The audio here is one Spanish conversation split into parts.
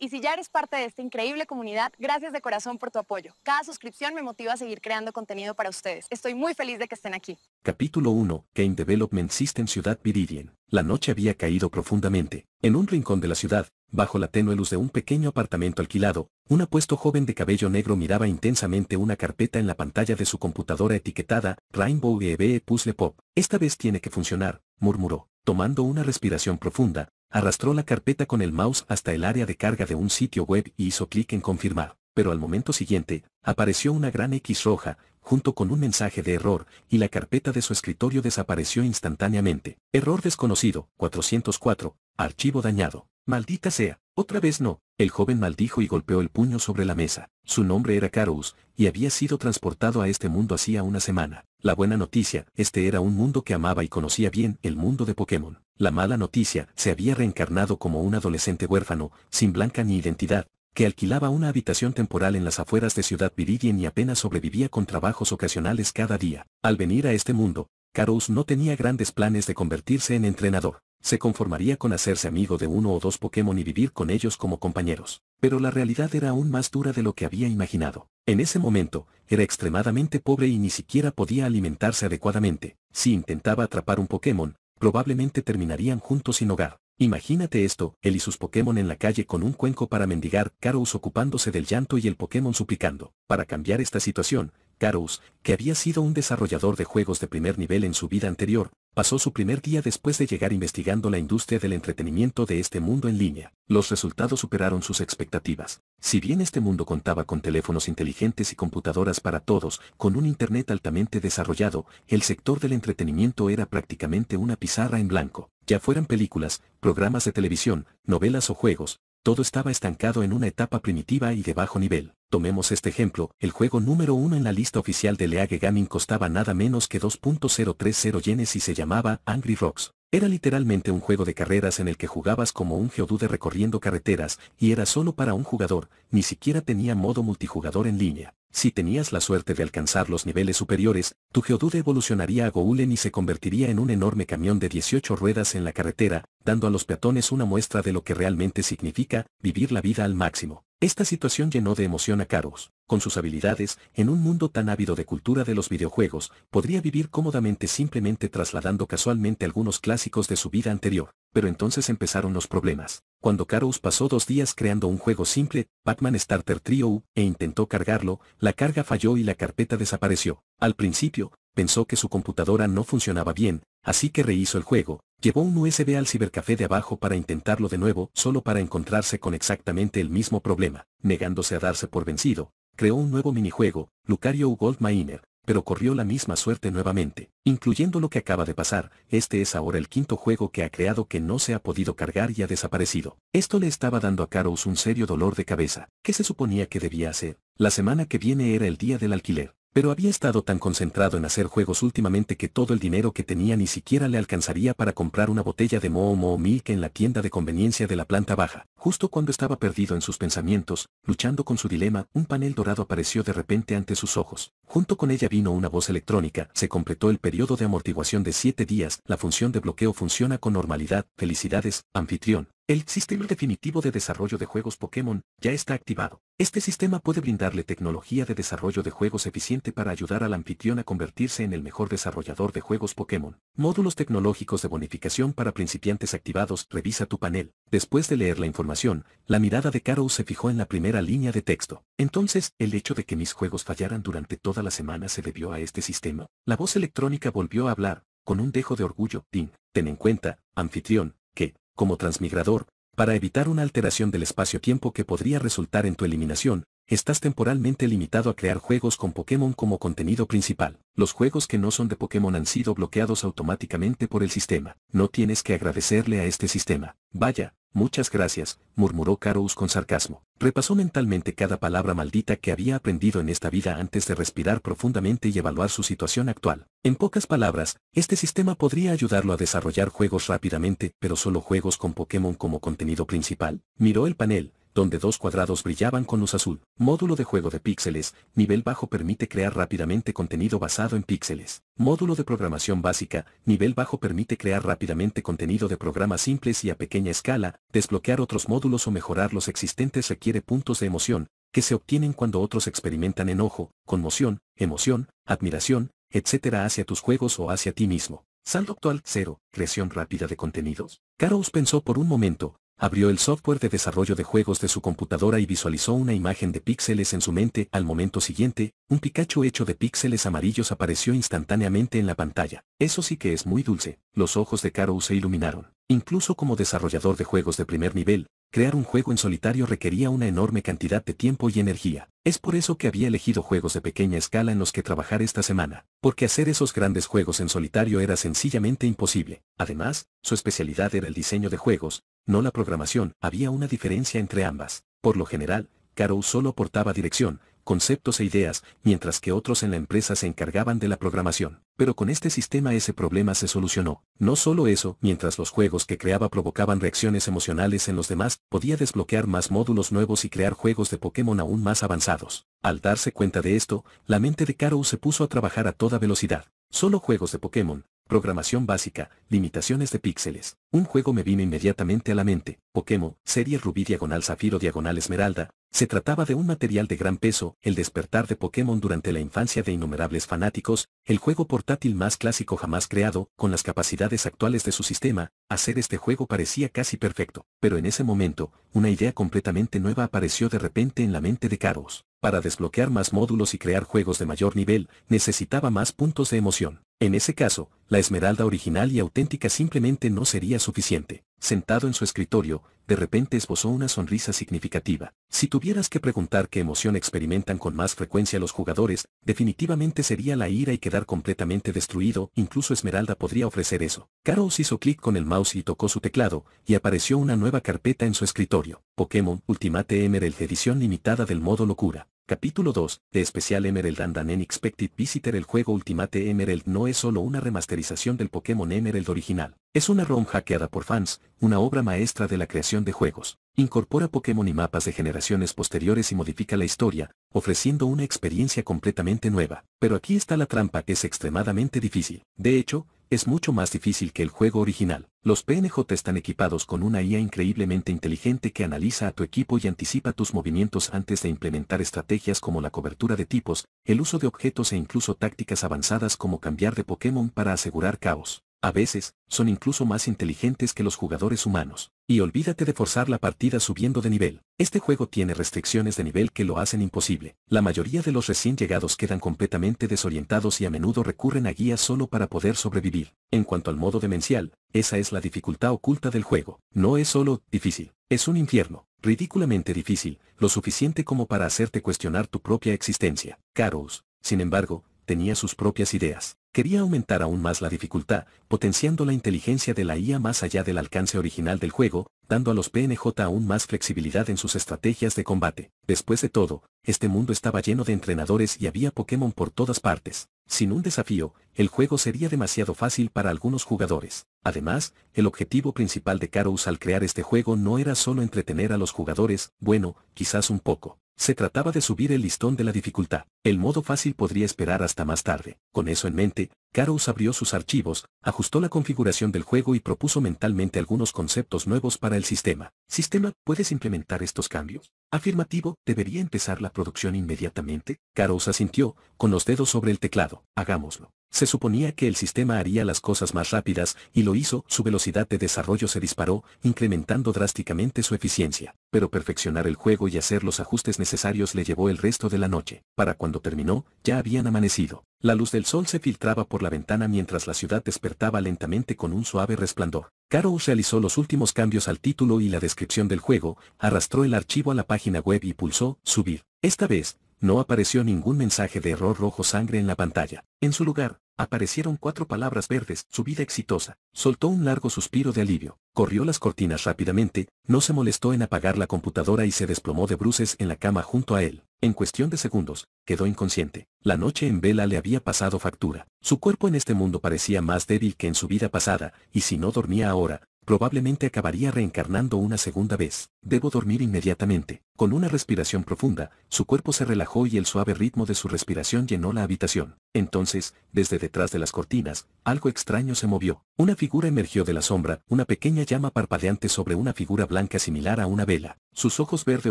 Y si ya eres parte de esta increíble comunidad, gracias de corazón por tu apoyo. Cada suscripción me motiva a seguir creando contenido para ustedes. Estoy muy feliz de que estén aquí. Capítulo 1. Game Development System Ciudad Viridian. La noche había caído profundamente. En un rincón de la ciudad, bajo la tenue luz de un pequeño apartamento alquilado, un apuesto joven de cabello negro miraba intensamente una carpeta en la pantalla de su computadora etiquetada Rainbow EVE Puzzle Pop. Esta vez tiene que funcionar, murmuró. Tomando una respiración profunda, arrastró la carpeta con el mouse hasta el área de carga de un sitio web y hizo clic en confirmar. Pero al momento siguiente, apareció una gran X roja, junto con un mensaje de error, y la carpeta de su escritorio desapareció instantáneamente. Error desconocido, 404, archivo dañado. Maldita sea, otra vez no. El joven maldijo y golpeó el puño sobre la mesa. Su nombre era Karous, y había sido transportado a este mundo hacía una semana. La buena noticia, este era un mundo que amaba y conocía bien, el mundo de Pokémon. La mala noticia, se había reencarnado como un adolescente huérfano, sin blanca ni identidad, que alquilaba una habitación temporal en las afueras de Ciudad Viridian y apenas sobrevivía con trabajos ocasionales cada día. Al venir a este mundo, Karous no tenía grandes planes de convertirse en entrenador. Se conformaría con hacerse amigo de uno o dos Pokémon y vivir con ellos como compañeros. Pero la realidad era aún más dura de lo que había imaginado. En ese momento, era extremadamente pobre y ni siquiera podía alimentarse adecuadamente. Si intentaba atrapar un Pokémon, probablemente terminarían juntos sin hogar. Imagínate esto, él y sus Pokémon en la calle con un cuenco para mendigar, Karous ocupándose del llanto y el Pokémon suplicando. Para cambiar esta situación, Karous, que había sido un desarrollador de juegos de primer nivel en su vida anterior, pasó su primer día después de llegar investigando la industria del entretenimiento de este mundo en línea. Los resultados superaron sus expectativas. Si bien este mundo contaba con teléfonos inteligentes y computadoras para todos, con un internet altamente desarrollado, el sector del entretenimiento era prácticamente una pizarra en blanco. Ya fueran películas, programas de televisión, novelas o juegos, todo estaba estancado en una etapa primitiva y de bajo nivel. Tomemos este ejemplo, el juego número 1 en la lista oficial de League Gaming costaba nada menos que 2.030 yenes y se llamaba Angry Rocks. Era literalmente un juego de carreras en el que jugabas como un geodude recorriendo carreteras, y era solo para un jugador, ni siquiera tenía modo multijugador en línea. Si tenías la suerte de alcanzar los niveles superiores, tu Geodude evolucionaría a Golem y se convertiría en un enorme camión de 18 ruedas en la carretera, dando a los peatones una muestra de lo que realmente significa vivir la vida al máximo. Esta situación llenó de emoción a Karous. Con sus habilidades, en un mundo tan ávido de cultura de los videojuegos, podría vivir cómodamente simplemente trasladando casualmente algunos clásicos de su vida anterior. Pero entonces empezaron los problemas. Cuando Karous pasó 2 días creando un juego simple, Pac-Man Starter Trio, e intentó cargarlo, la carga falló y la carpeta desapareció. Al principio, pensó que su computadora no funcionaba bien, así que rehizo el juego, llevó un USB al cibercafé de abajo para intentarlo de nuevo, solo para encontrarse con exactamente el mismo problema. Negándose a darse por vencido, creó un nuevo minijuego, Lucario Gold Miner, pero corrió la misma suerte nuevamente. Incluyendo lo que acaba de pasar, este es ahora el 5º juego que ha creado que no se ha podido cargar y ha desaparecido. Esto le estaba dando a Karous un serio dolor de cabeza. ¿Qué se suponía que debía hacer? La semana que viene era el día del alquiler. Pero había estado tan concentrado en hacer juegos últimamente que todo el dinero que tenía ni siquiera le alcanzaría para comprar una botella de Moo Moo Milk en la tienda de conveniencia de la planta baja. Justo cuando estaba perdido en sus pensamientos, luchando con su dilema, un panel dorado apareció de repente ante sus ojos. Junto con ella vino una voz electrónica. Se completó el periodo de amortiguación de 7 días. La función de bloqueo funciona con normalidad. Felicidades, anfitrión. El sistema definitivo de desarrollo de juegos Pokémon ya está activado. Este sistema puede brindarle tecnología de desarrollo de juegos eficiente para ayudar al anfitrión a convertirse en el mejor desarrollador de juegos Pokémon. Módulos tecnológicos de bonificación para principiantes activados. Revisa tu panel. Después de leer la información, la mirada de Karous se fijó en la primera línea de texto. Entonces, ¿el hecho de que mis juegos fallaran durante toda la semana se debió a este sistema? La voz electrónica volvió a hablar, con un dejo de orgullo. Ten en cuenta, anfitrión, que, como transmigrador, para evitar una alteración del espacio-tiempo que podría resultar en tu eliminación, estás temporalmente limitado a crear juegos con Pokémon como contenido principal. Los juegos que no son de Pokémon han sido bloqueados automáticamente por el sistema. No tienes que agradecerle a este sistema. Vaya, muchas gracias, murmuró Karous con sarcasmo. Repasó mentalmente cada palabra maldita que había aprendido en esta vida antes de respirar profundamente y evaluar su situación actual. En pocas palabras, este sistema podría ayudarlo a desarrollar juegos rápidamente, pero solo juegos con Pokémon como contenido principal. Miró el panel. donde dos cuadrados brillaban con luz azul. Módulo de juego de píxeles, nivel bajo permite crear rápidamente contenido basado en píxeles. Módulo de programación básica, nivel bajo permite crear rápidamente contenido de programas simples y a pequeña escala. Desbloquear otros módulos o mejorar los existentes requiere puntos de emoción, que se obtienen cuando otros experimentan enojo, conmoción, emoción, admiración, etc. hacia tus juegos o hacia ti mismo. Saldo actual 0. Creación rápida de contenidos. Carous pensó por un momento, abrió el software de desarrollo de juegos de su computadora y visualizó una imagen de píxeles en su mente. Al momento siguiente, un Pikachu hecho de píxeles amarillos apareció instantáneamente en la pantalla. Eso sí que es muy dulce. Los ojos de Carous se iluminaron. Incluso como desarrollador de juegos de primer nivel, crear un juego en solitario requería una enorme cantidad de tiempo y energía. Es por eso que había elegido juegos de pequeña escala en los que trabajar esta semana, porque hacer esos grandes juegos en solitario era sencillamente imposible. Además, su especialidad era el diseño de juegos, no la programación. Había una diferencia entre ambas. Por lo general, Carous solo aportaba dirección, conceptos e ideas, mientras que otros en la empresa se encargaban de la programación. Pero con este sistema ese problema se solucionó. No solo eso, mientras los juegos que creaba provocaban reacciones emocionales en los demás, podía desbloquear más módulos nuevos y crear juegos de Pokémon aún más avanzados. Al darse cuenta de esto, la mente de Carous se puso a trabajar a toda velocidad. Solo juegos de Pokémon. Programación básica, limitaciones de píxeles. Un juego me vino inmediatamente a la mente, Pokémon, serie Rubí/Zafiro/Esmeralda. Se trataba de un material de gran peso, el despertar de Pokémon durante la infancia de innumerables fanáticos, el juego portátil más clásico jamás creado. Con las capacidades actuales de su sistema, hacer este juego parecía casi perfecto. Pero en ese momento, una idea completamente nueva apareció de repente en la mente de Carous. Para desbloquear más módulos y crear juegos de mayor nivel, necesitaba más puntos de emoción. En ese caso, la Esmeralda original y auténtica simplemente no sería suficiente. Sentado en su escritorio, de repente esbozó una sonrisa significativa. Si tuvieras que preguntar qué emoción experimentan con más frecuencia los jugadores, definitivamente sería la ira y quedar completamente destruido. Incluso Esmeralda podría ofrecer eso. Carous hizo clic con el mouse y tocó su teclado, y apareció una nueva carpeta en su escritorio. Pokémon Ultimate Emerald edición limitada del modo locura. Capítulo 2, de Especial Emerald and an Unexpected Visitor. El juego Ultimate Emerald no es solo una remasterización del Pokémon Emerald original. Es una ROM hackeada por fans, una obra maestra de la creación de juegos. Incorpora Pokémon y mapas de generaciones posteriores y modifica la historia, ofreciendo una experiencia completamente nueva. Pero aquí está la trampa, que es extremadamente difícil. De hecho, es mucho más difícil que el juego original. Los PNJ están equipados con una IA increíblemente inteligente que analiza a tu equipo y anticipa tus movimientos antes de implementar estrategias como la cobertura de tipos, el uso de objetos e incluso tácticas avanzadas como cambiar de Pokémon para asegurar caos. A veces, son incluso más inteligentes que los jugadores humanos. Y olvídate de forzar la partida subiendo de nivel. Este juego tiene restricciones de nivel que lo hacen imposible. La mayoría de los recién llegados quedan completamente desorientados y a menudo recurren a guías solo para poder sobrevivir. En cuanto al modo demencial, esa es la dificultad oculta del juego. No es solo difícil, es un infierno. Ridículamente difícil, lo suficiente como para hacerte cuestionar tu propia existencia. Carous, sin embargo, tenía sus propias ideas. Quería aumentar aún más la dificultad, potenciando la inteligencia de la IA más allá del alcance original del juego, dando a los PNJ aún más flexibilidad en sus estrategias de combate. Después de todo, este mundo estaba lleno de entrenadores y había Pokémon por todas partes. Sin un desafío, el juego sería demasiado fácil para algunos jugadores. Además, el objetivo principal de Carous al crear este juego no era solo entretener a los jugadores, bueno, quizás un poco. Se trataba de subir el listón de la dificultad. El modo fácil podría esperar hasta más tarde. Con eso en mente, Carous abrió sus archivos, ajustó la configuración del juego y propuso mentalmente algunos conceptos nuevos para el sistema. ¿Sistema, puedes implementar estos cambios? Afirmativo, ¿debería empezar la producción inmediatamente? Carous asintió, con los dedos sobre el teclado. Hagámoslo. Se suponía que el sistema haría las cosas más rápidas, y lo hizo. Su velocidad de desarrollo se disparó, incrementando drásticamente su eficiencia. Pero perfeccionar el juego y hacer los ajustes necesarios le llevó el resto de la noche. Para cuando terminó, ya habían amanecido. La luz del sol se filtraba por la ventana mientras la ciudad despertaba lentamente con un suave resplandor. Carous realizó los últimos cambios al título y la descripción del juego, arrastró el archivo a la página web y pulsó «Subir». Esta vez, no apareció ningún mensaje de error rojo sangre en la pantalla. En su lugar, aparecieron 4 palabras verdes: subida exitosa. Soltó un largo suspiro de alivio. Corrió las cortinas rápidamente, no se molestó en apagar la computadora y se desplomó de bruces en la cama junto a él. En cuestión de segundos, quedó inconsciente. La noche en vela le había pasado factura. Su cuerpo en este mundo parecía más débil que en su vida pasada, y si no dormía ahora, probablemente acabaría reencarnando una segunda vez. Debo dormir inmediatamente. Con una respiración profunda, su cuerpo se relajó y el suave ritmo de su respiración llenó la habitación. Entonces, desde detrás de las cortinas, algo extraño se movió. Una figura emergió de la sombra, una pequeña llama parpadeante sobre una figura blanca similar a una vela. Sus ojos verde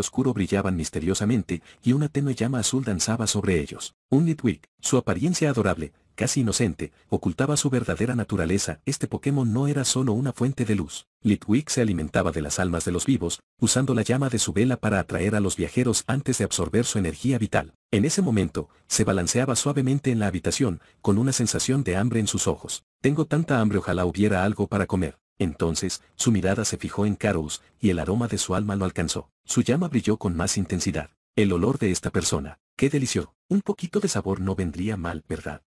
oscuro brillaban misteriosamente y una tenue llama azul danzaba sobre ellos. Un Litwick, su apariencia adorable, casi inocente, ocultaba su verdadera naturaleza. Este Pokémon no era solo una fuente de luz. Litwick se alimentaba de las almas de los vivos, usando la llama de su vela para atraer a los viajeros antes de absorber su energía vital. En ese momento, se balanceaba suavemente en la habitación, con una sensación de hambre en sus ojos. Tengo tanta hambre, ojalá hubiera algo para comer. Entonces, su mirada se fijó en Karous, y el aroma de su alma lo alcanzó. Su llama brilló con más intensidad. El olor de esta persona, qué delicioso. Un poquito de sabor no vendría mal, ¿verdad?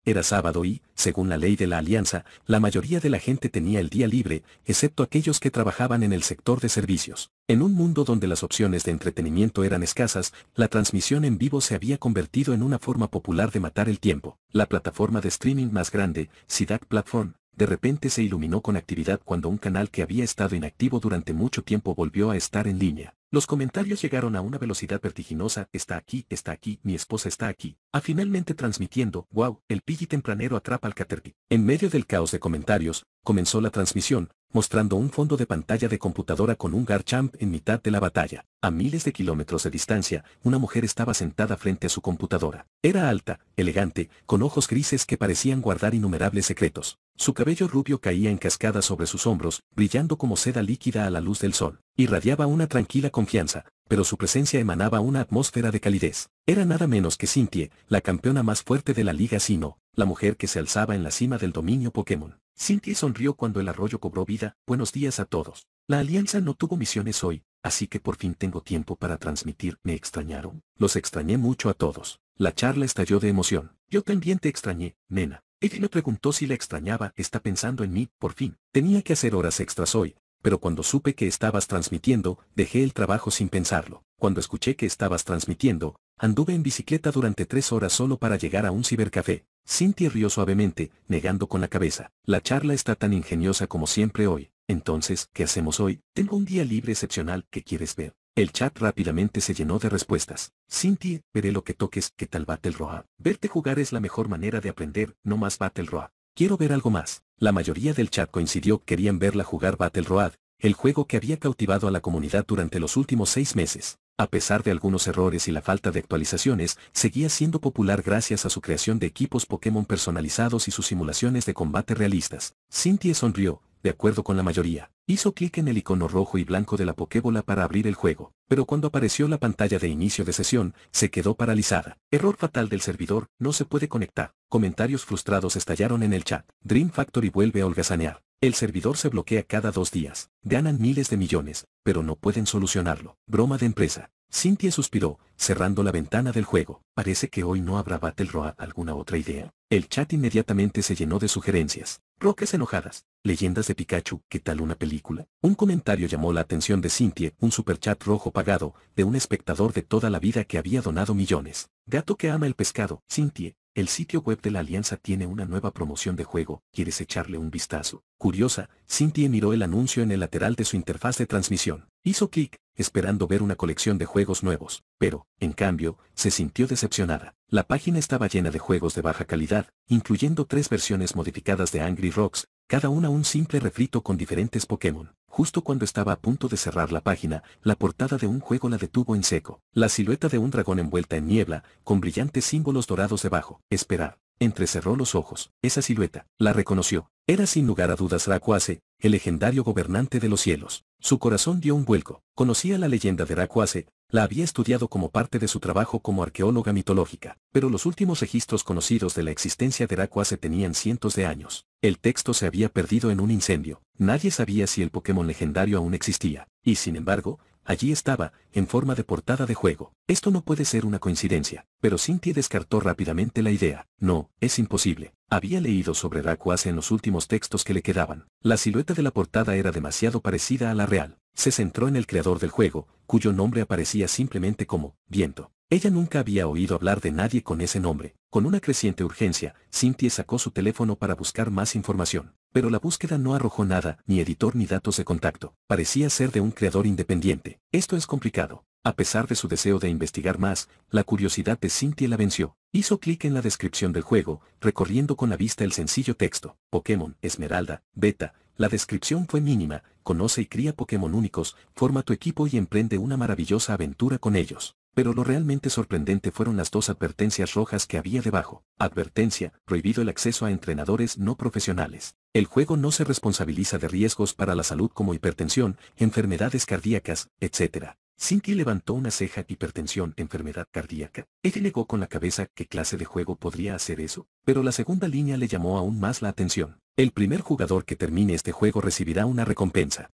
Era sábado y, según la ley de la Alianza, la mayoría de la gente tenía el día libre, excepto aquellos que trabajaban en el sector de servicios. En un mundo donde las opciones de entretenimiento eran escasas, la transmisión en vivo se había convertido en una forma popular de matar el tiempo. La plataforma de streaming más grande, Sidak Platform, de repente se iluminó con actividad cuando un canal que había estado inactivo durante mucho tiempo volvió a estar en línea. Los comentarios llegaron a una velocidad vertiginosa. Está aquí, mi esposa está aquí. Finalmente transmitiendo, wow, el Pidgey tempranero atrapa al Caterpie. En medio del caos de comentarios, comenzó la transmisión, mostrando un fondo de pantalla de computadora con un Garchomp en mitad de la batalla. A miles de kilómetros de distancia, una mujer estaba sentada frente a su computadora. Era alta, elegante, con ojos grises que parecían guardar innumerables secretos. Su cabello rubio caía en cascada sobre sus hombros, brillando como seda líquida a la luz del sol. Irradiaba una tranquila confianza, pero su presencia emanaba una atmósfera de calidez. Era nada menos que Cynthia, la campeona más fuerte de la Liga Sinnoh, la mujer que se alzaba en la cima del dominio Pokémon. Cynthia sonrió cuando el arroyo cobró vida. Buenos días a todos. La Alianza no tuvo misiones hoy, así que por fin tengo tiempo para transmitir. ¿Me extrañaron? Los extrañé mucho a todos. La charla estalló de emoción. Yo también te extrañé, nena. Ella me preguntó si la extrañaba. Está pensando en mí, por fin. Tenía que hacer horas extras hoy, pero cuando supe que estabas transmitiendo, dejé el trabajo sin pensarlo. Cuando escuché que estabas transmitiendo, anduve en bicicleta durante 3 horas solo para llegar a un cibercafé. Cynthia rió suavemente, negando con la cabeza. La charla está tan ingeniosa como siempre hoy. Entonces, ¿qué hacemos hoy? Tengo un día libre excepcional. ¿Qué quieres ver? El chat rápidamente se llenó de respuestas. Cynthia, veré lo que toques. ¿Qué tal Battle Royale? Verte jugar es la mejor manera de aprender, no más Battle Royale. Quiero ver algo más. La mayoría del chat coincidió, querían verla jugar Battle Royale, el juego que había cautivado a la comunidad durante los últimos 6 meses. A pesar de algunos errores y la falta de actualizaciones, seguía siendo popular gracias a su creación de equipos Pokémon personalizados y sus simulaciones de combate realistas. Cynthia sonrió, de acuerdo con la mayoría. Hizo clic en el icono rojo y blanco de la Pokébola para abrir el juego, pero cuando apareció la pantalla de inicio de sesión, se quedó paralizada. Error fatal del servidor, no se puede conectar. Comentarios frustrados estallaron en el chat. Dream Factory vuelve a holgazanear. El servidor se bloquea cada 2 días. Ganan miles de millones, pero no pueden solucionarlo. Broma de empresa. Cynthia suspiró, cerrando la ventana del juego. Parece que hoy no habrá Battle Royale. ¿Alguna otra idea? El chat inmediatamente se llenó de sugerencias. Roques enojadas. Leyendas de Pikachu. ¿Qué tal una película? Un comentario llamó la atención de Cynthia, un superchat rojo pagado, de un espectador de toda la vida que había donado millones. Gato que ama el pescado. Cynthia, el sitio web de la Alianza tiene una nueva promoción de juego. ¿Quieres echarle un vistazo? Curiosa, Cynthia miró el anuncio en el lateral de su interfaz de transmisión. Hizo clic, esperando ver una colección de juegos nuevos, pero, en cambio, se sintió decepcionada. La página estaba llena de juegos de baja calidad, incluyendo 3 versiones modificadas de Angry Rocks, cada una un simple refrito con diferentes Pokémon. Justo cuando estaba a punto de cerrar la página, la portada de un juego la detuvo en seco. La silueta de un dragón envuelta en niebla, con brillantes símbolos dorados debajo. Esperar. Entrecerró los ojos. Esa silueta, la reconoció. Era sin lugar a dudas Rayquaza, el legendario gobernante de los cielos. Su corazón dio un vuelco. Conocía la leyenda de Rayquaza, la había estudiado como parte de su trabajo como arqueóloga mitológica, pero los últimos registros conocidos de la existencia de Rayquaza tenían cientos de años. El texto se había perdido en un incendio. Nadie sabía si el Pokémon legendario aún existía, y sin embargo, allí estaba, en forma de portada de juego. Esto no puede ser una coincidencia, pero Cynthia descartó rápidamente la idea. No, es imposible. Había leído sobre Rayquaza en los últimos textos que le quedaban. La silueta de la portada era demasiado parecida a la real. Se centró en el creador del juego, cuyo nombre aparecía simplemente como Viento. Ella nunca había oído hablar de nadie con ese nombre. Con una creciente urgencia, Cynthia sacó su teléfono para buscar más información. pero la búsqueda no arrojó nada, ni editor ni datos de contacto. Parecía ser de un creador independiente. Esto es complicado. A pesar de su deseo de investigar más, la curiosidad de Cynthia la venció. Hizo clic en la descripción del juego, recorriendo con la vista el sencillo texto. Pokémon, Esmeralda, Beta. La descripción fue mínima: conoce y cría Pokémon únicos, forma tu equipo y emprende una maravillosa aventura con ellos. Pero lo realmente sorprendente fueron las dos advertencias rojas que había debajo. Advertencia: prohibido el acceso a entrenadores no profesionales. El juego no se responsabiliza de riesgos para la salud como hipertensión, enfermedades cardíacas, etc. Cynthia levantó una ceja. ¿Hipertensión, enfermedad cardíaca? Ella negó con la cabeza. ¿Qué clase de juego podría hacer eso? Pero la segunda línea le llamó aún más la atención. El primer jugador que termine este juego recibirá una recompensa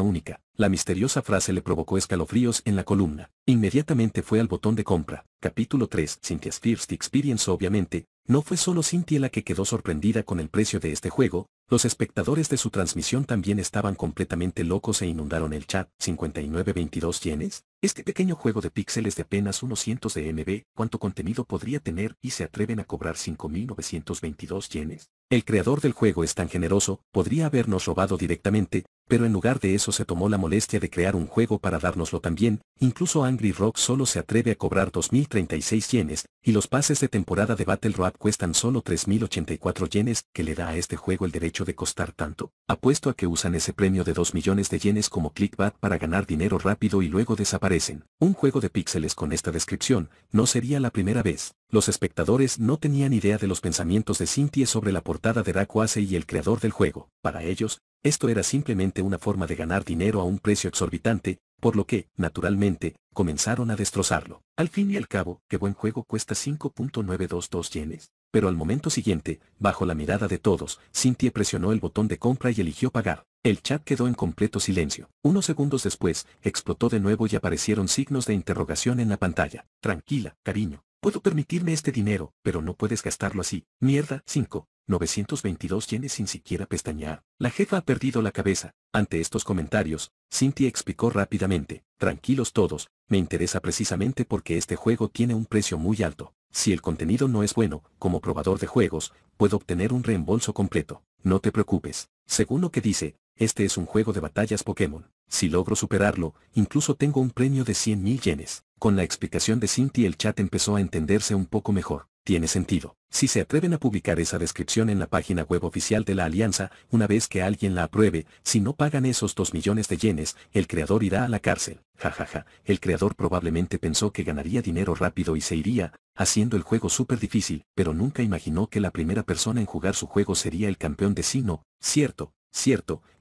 única. La misteriosa frase le provocó escalofríos en la columna. Inmediatamente fue al botón de compra. Capítulo 3. Cynthia's First Experience. Obviamente, no fue solo Cynthia la que quedó sorprendida con el precio de este juego, los espectadores de su transmisión también estaban completamente locos e inundaron el chat. 59.22 yenes. Este pequeño juego de píxeles de apenas unos cientos de MB, ¿cuánto contenido podría tener? Y se atreven a cobrar 5.922 yenes. El creador del juego es tan generoso, podría habernos robado directamente, pero en lugar de eso se tomó la molestia de crear un juego para dárnoslo también. Incluso Angry Rock solo se atreve a cobrar 2.036 yenes, y los pases de temporada de Battle Road cuestan solo 3.084 yenes. ¿Qué le da a este juego el derecho de costar tanto? Apuesto a que usan ese premio de 2 millones de yenes como clickbait para ganar dinero rápido y luego desaparecen. Un juego de píxeles con esta descripción no sería la primera vez. Los espectadores no tenían idea de los pensamientos de Cynthia sobre la portada de Rayquaza y el creador del juego. Para ellos, esto era simplemente una forma de ganar dinero a un precio exorbitante, por lo que, naturalmente, comenzaron a destrozarlo. Al fin y al cabo, ¿qué buen juego cuesta 5.922 yenes? Pero al momento siguiente, bajo la mirada de todos, Cynthia presionó el botón de compra y eligió pagar. El chat quedó en completo silencio. Unos segundos después, explotó de nuevo y aparecieron signos de interrogación en la pantalla. Tranquila, cariño. Puedo permitirme este dinero, pero no puedes gastarlo así. Mierda. 5.922 yenes sin siquiera pestañear. La jefa ha perdido la cabeza. Ante estos comentarios, Cynthia explicó rápidamente. Tranquilos todos, me interesa precisamente porque este juego tiene un precio muy alto. Si el contenido no es bueno, como probador de juegos, puedo obtener un reembolso completo. No te preocupes. Según lo que dice, este es un juego de batallas Pokémon. Si logro superarlo, incluso tengo un premio de 100.000 yenes. Con la explicación de Cynthia el chat empezó a entenderse un poco mejor. Tiene sentido. Si se atreven a publicar esa descripción en la página web oficial de la Alianza, una vez que alguien la apruebe, si no pagan esos 2 millones de yenes, el creador irá a la cárcel. Jajaja, el creador probablemente pensó que ganaría dinero rápido y se iría, haciendo el juego súper difícil, pero nunca imaginó que la primera persona en jugar su juego sería el campeón de Sinnoh. Cierto,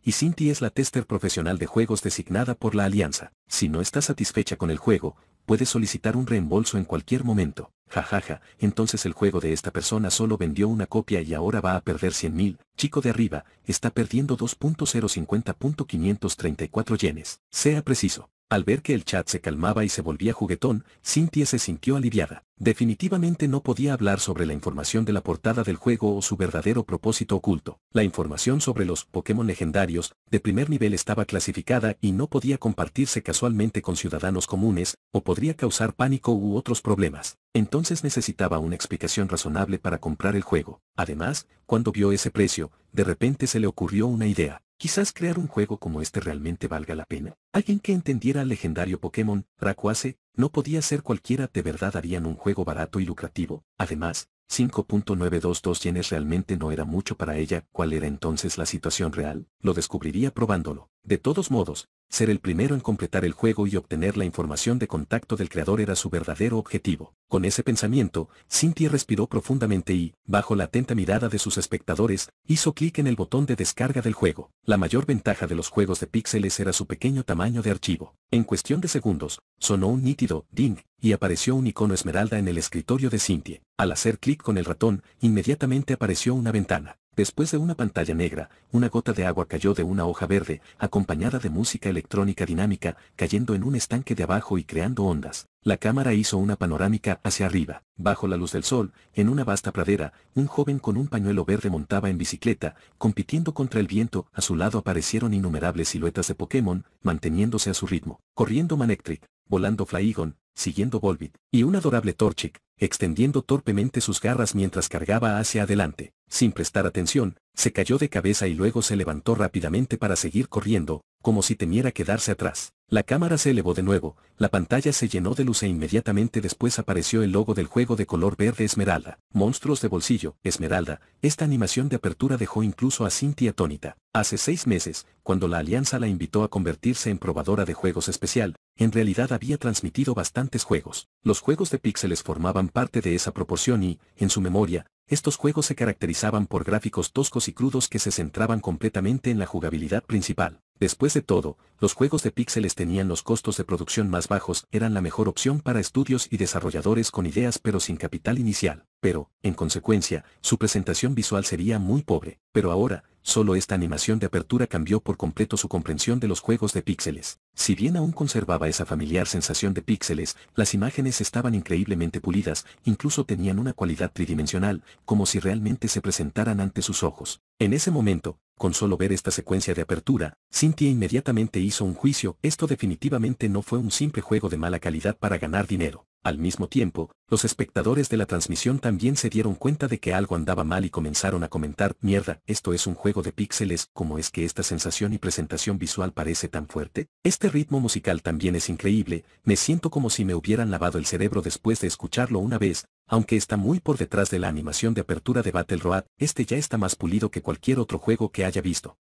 y Cynthia es la tester profesional de juegos designada por la Alianza. Si no está satisfecha con el juego, puede solicitar un reembolso en cualquier momento. Jajaja, entonces el juego de esta persona solo vendió una copia y ahora va a perder 100.000. Chico de arriba, está perdiendo 2.050.534 yenes. Sea preciso. Al ver que el chat se calmaba y se volvía juguetón, Cynthia se sintió aliviada. Definitivamente no podía hablar sobre la información de la portada del juego o su verdadero propósito oculto. La información sobre los Pokémon legendarios de primer nivel estaba clasificada y no podía compartirse casualmente con ciudadanos comunes, o podría causar pánico u otros problemas. Entonces necesitaba una explicación razonable para comprar el juego. Además, cuando vio ese precio, de repente se le ocurrió una idea. Quizás crear un juego como este realmente valga la pena. Alguien que entendiera al legendario Pokémon, Rayquaza, no podía ser cualquiera. ¿De verdad harían un juego barato y lucrativo? Además, 5.922 yenes realmente no era mucho para ella. ¿Cuál era entonces la situación real? Lo descubriría probándolo. De todos modos, ser el primero en completar el juego y obtener la información de contacto del creador era su verdadero objetivo. Con ese pensamiento, Cynthia respiró profundamente y, bajo la atenta mirada de sus espectadores, hizo clic en el botón de descarga del juego. La mayor ventaja de los juegos de píxeles era su pequeño tamaño de archivo. En cuestión de segundos, sonó un nítido ding y apareció un icono esmeralda en el escritorio de Cynthia. Al hacer clic con el ratón, inmediatamente apareció una ventana. Después de una pantalla negra, una gota de agua cayó de una hoja verde, acompañada de música electrónica dinámica, cayendo en un estanque de abajo y creando ondas. La cámara hizo una panorámica hacia arriba. Bajo la luz del sol, en una vasta pradera, un joven con un pañuelo verde montaba en bicicleta, compitiendo contra el viento. A su lado aparecieron innumerables siluetas de Pokémon, manteniéndose a su ritmo. Corriendo Manectric, volando Flygon, siguiendo Volbeat, y un adorable Torchic, extendiendo torpemente sus garras mientras cargaba hacia adelante. Sin prestar atención, Se cayó de cabeza y luego se levantó rápidamente para seguir corriendo, como si temiera quedarse atrás. La cámara se elevó de nuevo, la pantalla se llenó de luz e inmediatamente después apareció el logo del juego de color verde esmeralda. Monstruos de bolsillo, esmeralda. Esta animación de apertura dejó incluso a Cynthia atónita. Hace 6 meses, cuando la Alianza la invitó a convertirse en probadora de juegos especial, en realidad había transmitido bastantes juegos. Los juegos de píxeles formaban parte de esa proporción y, en su memoria, estos juegos se caracterizaban por gráficos toscos y crudos que se centraban completamente en la jugabilidad principal. Después de todo, los juegos de píxeles tenían los costos de producción más bajos, eran la mejor opción para estudios y desarrolladores con ideas pero sin capital inicial. Pero, en consecuencia, su presentación visual sería muy pobre. Pero ahora, solo esta animación de apertura cambió por completo su comprensión de los juegos de píxeles. Si bien aún conservaba esa familiar sensación de píxeles, las imágenes estaban increíblemente pulidas, incluso tenían una cualidad tridimensional, como si realmente se presentaran ante sus ojos. En ese momento, con solo ver esta secuencia de apertura, Cynthia inmediatamente hizo un juicio. Esto definitivamente no fue un simple juego de mala calidad para ganar dinero. Al mismo tiempo, los espectadores de la transmisión también se dieron cuenta de que algo andaba mal y comenzaron a comentar: mierda, esto es un juego de píxeles, ¿cómo es que esta sensación y presentación visual parece tan fuerte? Este ritmo musical también es increíble, me siento como si me hubieran lavado el cerebro después de escucharlo una vez, aunque está muy por detrás de la animación de apertura de Battle Road, este ya está más pulido que cualquier otro juego que haya visto.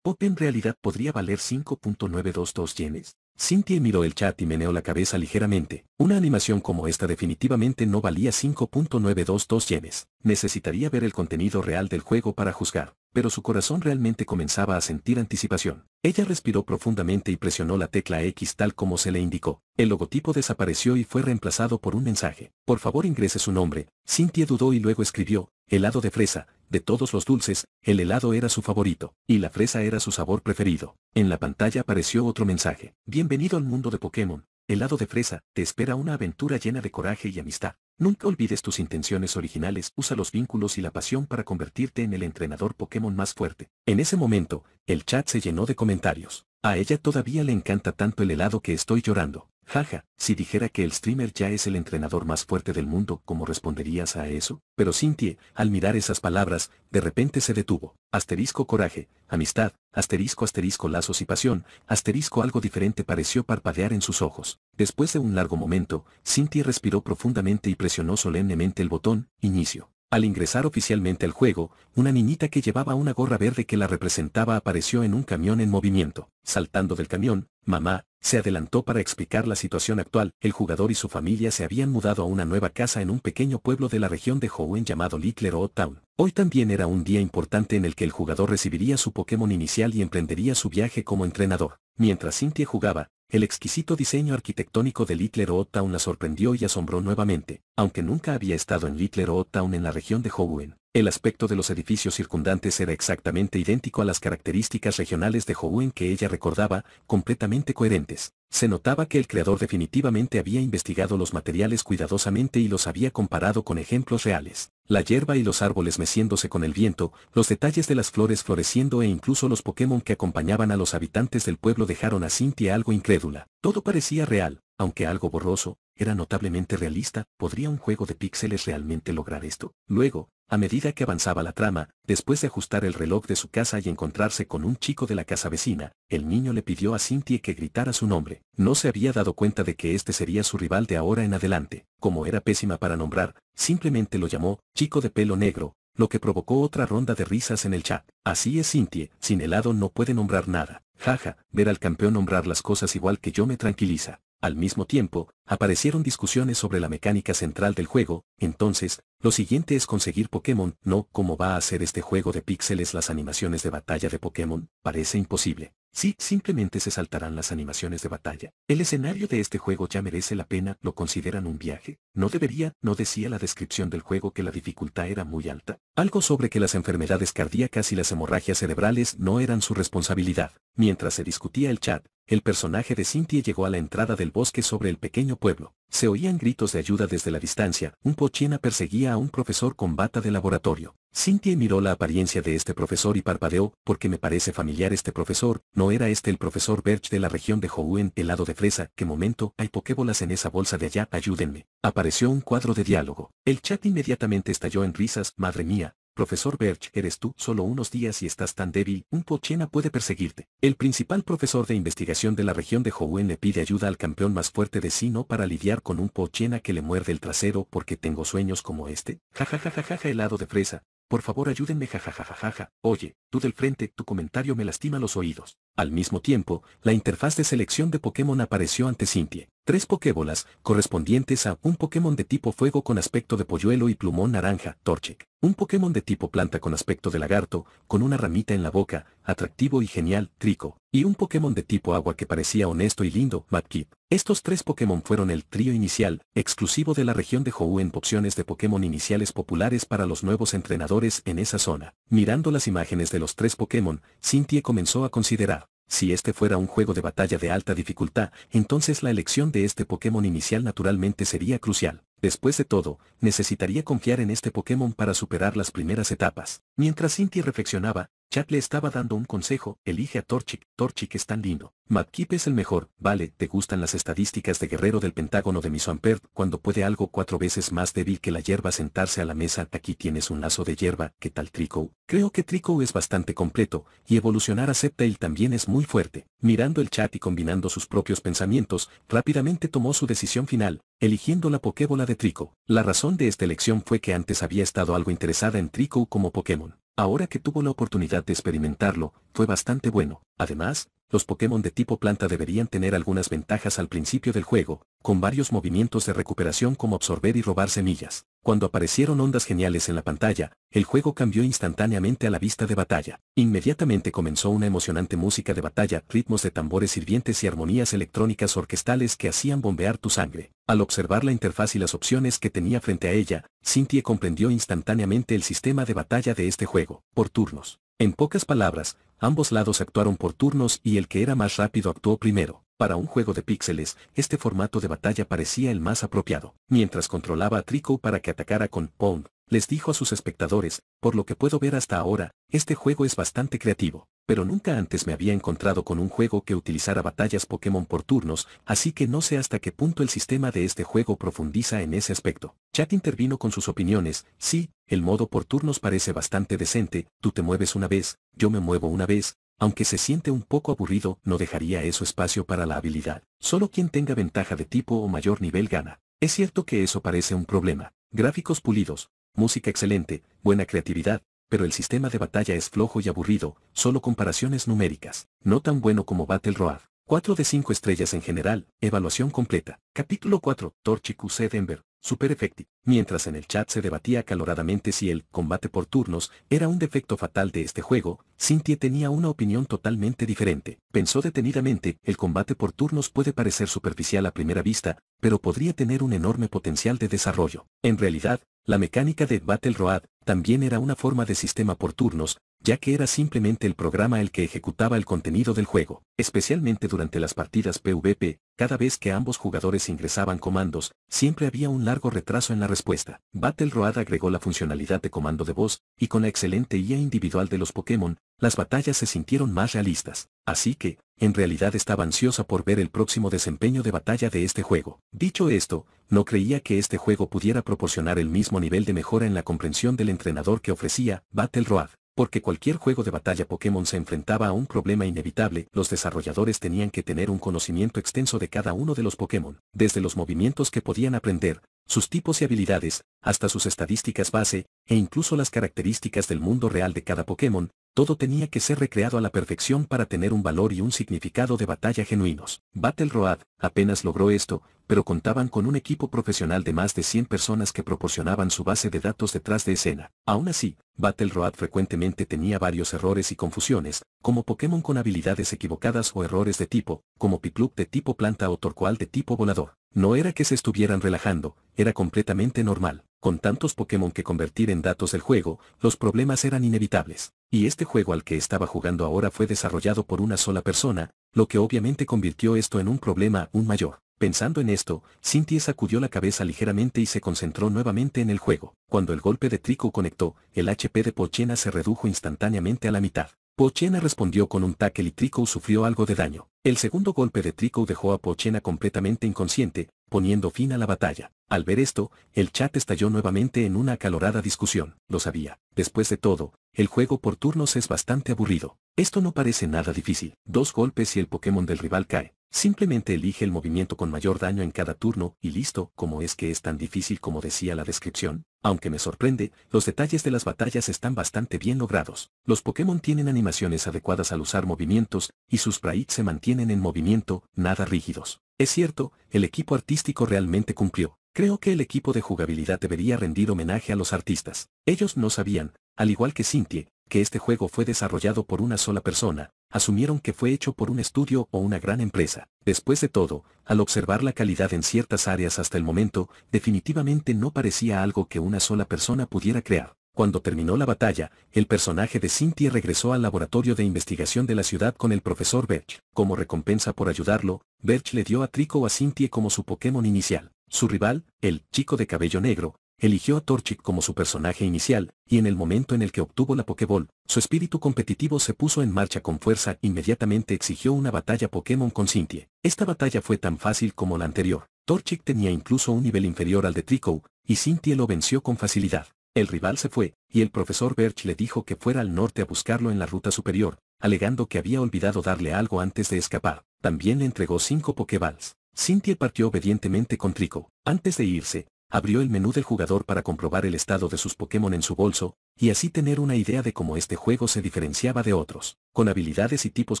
En realidad podría valer 5.922 yenes. Cynthia miró el chat y meneó la cabeza ligeramente. Una animación como esta definitivamente no valía 5.922 yenes. Necesitaría ver el contenido real del juego para juzgar, pero su corazón realmente comenzaba a sentir anticipación. Ella respiró profundamente y presionó la tecla X tal como se le indicó. El logotipo desapareció y fue reemplazado por un mensaje: por favor ingrese su nombre. Cynthia dudó y luego escribió: helado de fresa. De todos los dulces, el helado era su favorito, y la fresa era su sabor preferido. En la pantalla apareció otro mensaje: bienvenido al mundo de Pokémon. Helado de fresa, te espera una aventura llena de coraje y amistad. Nunca olvides tus intenciones originales, usa los vínculos y la pasión para convertirte en el entrenador Pokémon más fuerte. En ese momento, el chat se llenó de comentarios. A ella todavía le encanta tanto el helado que estoy llorando. Jaja, si dijera que el streamer ya es el entrenador más fuerte del mundo, ¿cómo responderías a eso? Pero Cynthia, al mirar esas palabras, de repente se detuvo. Asterisco coraje, amistad, asterisco lazos y pasión, asterisco algo diferente pareció parpadear en sus ojos. Después de un largo momento, Cynthia respiró profundamente y presionó solemnemente el botón, inicio. Al ingresar oficialmente al juego, una niñita que llevaba una gorra verde que la representaba apareció en un camión en movimiento. Saltando del camión, mamá se adelantó para explicar la situación actual. El jugador y su familia se habían mudado a una nueva casa en un pequeño pueblo de la región de Hoenn llamado Little Road Town. Hoy también era un día importante en el que el jugador recibiría su Pokémon inicial y emprendería su viaje como entrenador. Mientras Cynthia jugaba, el exquisito diseño arquitectónico de Little Road Town la sorprendió y asombró nuevamente. Aunque nunca había estado en Little Road Town en la región de Hoenn, el aspecto de los edificios circundantes era exactamente idéntico a las características regionales de Hoenn que ella recordaba, completamente coherentes. Se notaba que el creador definitivamente había investigado los materiales cuidadosamente y los había comparado con ejemplos reales. La hierba y los árboles meciéndose con el viento, los detalles de las flores floreciendo e incluso los Pokémon que acompañaban a los habitantes del pueblo dejaron a Cynthia algo incrédula. Todo parecía real, aunque algo borroso, era notablemente realista. ¿Podría un juego de píxeles realmente lograr esto? Luego, a medida que avanzaba la trama, después de ajustar el reloj de su casa y encontrarse con un chico de la casa vecina, el niño le pidió a Cynthia que gritara su nombre. No se había dado cuenta de que este sería su rival de ahora en adelante. Como era pésima para nombrar, simplemente lo llamó chico de pelo negro, lo que provocó otra ronda de risas en el chat. Así es Cynthia, sin helado no puede nombrar nada. Jaja, ver al campeón nombrar las cosas igual que yo me tranquiliza. Al mismo tiempo, aparecieron discusiones sobre la mecánica central del juego. Entonces, lo siguiente es conseguir Pokémon. No, ¿cómo va a hacer este juego de píxeles las animaciones de batalla de Pokémon? Parece imposible. Sí, simplemente se saltarán las animaciones de batalla. El escenario de este juego ya merece la pena. ¿Lo consideran un viaje? No debería, no decía la descripción del juego que la dificultad era muy alta. Algo sobre que las enfermedades cardíacas y las hemorragias cerebrales no eran su responsabilidad. Mientras se discutía el chat, el personaje de Cynthia llegó a la entrada del bosque sobre el pequeño pueblo. Se oían gritos de ayuda desde la distancia. Un Pochina perseguía a un profesor con bata de laboratorio. Cynthia miró la apariencia de este profesor y parpadeó, porque me parece familiar este profesor. ¿No era este el profesor Birch de la región de Hoenn? Helado de fresa. ¿Qué momento? Hay pokébolas en esa bolsa de allá, ayúdenme. Apareció un cuadro de diálogo. El chat inmediatamente estalló en risas. Madre mía, Profesor Birch, eres tú, solo unos días y estás tan débil, un Pokémon puede perseguirte. El principal profesor de investigación de la región de Hoenn le pide ayuda al campeón más fuerte de Sinnoh para lidiar con un Pokémon que le muerde el trasero porque tengo sueños como este. Jajajajaja helado de fresa. Por favor ayúdenme jajajajaja. Oye, tú del frente, tu comentario me lastima los oídos. Al mismo tiempo, la interfaz de selección de Pokémon apareció ante Cynthia. 3 Pokébolas, correspondientes a un Pokémon de tipo fuego con aspecto de polluelo y plumón naranja, Torchic. Un Pokémon de tipo planta con aspecto de lagarto, con una ramita en la boca, atractivo y genial, Trico. Y un Pokémon de tipo agua que parecía honesto y lindo, Mudkip. Estos 3 Pokémon fueron el trío inicial, exclusivo de la región de Hoenn, opciones de Pokémon iniciales populares para los nuevos entrenadores en esa zona. Mirando las imágenes de los 3 Pokémon, Cynthia comenzó a considerar. Si este fuera un juego de batalla de alta dificultad, entonces la elección de este Pokémon inicial naturalmente sería crucial. Después de todo, necesitaría confiar en este Pokémon para superar las primeras etapas. Mientras Cynthia reflexionaba, Chat le estaba dando un consejo: elige a Torchic. Torchic es tan lindo. Mudkip es el mejor. Vale, ¿te gustan las estadísticas de guerrero del pentágono de Misoampert cuando puede algo 4 veces más débil que la hierba sentarse a la mesa? Aquí tienes un lazo de hierba. ¿Qué tal Trico? Creo que Trico es bastante completo, y evolucionar a Sceptile también es muy fuerte. Mirando el chat y combinando sus propios pensamientos, rápidamente tomó su decisión final, eligiendo la Pokébola de Trico. La razón de esta elección fue que antes había estado algo interesada en Trico como Pokémon. Ahora que tuvo la oportunidad de experimentarlo, fue bastante bueno. Además, los Pokémon de tipo planta deberían tener algunas ventajas al principio del juego, con varios movimientos de recuperación como absorber y robar semillas. Cuando aparecieron ondas geniales en la pantalla, el juego cambió instantáneamente a la vista de batalla. Inmediatamente comenzó una emocionante música de batalla, ritmos de tambores hirvientes y armonías electrónicas orquestales que hacían bombear tu sangre. Al observar la interfaz y las opciones que tenía frente a ella, Cynthia comprendió instantáneamente el sistema de batalla de este juego, por turnos. En pocas palabras, ambos lados actuaron por turnos y el que era más rápido actuó primero. Para un juego de píxeles, este formato de batalla parecía el más apropiado. Mientras controlaba a Trico para que atacara con Pound, les dijo a sus espectadores: por lo que puedo ver hasta ahora, este juego es bastante creativo, pero nunca antes me había encontrado con un juego que utilizara batallas Pokémon por turnos, así que no sé hasta qué punto el sistema de este juego profundiza en ese aspecto. Chat intervino con sus opiniones: sí, el modo por turnos parece bastante decente, tú te mueves una vez, yo me muevo una vez. Aunque se siente un poco aburrido, no dejaría eso espacio para la habilidad. Solo quien tenga ventaja de tipo o mayor nivel gana. Es cierto que eso parece un problema. Gráficos pulidos, música excelente, buena creatividad, pero el sistema de batalla es flojo y aburrido, solo comparaciones numéricas. No tan bueno como Battle Road. 4 de 5 estrellas en general, evaluación completa. Capítulo 4, Torchic UC Denver. Super Effective. Mientras en el chat se debatía acaloradamente si el combate por turnos era un defecto fatal de este juego, Cynthia tenía una opinión totalmente diferente. Pensó detenidamente: el combate por turnos puede parecer superficial a primera vista, pero podría tener un enorme potencial de desarrollo. En realidad, la mecánica de Battle Road también era una forma de sistema por turnos, ya que era simplemente el programa el que ejecutaba el contenido del juego. Especialmente durante las partidas PvP, cada vez que ambos jugadores ingresaban comandos, siempre había un largo retraso en la respuesta. Battle Road agregó la funcionalidad de comando de voz, y con la excelente IA individual de los Pokémon, las batallas se sintieron más realistas. Así que, en realidad estaba ansiosa por ver el próximo desempeño de batalla de este juego. Dicho esto, no creía que este juego pudiera proporcionar el mismo nivel de mejora en la comprensión del entrenador que ofrecía Battle Road. Porque cualquier juego de batalla Pokémon se enfrentaba a un problema inevitable: los desarrolladores tenían que tener un conocimiento extenso de cada uno de los Pokémon, desde los movimientos que podían aprender, sus tipos y habilidades, hasta sus estadísticas base, e incluso las características del mundo real de cada Pokémon. Todo tenía que ser recreado a la perfección para tener un valor y un significado de batalla genuinos. Battle Road apenas logró esto, pero contaban con un equipo profesional de más de 100 personas que proporcionaban su base de datos detrás de escena. Aún así, Battle Road frecuentemente tenía varios errores y confusiones, como Pokémon con habilidades equivocadas o errores de tipo, como Piplup de tipo planta o Torkoal de tipo volador. No era que se estuvieran relajando, era completamente normal. Con tantos Pokémon que convertir en datos del juego, los problemas eran inevitables. Y este juego al que estaba jugando ahora fue desarrollado por una sola persona, lo que obviamente convirtió esto en un problema aún mayor. Pensando en esto, Cynthia sacudió la cabeza ligeramente y se concentró nuevamente en el juego. Cuando el golpe de Trico conectó, el HP de Poochyena se redujo instantáneamente a la mitad. Poochyena respondió con un tackle y Trico sufrió algo de daño. El segundo golpe de Trico dejó a Poochyena completamente inconsciente, poniendo fin a la batalla. Al ver esto, el chat estalló nuevamente en una acalorada discusión. Lo sabía. Después de todo, el juego por turnos es bastante aburrido. Esto no parece nada difícil. 2 golpes y el Pokémon del rival cae. Simplemente elige el movimiento con mayor daño en cada turno y listo. ¿Cómo es que es tan difícil como decía la descripción? Aunque me sorprende, los detalles de las batallas están bastante bien logrados. Los Pokémon tienen animaciones adecuadas al usar movimientos, y sus sprites se mantienen en movimiento, nada rígidos. Es cierto, el equipo artístico realmente cumplió. Creo que el equipo de jugabilidad debería rendir homenaje a los artistas. Ellos no sabían, al igual que Cynthia, que este juego fue desarrollado por una sola persona, asumieron que fue hecho por un estudio o una gran empresa. Después de todo, al observar la calidad en ciertas áreas hasta el momento, definitivamente no parecía algo que una sola persona pudiera crear. Cuando terminó la batalla, el personaje de Cynthia regresó al laboratorio de investigación de la ciudad con el profesor Birch. Como recompensa por ayudarlo, Birch le dio a Trico a Cynthia como su Pokémon inicial. Su rival, el chico de cabello negro, eligió a Torchic como su personaje inicial, y en el momento en el que obtuvo la Pokéball, su espíritu competitivo se puso en marcha con fuerza. Inmediatamente exigió una batalla Pokémon con Cynthia. Esta batalla fue tan fácil como la anterior. Torchic tenía incluso un nivel inferior al de Trico, y Cynthia lo venció con facilidad. El rival se fue, y el profesor Birch le dijo que fuera al norte a buscarlo en la ruta superior, alegando que había olvidado darle algo antes de escapar. También le entregó 5 Pokéballs. Cynthia partió obedientemente con Trico. Antes de irse, abrió el menú del jugador para comprobar el estado de sus Pokémon en su bolso, y así tener una idea de cómo este juego se diferenciaba de otros. Con habilidades y tipos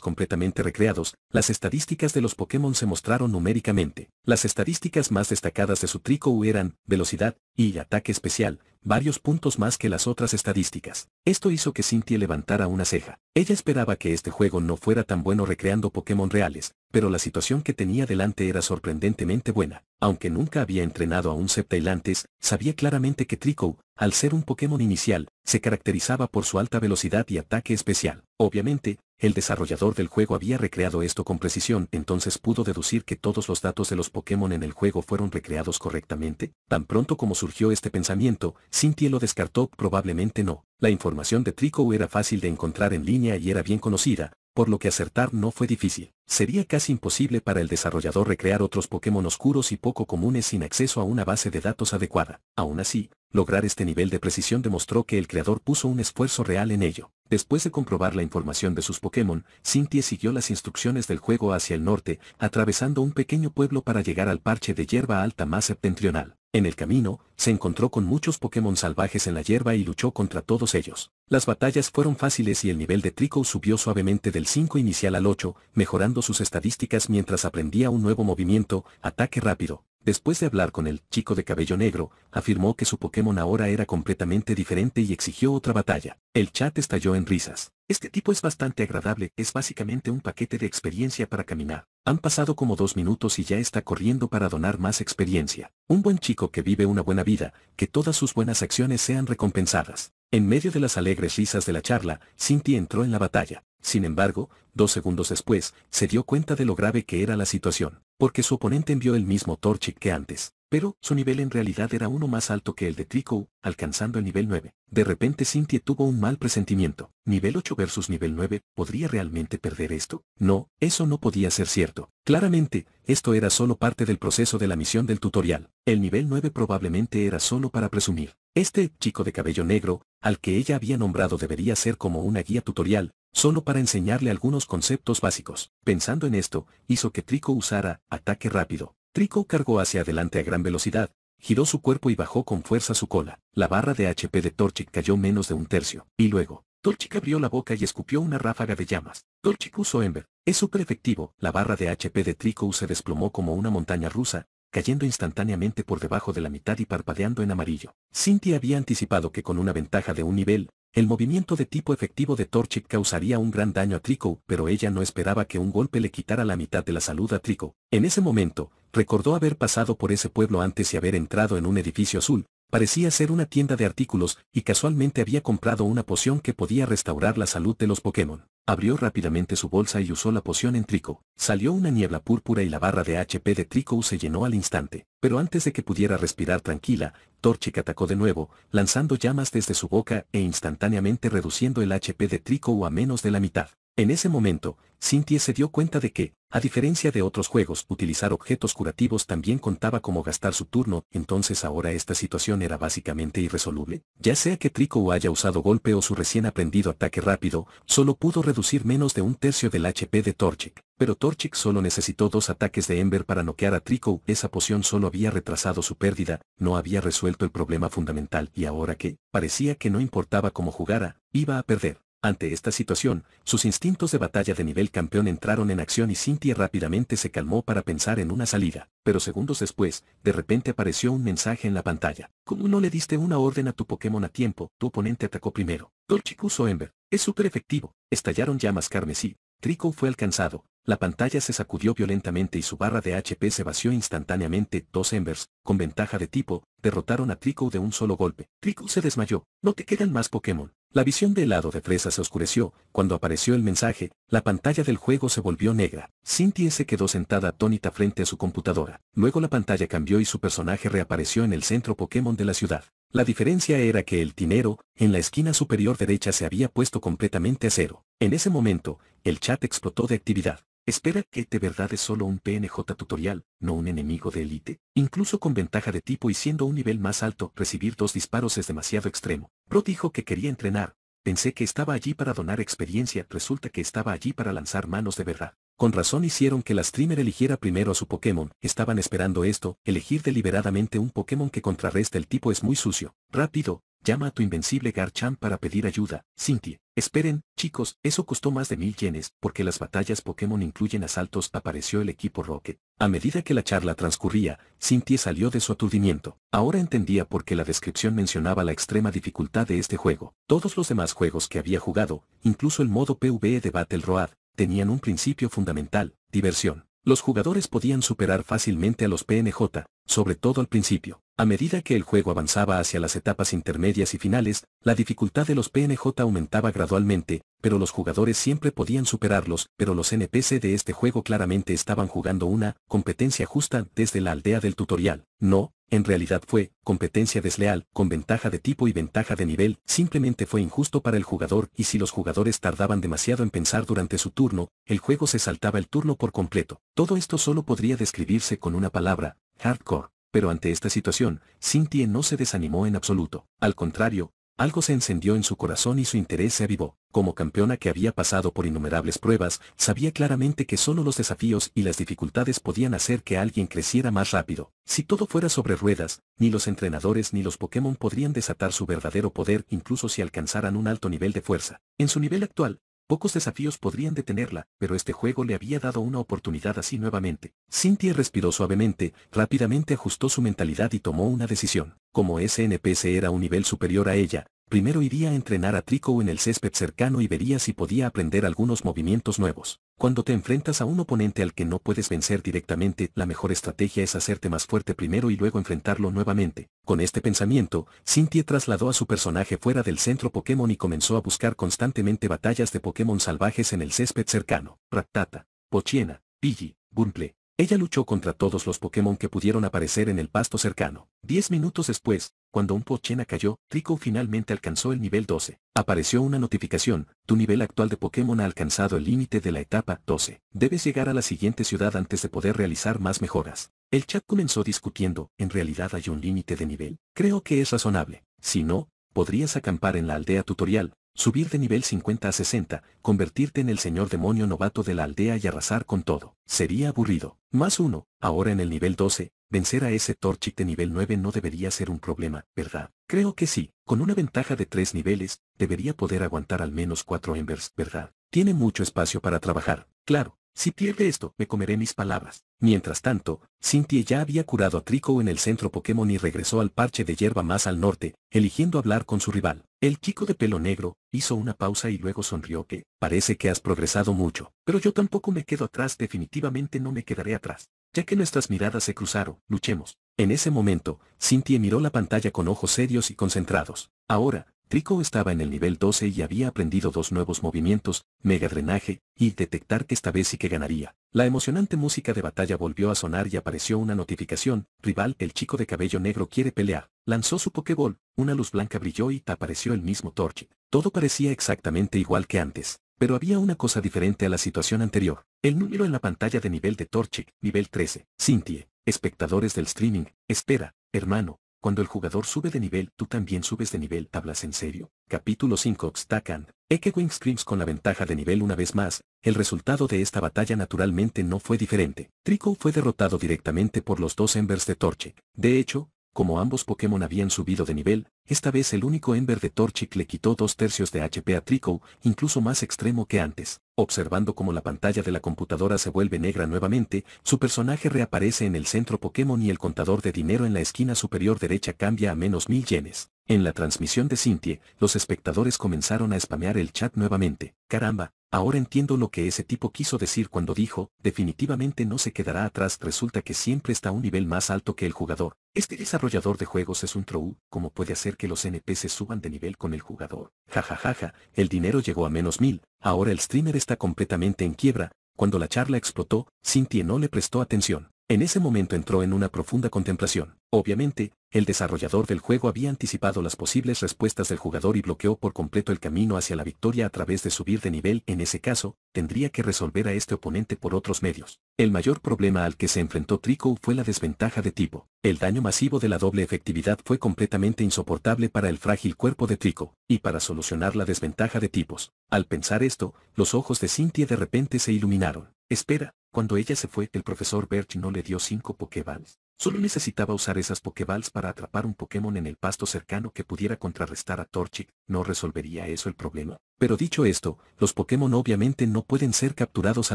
completamente recreados, las estadísticas de los Pokémon se mostraron numéricamente. Las estadísticas más destacadas de su Trico eran velocidad y ataque especial, varios puntos más que las otras estadísticas. Esto hizo que Cynthia levantara una ceja. Ella esperaba que este juego no fuera tan bueno recreando Pokémon reales, pero la situación que tenía delante era sorprendentemente buena. Aunque nunca había entrenado a un Sceptailantes, sabía claramente que Trico, al ser un Pokémon inicial, se caracterizaba por su alta velocidad y ataque especial. Obviamente, el desarrollador del juego había recreado esto con precisión, entonces pudo deducir que todos los datos de los Pokémon en el juego fueron recreados correctamente. Tan pronto como surgió este pensamiento, Cynthia lo descartó: probablemente no. La información de Trico era fácil de encontrar en línea y era bien conocida, por lo que acertar no fue difícil. Sería casi imposible para el desarrollador recrear otros Pokémon oscuros y poco comunes sin acceso a una base de datos adecuada. Aún así, lograr este nivel de precisión demostró que el creador puso un esfuerzo real en ello. Después de comprobar la información de sus Pokémon, Cynthia siguió las instrucciones del juego hacia el norte, atravesando un pequeño pueblo para llegar al parche de hierba alta más septentrional. En el camino, se encontró con muchos Pokémon salvajes en la hierba y luchó contra todos ellos. Las batallas fueron fáciles y el nivel de Trico subió suavemente del 5 inicial al 8, mejorando sus estadísticas mientras aprendía un nuevo movimiento, ataque rápido. Después de hablar con el chico de cabello negro, afirmó que su Pokémon ahora era completamente diferente y exigió otra batalla. El chat estalló en risas. Este tipo es bastante agradable, es básicamente un paquete de experiencia para caminar. Han pasado como 2 minutos y ya está corriendo para donar más experiencia. Un buen chico que vive una buena vida, que todas sus buenas acciones sean recompensadas. En medio de las alegres risas de la charla, Cynthia entró en la batalla. Sin embargo, 2 segundos después, se dio cuenta de lo grave que era la situación, porque su oponente envió el mismo Torchic que antes, pero su nivel en realidad era uno más alto que el de Trico, alcanzando el nivel 9. De repente Cynthia tuvo un mal presentimiento. ¿Nivel 8 versus nivel 9? ¿Podría realmente perder esto? No, eso no podía ser cierto. Claramente, esto era solo parte del proceso de la misión del tutorial. El nivel 9 probablemente era solo para presumir. Este chico de cabello negro, al que ella había nombrado, debería ser como una guía tutorial, solo para enseñarle algunos conceptos básicos. Pensando en esto, hizo que Trico usara ataque rápido. Trico cargó hacia adelante a gran velocidad, giró su cuerpo y bajó con fuerza su cola. La barra de HP de Torchic cayó menos de un tercio. Y luego, Torchic abrió la boca y escupió una ráfaga de llamas. Torchic usó Ember. Es súper efectivo. La barra de HP de Trico se desplomó como una montaña rusa, cayendo instantáneamente por debajo de la mitad y parpadeando en amarillo. Cynthia había anticipado que con una ventaja de un nivel, el movimiento de tipo efectivo de Torchic causaría un gran daño a Trico, pero ella no esperaba que un golpe le quitara la mitad de la salud a Trico. En ese momento, recordó haber pasado por ese pueblo antes y haber entrado en un edificio azul. Parecía ser una tienda de artículos, y casualmente había comprado una poción que podía restaurar la salud de los Pokémon. Abrió rápidamente su bolsa y usó la poción en Trico. Salió una niebla púrpura y la barra de HP de Trico se llenó al instante. Pero antes de que pudiera respirar tranquila, Torchic atacó de nuevo, lanzando llamas desde su boca e instantáneamente reduciendo el HP de Trico a menos de la mitad. En ese momento, Cynthia se dio cuenta de que, a diferencia de otros juegos, utilizar objetos curativos también contaba como gastar su turno, entonces ahora esta situación era básicamente irresoluble. Ya sea que Trico haya usado golpe o su recién aprendido ataque rápido, solo pudo reducir menos de un tercio del HP de Torchic. Pero Torchic solo necesitó 2 ataques de Ember para noquear a Trico. Esa poción solo había retrasado su pérdida, no había resuelto el problema fundamental y ahora que, parecía que no importaba cómo jugara, iba a perder. Ante esta situación, sus instintos de batalla de nivel campeón entraron en acción y Cynthia rápidamente se calmó para pensar en una salida. Pero segundos después, de repente apareció un mensaje en la pantalla. Como no le diste una orden a tu Pokémon a tiempo, tu oponente atacó primero. Torchic usó Ember. Es súper efectivo. Estallaron llamas carmesí. Trico fue alcanzado. La pantalla se sacudió violentamente y su barra de HP se vació instantáneamente. 2 Embers, con ventaja de tipo, derrotaron a Trico de un solo golpe. Trico se desmayó. No te quedan más Pokémon. La visión de helado de fresa se oscureció. Cuando apareció el mensaje, la pantalla del juego se volvió negra. Cynthia se quedó sentada atónita frente a su computadora. Luego la pantalla cambió y su personaje reapareció en el centro Pokémon de la ciudad. La diferencia era que el tinero, en la esquina superior derecha, se había puesto completamente a cero. En ese momento, el chat explotó de actividad. Espera, que de verdad es solo un PNJ tutorial, no un enemigo de élite. Incluso con ventaja de tipo y siendo un nivel más alto, recibir 2 disparos es demasiado extremo. Pro dijo que quería entrenar. Pensé que estaba allí para donar experiencia, resulta que estaba allí para lanzar manos de verdad. Con razón hicieron que la streamer eligiera primero a su Pokémon. Estaban esperando esto. Elegir deliberadamente un Pokémon que contrarresta el tipo es muy sucio. Rápido, llama a tu invencible Garchomp para pedir ayuda. Cynthia. Esperen, chicos, eso costó más de 1000 yenes, porque las batallas Pokémon incluyen asaltos. Apareció el equipo Rocket. A medida que la charla transcurría, Cynthia salió de su aturdimiento. Ahora entendía por qué la descripción mencionaba la extrema dificultad de este juego. Todos los demás juegos que había jugado, incluso el modo PvE de Battle Road, tenían un principio fundamental: diversión. Los jugadores podían superar fácilmente a los PNJ, sobre todo al principio. A medida que el juego avanzaba hacia las etapas intermedias y finales, la dificultad de los PNJ aumentaba gradualmente, pero los jugadores siempre podían superarlos. Pero los NPC de este juego claramente estaban jugando una competencia justa desde la aldea del tutorial. No, en realidad fue competencia desleal, con ventaja de tipo y ventaja de nivel. Simplemente fue injusto para el jugador, y si los jugadores tardaban demasiado en pensar durante su turno, el juego se saltaba el turno por completo. Todo esto solo podría describirse con una palabra: hardcore. Pero ante esta situación, Cynthia no se desanimó en absoluto. Al contrario, algo se encendió en su corazón y su interés se avivó. Como campeona que había pasado por innumerables pruebas, sabía claramente que solo los desafíos y las dificultades podían hacer que alguien creciera más rápido. Si todo fuera sobre ruedas, ni los entrenadores ni los Pokémon podrían desatar su verdadero poder, incluso si alcanzaran un alto nivel de fuerza. En su nivel actual, pocos desafíos podrían detenerla, pero este juego le había dado una oportunidad así nuevamente. Cynthia respiró suavemente, rápidamente ajustó su mentalidad y tomó una decisión. Como ese NPC era un nivel superior a ella, primero iría a entrenar a Trico en el césped cercano y vería si podía aprender algunos movimientos nuevos. Cuando te enfrentas a un oponente al que no puedes vencer directamente, la mejor estrategia es hacerte más fuerte primero y luego enfrentarlo nuevamente. Con este pensamiento, Cynthia trasladó a su personaje fuera del centro Pokémon y comenzó a buscar constantemente batallas de Pokémon salvajes en el césped cercano. Rattata, Pochiena, Pidgey, Bumble. Ella luchó contra todos los Pokémon que pudieron aparecer en el pasto cercano. 10 minutos después, cuando un Pochena cayó, Trico finalmente alcanzó el nivel 12. Apareció una notificación: tu nivel actual de Pokémon ha alcanzado el límite de la etapa 12. Debes llegar a la siguiente ciudad antes de poder realizar más mejoras. El chat comenzó discutiendo: ¿en realidad hay un límite de nivel? Creo que es razonable. Si no, podrías acampar en la aldea tutorial, subir de nivel 50 a 60, convertirte en el señor demonio novato de la aldea y arrasar con todo. Sería aburrido. Más uno, ahora en el nivel 12, vencer a ese Torchic de nivel 9 no debería ser un problema, ¿verdad? Creo que sí. Con una ventaja de 3 niveles, debería poder aguantar al menos 4 Embers, ¿verdad? Tiene mucho espacio para trabajar. Claro. Si pierde esto, me comeré mis palabras. Mientras tanto, Cynthia ya había curado a Trico en el centro Pokémon y regresó al parche de hierba más al norte, eligiendo hablar con su rival. El chico de pelo negro hizo una pausa y luego sonrió. Que parece que has progresado mucho, pero yo tampoco me quedo atrás, definitivamente no me quedaré atrás. Ya que nuestras miradas se cruzaron, luchemos. En ese momento, Cynthia miró la pantalla con ojos serios y concentrados. Ahora, Trico estaba en el nivel 12 y había aprendido 2 nuevos movimientos: Mega Drenaje y Detectar, que esta vez sí que ganaría. La emocionante música de batalla volvió a sonar y apareció una notificación: rival, el chico de cabello negro quiere pelear. Lanzó su Pokéball, una luz blanca brilló y apareció el mismo Torchic. Todo parecía exactamente igual que antes. Pero había una cosa diferente a la situación anterior. El número en la pantalla de nivel de Torchic, nivel 13. Cynthia, espectadores del streaming, espera, hermano. Cuando el jugador sube de nivel, tú también subes de nivel. ¿Hablas en serio? Capítulo 5. Stackand. Ekewing Screams con la ventaja de nivel una vez más. El resultado de esta batalla naturalmente no fue diferente. Trico fue derrotado directamente por los dos Embers de Torchic. De hecho, como ambos Pokémon habían subido de nivel, esta vez el único Ember de Torchic le quitó 2/3 de HP a Trico, incluso más extremo que antes. Observando cómo la pantalla de la computadora se vuelve negra nuevamente, su personaje reaparece en el centro Pokémon y el contador de dinero en la esquina superior derecha cambia a menos 1000 yenes. En la transmisión de Cynthia, los espectadores comenzaron a spamear el chat nuevamente. Caramba, ahora entiendo lo que ese tipo quiso decir cuando dijo, definitivamente no se quedará atrás. Resulta que siempre está a un nivel más alto que el jugador. Este desarrollador de juegos es un troll. ¿Cómo puede hacer que los NPC suban de nivel con el jugador? Jajajaja, el dinero llegó a menos 1000, ahora el streamer está completamente en quiebra. Cuando la charla explotó, Cynthia no le prestó atención. En ese momento entró en una profunda contemplación. Obviamente, el desarrollador del juego había anticipado las posibles respuestas del jugador y bloqueó por completo el camino hacia la victoria a través de subir de nivel. En ese caso, tendría que resolver a este oponente por otros medios. El mayor problema al que se enfrentó Trico fue la desventaja de tipo. El daño masivo de la doble efectividad fue completamente insoportable para el frágil cuerpo de Trico, y para solucionar la desventaja de tipos. Al pensar esto, los ojos de Cynthia de repente se iluminaron. Espera, cuando ella se fue, el profesor Birch no le dio 5 Pokéballs. Solo necesitaba usar esas Pokéballs para atrapar un Pokémon en el pasto cercano que pudiera contrarrestar a Torchic. ¿No resolvería eso el problema? Pero dicho esto, los Pokémon obviamente no pueden ser capturados a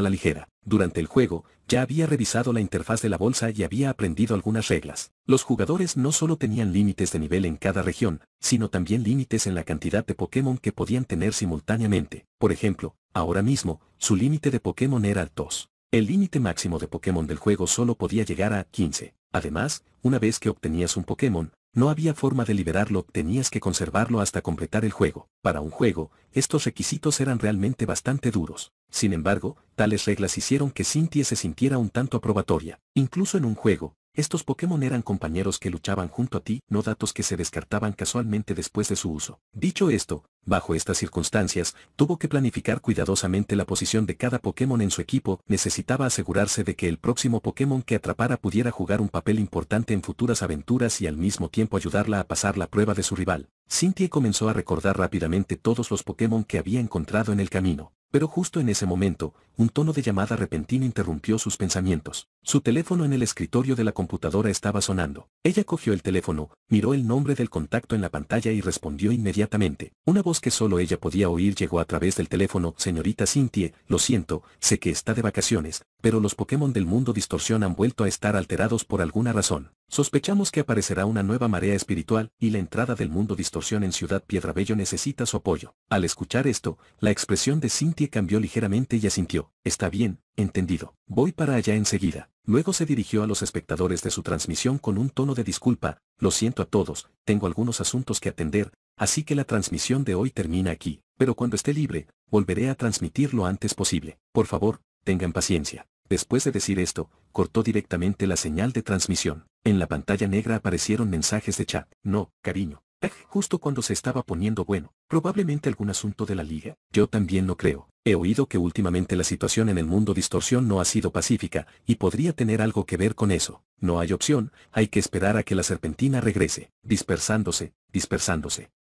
la ligera. Durante el juego, ya había revisado la interfaz de la bolsa y había aprendido algunas reglas. Los jugadores no solo tenían límites de nivel en cada región, sino también límites en la cantidad de Pokémon que podían tener simultáneamente. Por ejemplo, ahora mismo, su límite de Pokémon era 2. El límite máximo de Pokémon del juego solo podía llegar a 15. Además, una vez que obtenías un Pokémon, no había forma de liberarlo, tenías que conservarlo hasta completar el juego. Para un juego, estos requisitos eran realmente bastante duros. Sin embargo, tales reglas hicieron que Cynthia se sintiera un tanto aprobatoria. Incluso en un juego, estos Pokémon eran compañeros que luchaban junto a ti, no datos que se descartaban casualmente después de su uso. Dicho esto, bajo estas circunstancias, tuvo que planificar cuidadosamente la posición de cada Pokémon en su equipo. Necesitaba asegurarse de que el próximo Pokémon que atrapara pudiera jugar un papel importante en futuras aventuras y al mismo tiempo ayudarla a pasar la prueba de su rival. Cynthia comenzó a recordar rápidamente todos los Pokémon que había encontrado en el camino. Pero justo en ese momento, un tono de llamada repentino interrumpió sus pensamientos. Su teléfono en el escritorio de la computadora estaba sonando. Ella cogió el teléfono, miró el nombre del contacto en la pantalla y respondió inmediatamente. Una voz que solo ella podía oír llegó a través del teléfono. Señorita Cynthia, lo siento, sé que está de vacaciones, pero los Pokémon del mundo distorsión han vuelto a estar alterados por alguna razón. Sospechamos que aparecerá una nueva marea espiritual y la entrada del mundo distorsión en Ciudad Piedrabello necesita su apoyo. Al escuchar esto, la expresión de Cynthia cambió ligeramente y asintió. Está bien, entendido. Voy para allá enseguida. Luego se dirigió a los espectadores de su transmisión con un tono de disculpa. Lo siento a todos, tengo algunos asuntos que atender, así que la transmisión de hoy termina aquí. Pero cuando esté libre, volveré a transmitir lo antes posible. Por favor, tengan paciencia. Después de decir esto, cortó directamente la señal de transmisión. En la pantalla negra aparecieron mensajes de chat. No, cariño. Justo cuando se estaba poniendo bueno. Probablemente algún asunto de la liga. Yo también lo creo. He oído que últimamente la situación en el mundo distorsión no ha sido pacífica, y podría tener algo que ver con eso. No hay opción, hay que esperar a que la serpentina regrese. Dispersándose.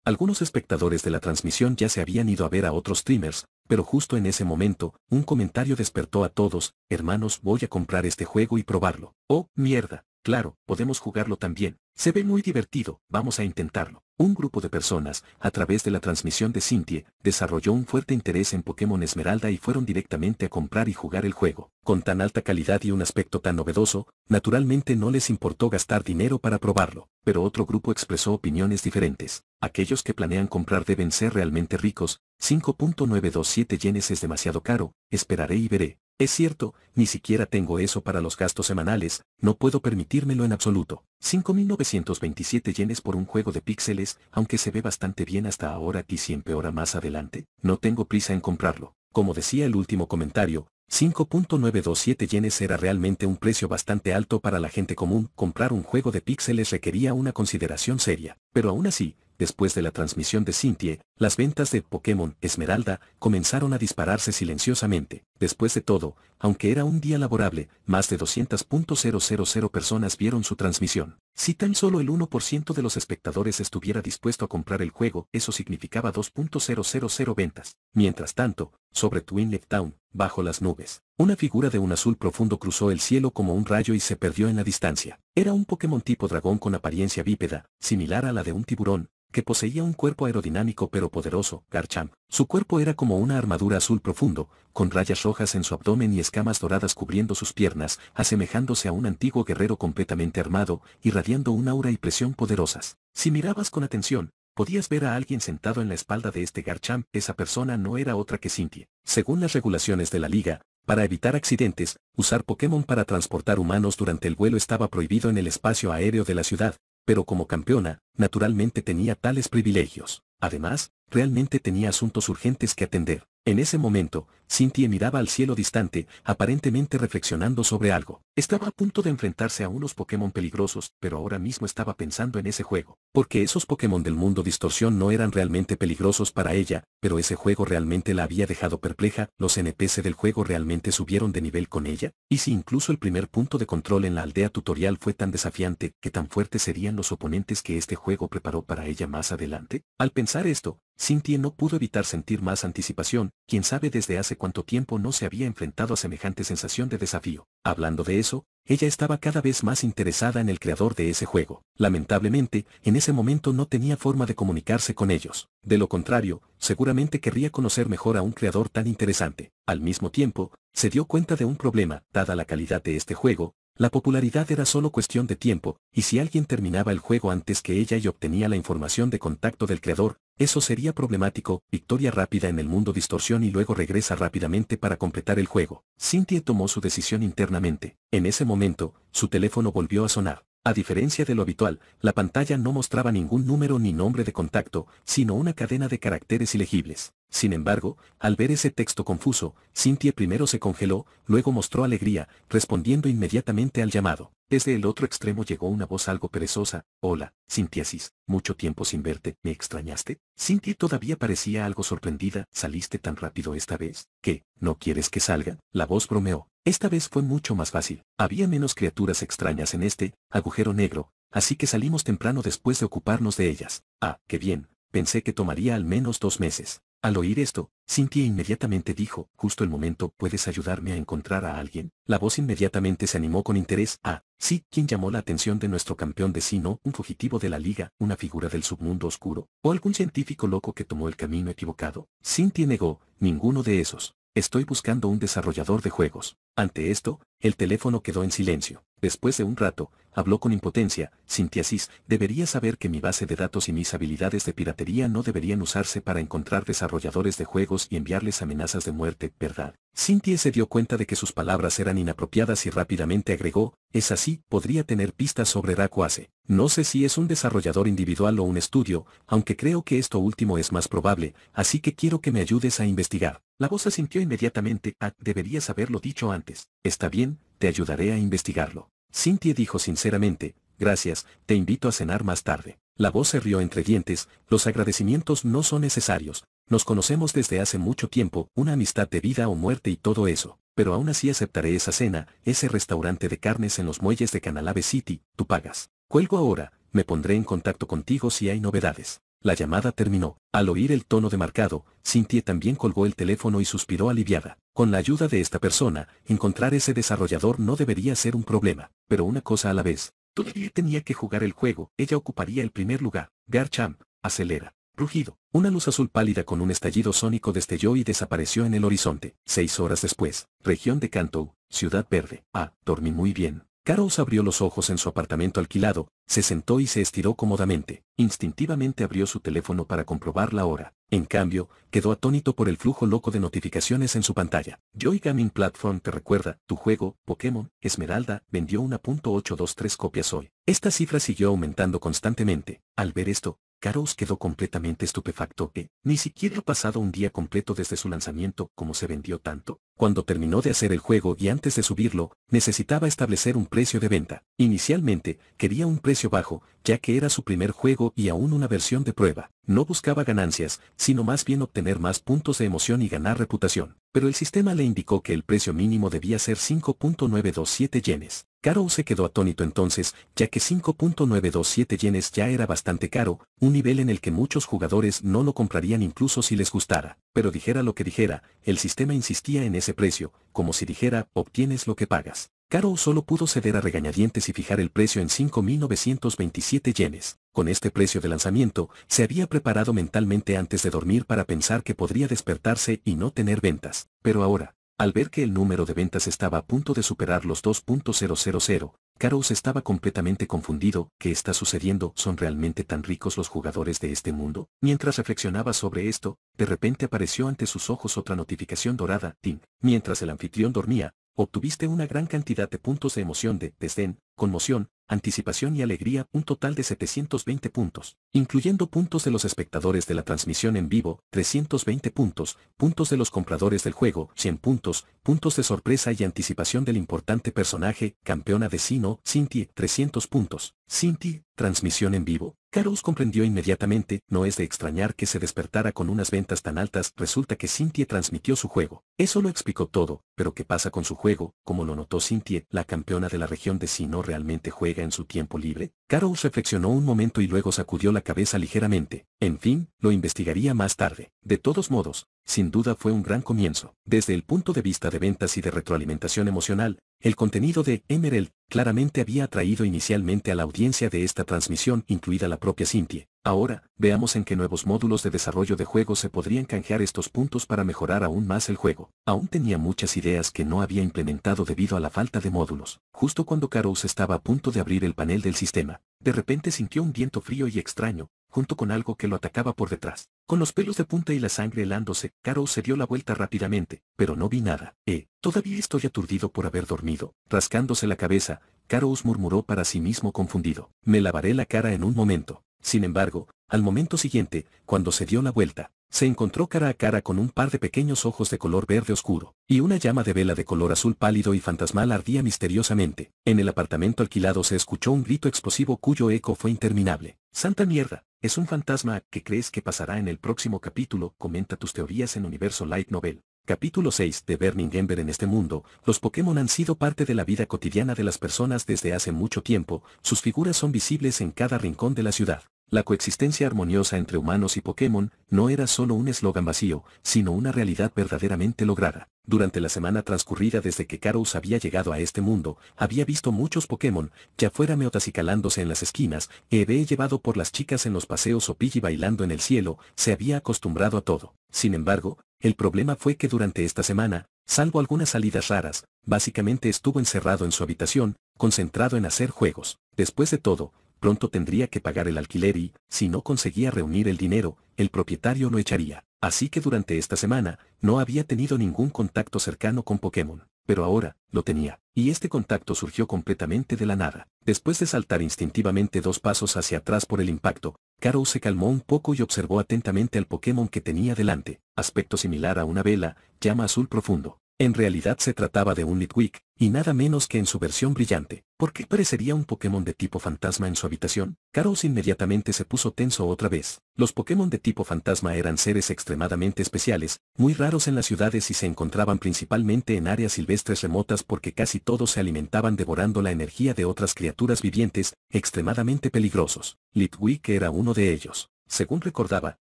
Algunos espectadores de la transmisión ya se habían ido a ver a otros streamers, pero justo en ese momento, un comentario despertó a todos. Hermanos, voy a comprar este juego y probarlo. Oh, mierda. Claro, podemos jugarlo también. Se ve muy divertido, vamos a intentarlo. Un grupo de personas, a través de la transmisión de Cynthia, desarrolló un fuerte interés en Pokémon Esmeralda y fueron directamente a comprar y jugar el juego. Con tan alta calidad y un aspecto tan novedoso, naturalmente no les importó gastar dinero para probarlo. Pero otro grupo expresó opiniones diferentes. Aquellos que planean comprar deben ser realmente ricos. 5.927 yenes es demasiado caro, esperaré y veré. Es cierto, ni siquiera tengo eso para los gastos semanales, no puedo permitírmelo en absoluto. 5.927 yenes por un juego de píxeles, aunque se ve bastante bien hasta ahora y si empeora más adelante, no tengo prisa en comprarlo. Como decía el último comentario, 5.927 yenes era realmente un precio bastante alto para la gente común. Comprar un juego de píxeles requería una consideración seria. Pero aún así, después de la transmisión de Cynthia, las ventas de Pokémon Esmeralda comenzaron a dispararse silenciosamente. Después de todo, aunque era un día laborable, más de 200.000 personas vieron su transmisión. Si tan solo el 1% de los espectadores estuviera dispuesto a comprar el juego, eso significaba 2.000 ventas. Mientras tanto, sobre Twin Town, bajo las nubes, una figura de un azul profundo cruzó el cielo como un rayo y se perdió en la distancia. Era un Pokémon tipo dragón con apariencia bípeda, similar a la de un tiburón, que poseía un cuerpo aerodinámico pero poderoso, Garchomp. Su cuerpo era como una armadura azul profundo, con rayas rojas en su abdomen y escamas doradas cubriendo sus piernas, asemejándose a un antiguo guerrero completamente armado, irradiando un aura y presión poderosas. Si mirabas con atención, podías ver a alguien sentado en la espalda de este Garchomp. Esa persona no era otra que Cynthia. Según las regulaciones de la liga, para evitar accidentes, usar Pokémon para transportar humanos durante el vuelo estaba prohibido en el espacio aéreo de la ciudad, pero como campeona, naturalmente tenía tales privilegios. Además, realmente tenía asuntos urgentes que atender. En ese momento, Cynthia miraba al cielo distante, aparentemente reflexionando sobre algo. Estaba a punto de enfrentarse a unos Pokémon peligrosos, pero ahora mismo estaba pensando en ese juego. Porque esos Pokémon del mundo distorsión no eran realmente peligrosos para ella, pero ese juego realmente la había dejado perpleja. ¿Los NPC del juego realmente subieron de nivel con ella? ¿Y si incluso el primer punto de control en la aldea tutorial fue tan desafiante, qué tan fuertes serían los oponentes que este juego preparó para ella más adelante? Al pensar esto, Cynthia no pudo evitar sentir más anticipación. Quién sabe desde hace cuánto tiempo no se había enfrentado a semejante sensación de desafío. Hablando de eso, ella estaba cada vez más interesada en el creador de ese juego. Lamentablemente, en ese momento no tenía forma de comunicarse con ellos. De lo contrario, seguramente querría conocer mejor a un creador tan interesante. Al mismo tiempo, se dio cuenta de un problema. Dada la calidad de este juego, la popularidad era solo cuestión de tiempo, y si alguien terminaba el juego antes que ella y obtenía la información de contacto del creador, eso sería problemático. Victoria rápida en el mundo distorsión y luego regresa rápidamente para completar el juego. Cynthia tomó su decisión internamente. En ese momento, su teléfono volvió a sonar. A diferencia de lo habitual, la pantalla no mostraba ningún número ni nombre de contacto, sino una cadena de caracteres ilegibles. Sin embargo, al ver ese texto confuso, Cynthia primero se congeló, luego mostró alegría, respondiendo inmediatamente al llamado. Desde el otro extremo llegó una voz algo perezosa. Hola, Cynthiasis, mucho tiempo sin verte, ¿me extrañaste? Cynthia todavía parecía algo sorprendida. ¿Saliste tan rápido esta vez? ¿Qué, no quieres que salga? La voz bromeó. Esta vez fue mucho más fácil. Había menos criaturas extrañas en este agujero negro, así que salimos temprano después de ocuparnos de ellas. Ah, qué bien, pensé que tomaría al menos 2 meses. Al oír esto, Cynthia inmediatamente dijo, justo el momento, ¿puedes ayudarme a encontrar a alguien? La voz inmediatamente se animó con interés. Ah, sí, ¿quién llamó la atención de nuestro campeón de Sinnoh? ¿Un fugitivo de la liga, una figura del submundo oscuro, o algún científico loco que tomó el camino equivocado? Cynthia negó, ninguno de esos. Estoy buscando un desarrollador de juegos. Ante esto, el teléfono quedó en silencio. Después de un rato, habló con impotencia. Cynthiasis, deberías saber que mi base de datos y mis habilidades de piratería no deberían usarse para encontrar desarrolladores de juegos y enviarles amenazas de muerte, ¿verdad? Cynthia se dio cuenta de que sus palabras eran inapropiadas y rápidamente agregó, es así, podría tener pistas sobre Rayquaza. No sé si es un desarrollador individual o un estudio, aunque creo que esto último es más probable, así que quiero que me ayudes a investigar. La voz asintió inmediatamente. Ah, deberías haberlo dicho antes. Está bien, te ayudaré a investigarlo. Cynthia dijo sinceramente, gracias, te invito a cenar más tarde. La voz se rió entre dientes, los agradecimientos no son necesarios, nos conocemos desde hace mucho tiempo, una amistad de vida o muerte y todo eso, pero aún así aceptaré esa cena, ese restaurante de carnes en los muelles de Canalave City, tú pagas. Cuelgo ahora, me pondré en contacto contigo si hay novedades. La llamada terminó. Al oír el tono demarcado, Cynthia también colgó el teléfono y suspiró aliviada. Con la ayuda de esta persona, encontrar ese desarrollador no debería ser un problema, pero una cosa a la vez. Todavía tenía que jugar el juego, ella ocuparía el primer lugar. Garchomp, acelera. Rugido. Una luz azul pálida con un estallido sónico destelló y desapareció en el horizonte. 6 horas después, región de Kanto, Ciudad Verde. Ah, dormí muy bien. Carlos abrió los ojos en su apartamento alquilado, se sentó y se estiró cómodamente. Instintivamente abrió su teléfono para comprobar la hora. En cambio, quedó atónito por el flujo loco de notificaciones en su pantalla. Joy Gaming Platform te recuerda, tu juego, Pokémon Esmeralda, vendió 1.823 copias hoy. Esta cifra siguió aumentando constantemente. Al ver esto, Karous quedó completamente estupefacto que, ni siquiera ha pasado un día completo desde su lanzamiento, ¿cómo se vendió tanto? Cuando terminó de hacer el juego y antes de subirlo, necesitaba establecer un precio de venta. Inicialmente, quería un precio bajo, ya que era su primer juego y aún una versión de prueba. No buscaba ganancias, sino más bien obtener más puntos de emoción y ganar reputación. Pero el sistema le indicó que el precio mínimo debía ser 5.927 yenes. Karous se quedó atónito entonces, ya que 5.927 yenes ya era bastante caro, un nivel en el que muchos jugadores no lo comprarían incluso si les gustara. Pero dijera lo que dijera, el sistema insistía en ese precio, como si dijera, obtienes lo que pagas. Karous solo pudo ceder a regañadientes y fijar el precio en 5.927 yenes. Con este precio de lanzamiento, se había preparado mentalmente antes de dormir para pensar que podría despertarse y no tener ventas. Pero ahora, al ver que el número de ventas estaba a punto de superar los 2.000, Karous estaba completamente confundido. ¿Qué está sucediendo? ¿Son realmente tan ricos los jugadores de este mundo? Mientras reflexionaba sobre esto, de repente apareció ante sus ojos otra notificación dorada. Ting. Mientras el anfitrión dormía, obtuviste una gran cantidad de puntos de emoción de desdén, conmoción, anticipación y alegría, un total de 720 puntos, incluyendo puntos de los espectadores de la transmisión en vivo, 320 puntos, puntos de los compradores del juego, 100 puntos, puntos de sorpresa y anticipación del importante personaje, campeona de Sinnoh, Cynthia, 300 puntos. Cynthia, transmisión en vivo. Karous comprendió inmediatamente, no es de extrañar que se despertara con unas ventas tan altas, resulta que Cynthia transmitió su juego. Eso lo explicó todo, pero ¿qué pasa con su juego? Como lo notó Cynthia, la campeona de la región de Sinnoh realmente juega en su tiempo libre. Karous reflexionó un momento y luego sacudió la cabeza ligeramente. En fin, lo investigaría más tarde. De todos modos, sin duda fue un gran comienzo. Desde el punto de vista de ventas y de retroalimentación emocional, el contenido de Emerald claramente había atraído inicialmente a la audiencia de esta transmisión, incluida la propia Cynthia. Ahora, veamos en qué nuevos módulos de desarrollo de juego se podrían canjear estos puntos para mejorar aún más el juego. Aún tenía muchas ideas que no había implementado debido a la falta de módulos. Justo cuando Karous estaba a punto de abrir el panel del sistema, de repente sintió un viento frío y extraño, junto con algo que lo atacaba por detrás. Con los pelos de punta y la sangre helándose, Karous se dio la vuelta rápidamente, pero no vi nada. Todavía estoy aturdido por haber dormido. Rascándose la cabeza, Karous murmuró para sí mismo confundido. Me lavaré la cara en un momento. Sin embargo, al momento siguiente, cuando se dio la vuelta, se encontró cara a cara con un par de pequeños ojos de color verde oscuro, y una llama de vela de color azul pálido y fantasmal ardía misteriosamente. En el apartamento alquilado se escuchó un grito explosivo cuyo eco fue interminable. ¡Santa mierda! Es un fantasma. ¿Qué crees que pasará en el próximo capítulo? Comenta tus teorías en Universo Light Novel. Capítulo 6 de Burning Ember. En este mundo, los Pokémon han sido parte de la vida cotidiana de las personas desde hace mucho tiempo, sus figuras son visibles en cada rincón de la ciudad. La coexistencia armoniosa entre humanos y Pokémon no era solo un eslogan vacío, sino una realidad verdaderamente lograda. Durante la semana transcurrida desde que Karous había llegado a este mundo, había visto muchos Pokémon, ya fuera meotacicalándose en las esquinas, Eve llevado por las chicas en los paseos o Pidgey bailando en el cielo, se había acostumbrado a todo. Sin embargo, el problema fue que durante esta semana, salvo algunas salidas raras, básicamente estuvo encerrado en su habitación, concentrado en hacer juegos. Después de todo, pronto tendría que pagar el alquiler y, si no conseguía reunir el dinero, el propietario lo echaría. Así que durante esta semana, no había tenido ningún contacto cercano con Pokémon. Pero ahora, lo tenía. Y este contacto surgió completamente de la nada. Después de saltar instintivamente 2 pasos hacia atrás por el impacto, Karous se calmó un poco y observó atentamente al Pokémon que tenía delante. Aspecto similar a una vela, llama azul profundo. En realidad se trataba de un Litwick, y nada menos que en su versión brillante. ¿Por qué parecería un Pokémon de tipo fantasma en su habitación? Karous inmediatamente se puso tenso otra vez. Los Pokémon de tipo fantasma eran seres extremadamente especiales, muy raros en las ciudades y se encontraban principalmente en áreas silvestres remotas porque casi todos se alimentaban devorando la energía de otras criaturas vivientes, extremadamente peligrosos. Litwick era uno de ellos. Según recordaba,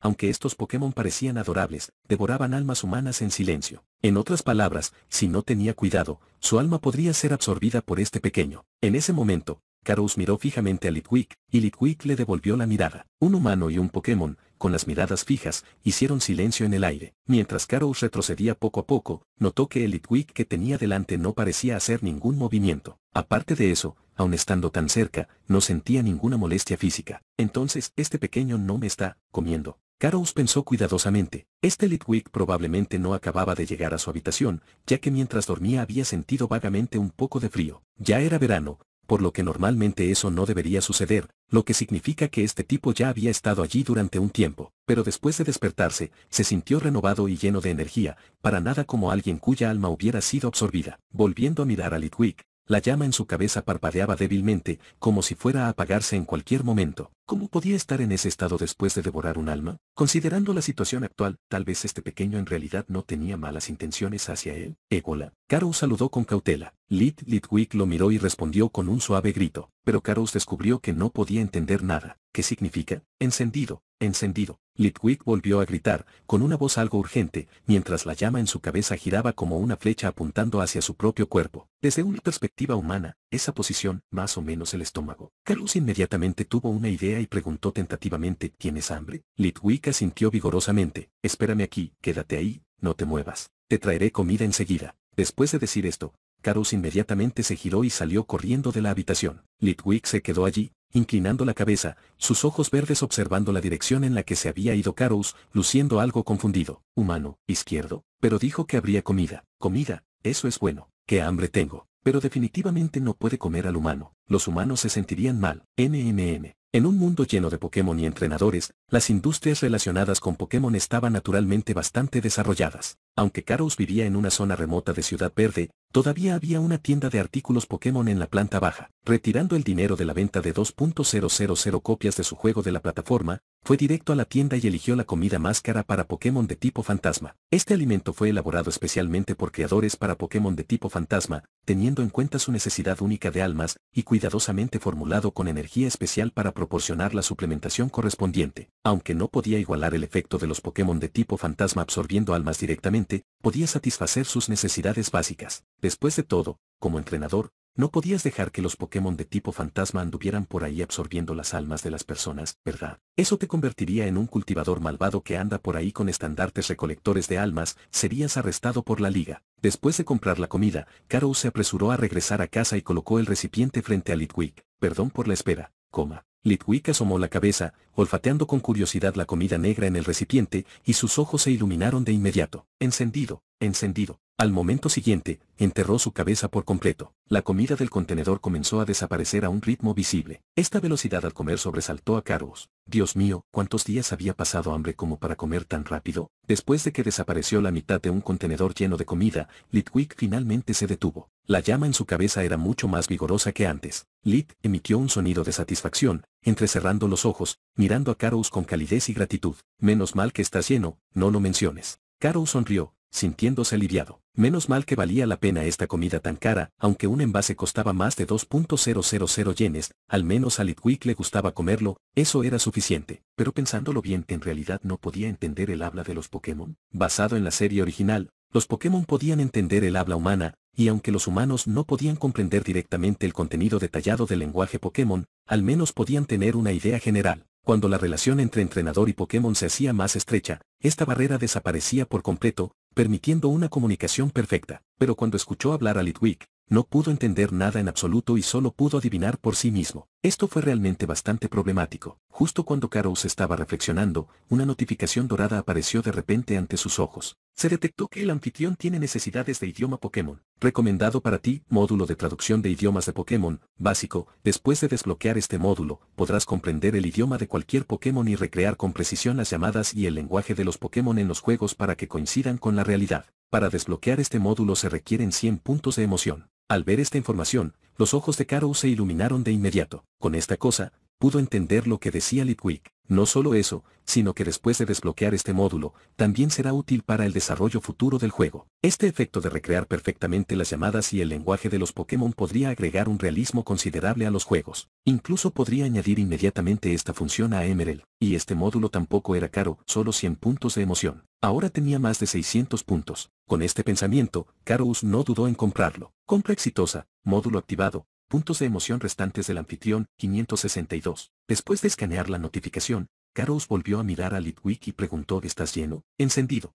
aunque estos Pokémon parecían adorables, devoraban almas humanas en silencio. En otras palabras, si no tenía cuidado, su alma podría ser absorbida por este pequeño. En ese momento, Karous miró fijamente a Litwick, y Litwick le devolvió la mirada. Un humano y un Pokémon, con las miradas fijas, hicieron silencio en el aire. Mientras Karous retrocedía poco a poco, notó que el Litwick que tenía delante no parecía hacer ningún movimiento. Aparte de eso, aun estando tan cerca, no sentía ninguna molestia física. Entonces, este pequeño no me está comiendo. Karous pensó cuidadosamente. Este Litwick probablemente no acababa de llegar a su habitación, ya que mientras dormía había sentido vagamente un poco de frío. Ya era verano, por lo que normalmente eso no debería suceder, lo que significa que este tipo ya había estado allí durante un tiempo, pero después de despertarse, se sintió renovado y lleno de energía, para nada como alguien cuya alma hubiera sido absorbida. Volviendo a mirar a Litwick, la llama en su cabeza parpadeaba débilmente, como si fuera a apagarse en cualquier momento. ¿Cómo podía estar en ese estado después de devorar un alma? Considerando la situación actual, tal vez este pequeño en realidad no tenía malas intenciones hacia él. Égola. Karous saludó con cautela. Litwick lo miró y respondió con un suave grito, pero Karous descubrió que no podía entender nada. ¿Qué significa? Encendido, encendido. Litwick volvió a gritar, con una voz algo urgente, mientras la llama en su cabeza giraba como una flecha apuntando hacia su propio cuerpo. Desde una perspectiva humana, esa posición, más o menos el estómago. Karous inmediatamente tuvo una idea y preguntó tentativamente, ¿tienes hambre? Litwick asintió vigorosamente. Espérame aquí, quédate ahí, no te muevas. Te traeré comida enseguida. Después de decir esto, Karous inmediatamente se giró y salió corriendo de la habitación. Litwick se quedó allí, inclinando la cabeza, sus ojos verdes observando la dirección en la que se había ido Karous, luciendo algo confundido. Humano, izquierdo, pero dijo que habría comida. Comida, eso es bueno. ¿Qué hambre tengo? Pero definitivamente no puede comer al humano. Los humanos se sentirían mal. En un mundo lleno de Pokémon y entrenadores, las industrias relacionadas con Pokémon estaban naturalmente bastante desarrolladas. Aunque Karous vivía en una zona remota de Ciudad Verde, todavía había una tienda de artículos Pokémon en la planta baja. Retirando el dinero de la venta de 2.000 copias de su juego de la plataforma, fue directo a la tienda y eligió la comida más cara para Pokémon de tipo fantasma. Este alimento fue elaborado especialmente por creadores para Pokémon de tipo fantasma, teniendo en cuenta su necesidad única de almas, y cuidadosamente formulado con energía especial para proporcionar la suplementación correspondiente. Aunque no podía igualar el efecto de los Pokémon de tipo fantasma absorbiendo almas directamente, podía satisfacer sus necesidades básicas. Después de todo, como entrenador, no podías dejar que los Pokémon de tipo fantasma anduvieran por ahí absorbiendo las almas de las personas, ¿verdad? Eso te convertiría en un cultivador malvado que anda por ahí con estandartes recolectores de almas, serías arrestado por la liga. Después de comprar la comida, Karous se apresuró a regresar a casa y colocó el recipiente frente a Litwick. Perdón por la espera, coma. Litwick asomó la cabeza, olfateando con curiosidad la comida negra en el recipiente, y sus ojos se iluminaron de inmediato. Encendido, encendido. Al momento siguiente, enterró su cabeza por completo. La comida del contenedor comenzó a desaparecer a un ritmo visible. Esta velocidad al comer sobresaltó a Karous. Dios mío, ¿cuántos días había pasado hambre como para comer tan rápido? Después de que desapareció la mitad de un contenedor lleno de comida, Litwick finalmente se detuvo. La llama en su cabeza era mucho más vigorosa que antes. Lit emitió un sonido de satisfacción, entrecerrando los ojos, mirando a Karous con calidez y gratitud. Menos mal que estás lleno, no lo menciones. Karous sonrió, sintiéndose aliviado. Menos mal que valía la pena esta comida tan cara, aunque un envase costaba más de 2.000 yenes, al menos a Litwick le gustaba comerlo, eso era suficiente. Pero pensándolo bien, en realidad no podía entender el habla de los Pokémon. Basado en la serie original, los Pokémon podían entender el habla humana, y aunque los humanos no podían comprender directamente el contenido detallado del lenguaje Pokémon, al menos podían tener una idea general. Cuando la relación entre entrenador y Pokémon se hacía más estrecha, esta barrera desaparecía por completo, permitiendo una comunicación perfecta. Pero cuando escuchó hablar a Litwick, no pudo entender nada en absoluto y solo pudo adivinar por sí mismo. Esto fue realmente bastante problemático. Justo cuando Karous estaba reflexionando, una notificación dorada apareció de repente ante sus ojos. Se detectó que el anfitrión tiene necesidades de idioma Pokémon. Recomendado para ti, módulo de traducción de idiomas de Pokémon, básico. Después de desbloquear este módulo, podrás comprender el idioma de cualquier Pokémon y recrear con precisión las llamadas y el lenguaje de los Pokémon en los juegos para que coincidan con la realidad. Para desbloquear este módulo se requieren 100 puntos de emoción. Al ver esta información, los ojos de Karous se iluminaron de inmediato. Con esta cosa, pudo entender lo que decía Litwick. No solo eso, sino que después de desbloquear este módulo, también será útil para el desarrollo futuro del juego. Este efecto de recrear perfectamente las llamadas y el lenguaje de los Pokémon podría agregar un realismo considerable a los juegos. Incluso podría añadir inmediatamente esta función a Emerald. Y este módulo tampoco era caro, solo 100 puntos de emoción. Ahora tenía más de 600 puntos. Con este pensamiento, Karous no dudó en comprarlo. Compra exitosa, módulo activado. Puntos de emoción restantes del anfitrión, 562. Después de escanear la notificación, Karous volvió a mirar a Litwick y preguntó: ¿estás lleno? Encendido,